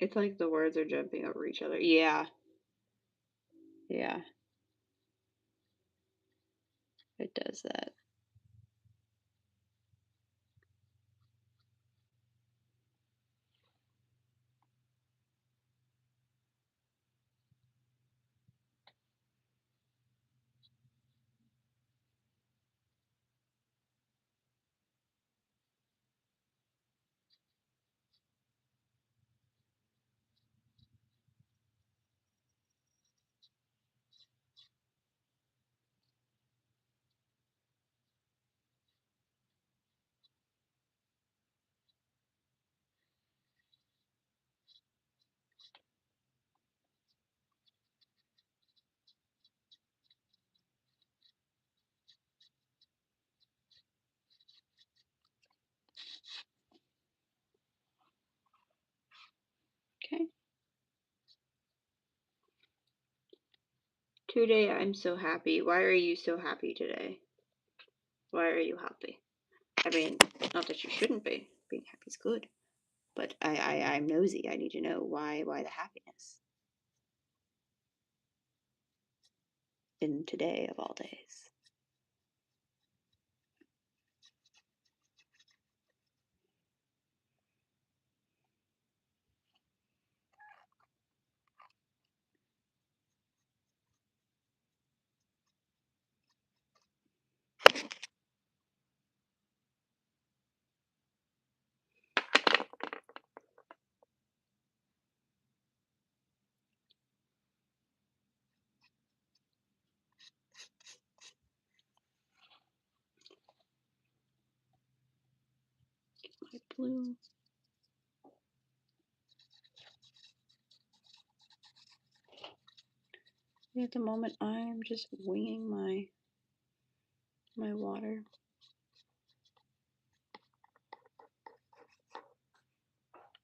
It's like the words are jumping over each other. Yeah. Yeah. It does that. Okay. Today I'm so happy. Why are you so happy today? Why are you happy? I mean, not that you shouldn't be. Being happy is good. But I'm nosy. I need to know why the happiness in today of all days. My blue. At the moment, I'm just winging my water.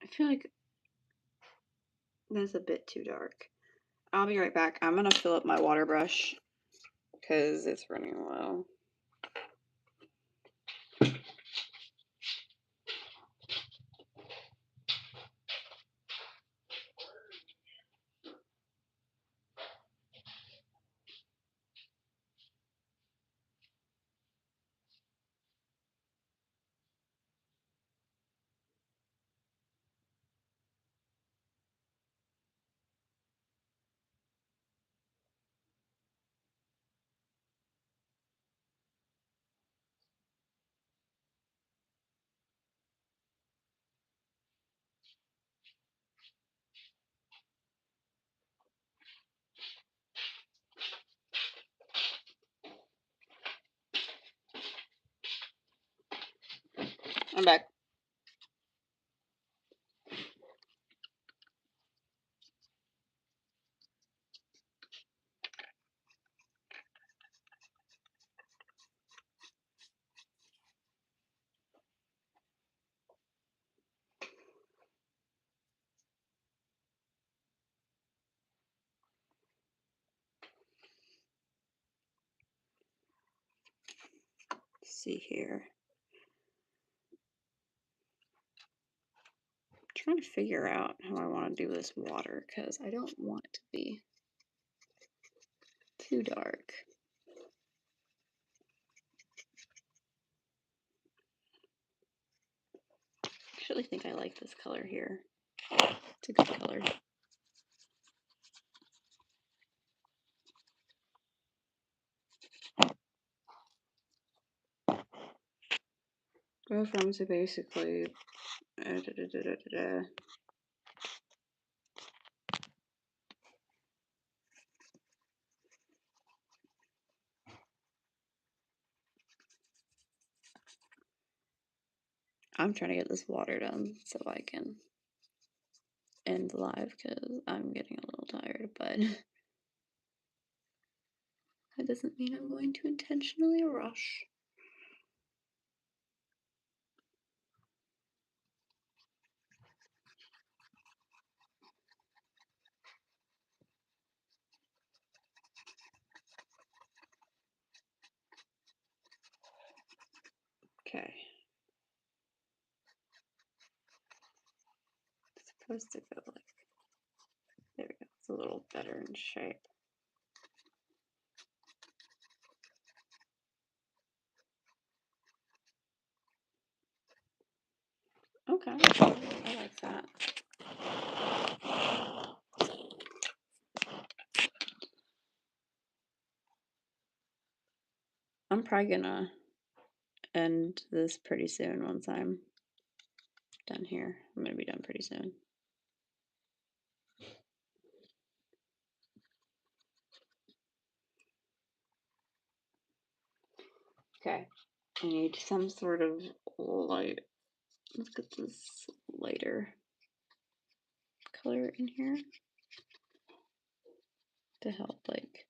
I feel like that's a bit too dark. I'll be right back. I'm gonna fill up my water brush because it's running low. I'm back. Let's see here. I'm trying to figure out how I want to do this water because I don't want it to be too dark. I actually think I like this color here. It's a good color. Go from to basically I'm trying to get this water done so I can end the live because I'm getting a little tired, but that doesn't mean I'm going to intentionally rush. Okay. It's supposed to go like, there we go. It's a little better in shape. Okay, I like that. I'm probably gonna end this pretty soon once I'm done here. I'm gonna be done pretty soon. Okay, I need some sort of light. Let's get this lighter color in here to help like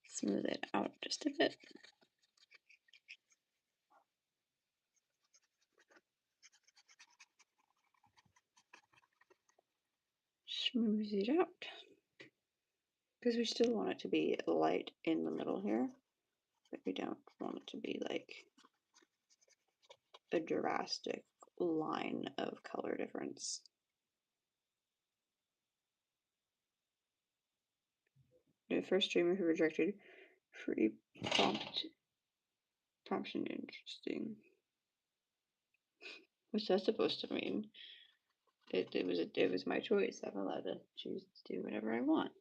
smooth it out just a bit. Smooth it out because we still want it to be light in the middle here, but we don't want it to be like a drastic line of color difference. The first streamer who rejected free promption. Interesting. What's that supposed to mean? It was my choice. I'm allowed to choose to do whatever I want.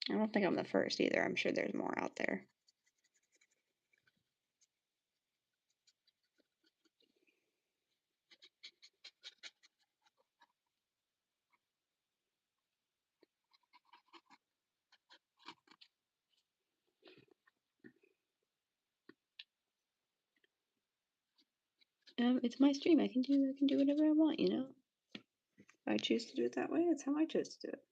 I don't think I'm the first either. I'm sure there's more out there. It's my stream. I can do whatever I want, you know? If I choose to do it that way, that's how I chose to do it.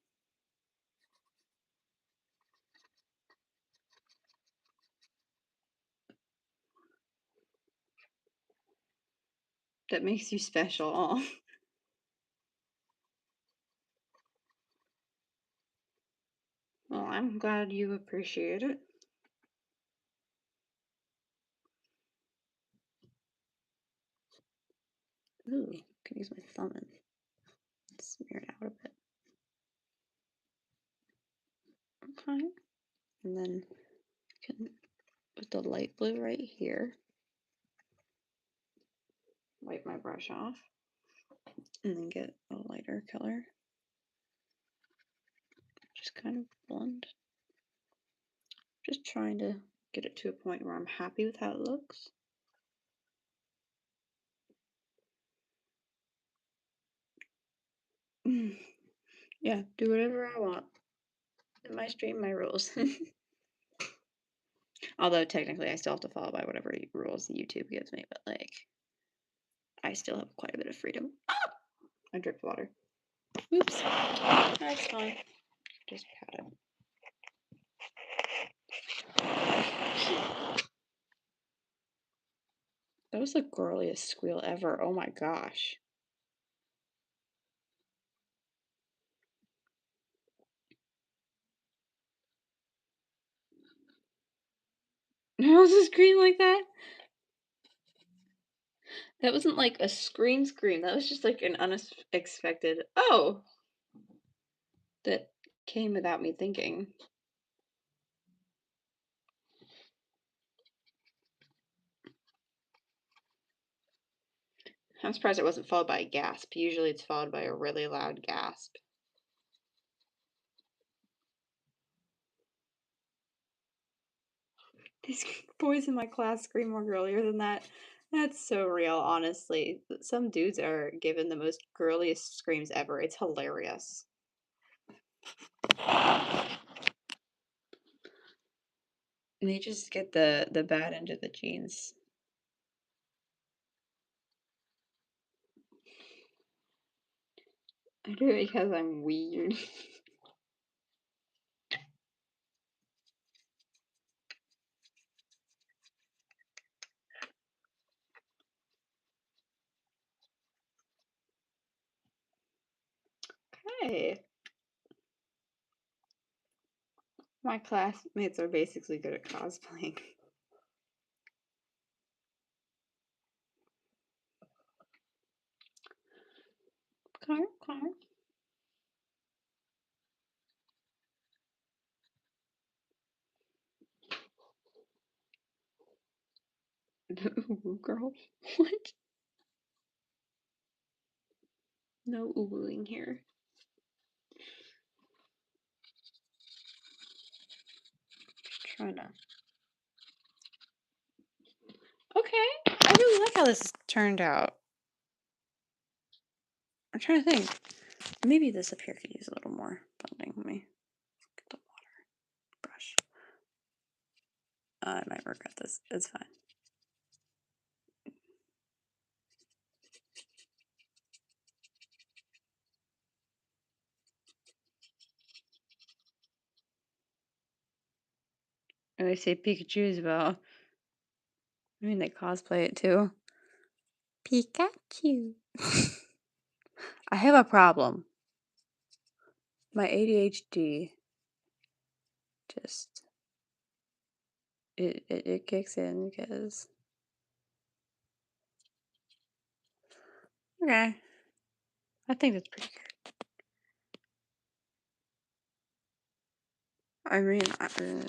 That makes you special. Well, I'm glad you appreciate it. Ooh, I can use my thumb and smear it out a bit. Okay. And then I can put the light blue right here. Wipe my brush off. And then get a lighter color. Just kind of blend. Just trying to get it to a point where I'm happy with how it looks. Yeah, do whatever I want. In my stream, my rules. Although technically I still have to follow by whatever rules YouTube gives me, but like I still have quite a bit of freedom. Ah! I dripped water. Oops. That's fine. Just pat it. That was the girliest squeal ever. Oh my gosh. How was a scream like that? That wasn't like a scream. That was just like an unexpected, oh, that came without me thinking. I'm surprised it wasn't followed by a gasp. Usually it's followed by a really loud gasp. These boys in my class scream more girlier than that. That's so real, honestly. Some dudes are given the most girliest screams ever. It's hilarious. And they just get the bad end of the genes. I do it because I'm weird. Okay. My classmates are basically good at cosplaying. Okay. Ooh, girl. What? No oohing here. Just trying to. Okay. I really like how this turned out. I'm trying to think. Maybe this up here could use a little more blending. Let me get the water brush. I might regret this. It's fine. And they say Pikachu as well. I mean, they cosplay it too. Pikachu. I have a problem. My ADHD just it kicks in because Okay. I think that's pretty good. I mean,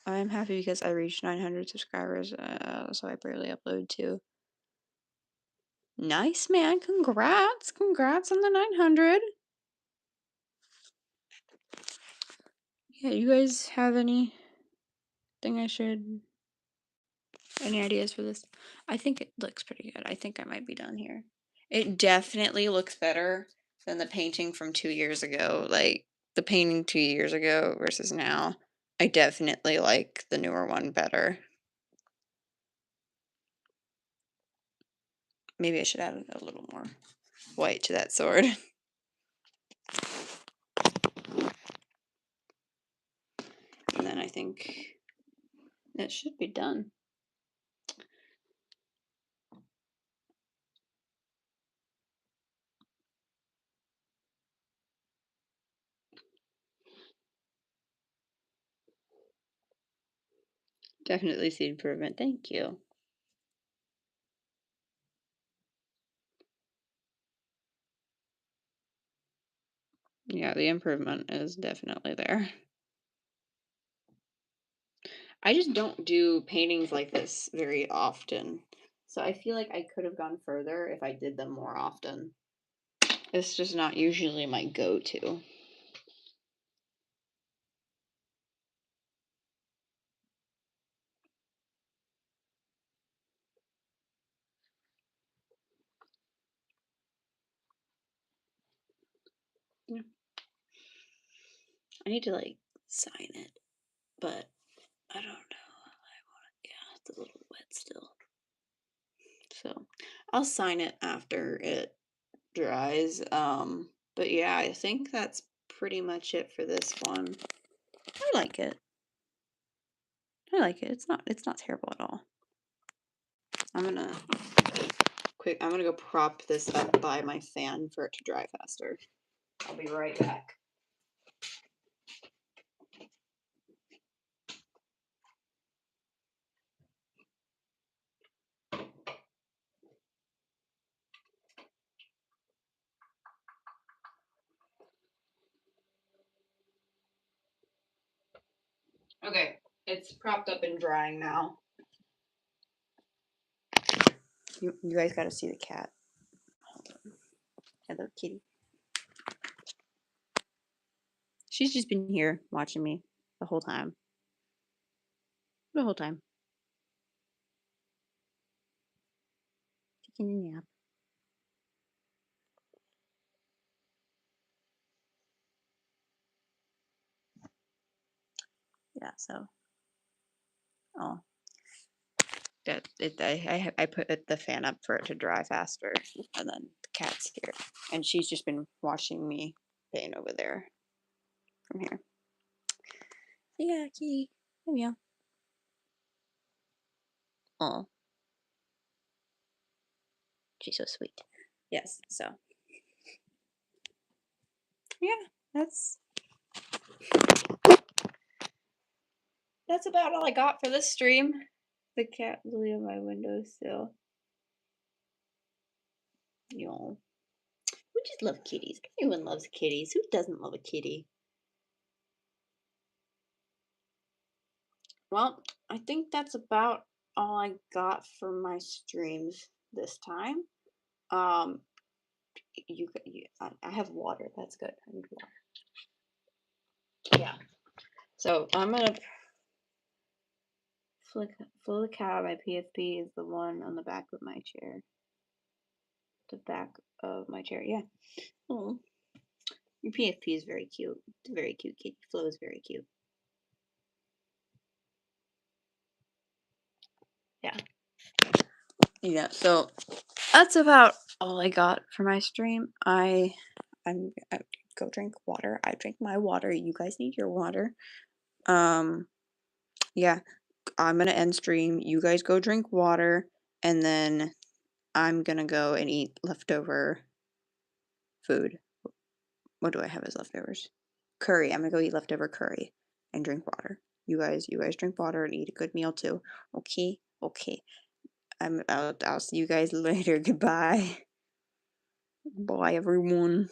I'm happy because I reached 900 subscribers, so I barely upload too. Nice, man. Congrats. Congrats on the 900. Yeah, you guys have anything any ideas for this? I think it looks pretty good. I think I might be done here. It definitely looks better than the painting from 2 years ago. Like, the painting 2 years ago versus now. I definitely like the newer one better. Maybe I should add a little more white to that sword. And then I think that should be done. Definitely see improvement. Thank you. Yeah, the improvement is definitely there. I just don't do paintings like this very often. So I feel like I could have gone further if I did them more often. It's just not usually my go-to. Yeah. I need to like sign it, but I don't know. Yeah, it's a little wet still. So I'll sign it after it dries. But yeah, I think that's pretty much it for this one. I like it. I like it. It's not terrible at all. I'm gonna go prop this up by my fan for it to dry faster. I'll be right back. Okay, it's propped up and drying now. You guys gotta see the cat. Hello, kitty. She's just been here watching me the whole time. The whole time. Taking a nap. Yeah, so. Oh. I put the fan up for it to dry faster, and then the cat's here, and she's just been watching me paint over there from here. Yeah, kitty. Oh yeah. Oh, she's so sweet. Yes. So yeah, that's about all I got for this stream. The cat literally on my window still. Y'all. We just love kitties. Everyone loves kitties. Who doesn't love a kitty? Well, I think that's about all I got for my streams this time. I have water. That's good. I need water. Yeah. So I'm gonna flow the cow. My PFP is the one on the back of my chair. The back of my chair. Yeah. Oh, your PFP is very cute. It's a very cute kitty. Flo is very cute. Yeah. Yeah. So that's about all I got for my stream. I go drink water. I drink my water. You guys need your water. Yeah. I'm gonna end stream. You guys go drink water, and then I'm gonna go and eat leftover food. What do I have as leftovers? Curry. I'm gonna go eat leftover curry and drink water. You guys drink water and eat a good meal too. Okay. Okay. I'll see you guys later. Goodbye. Bye, everyone.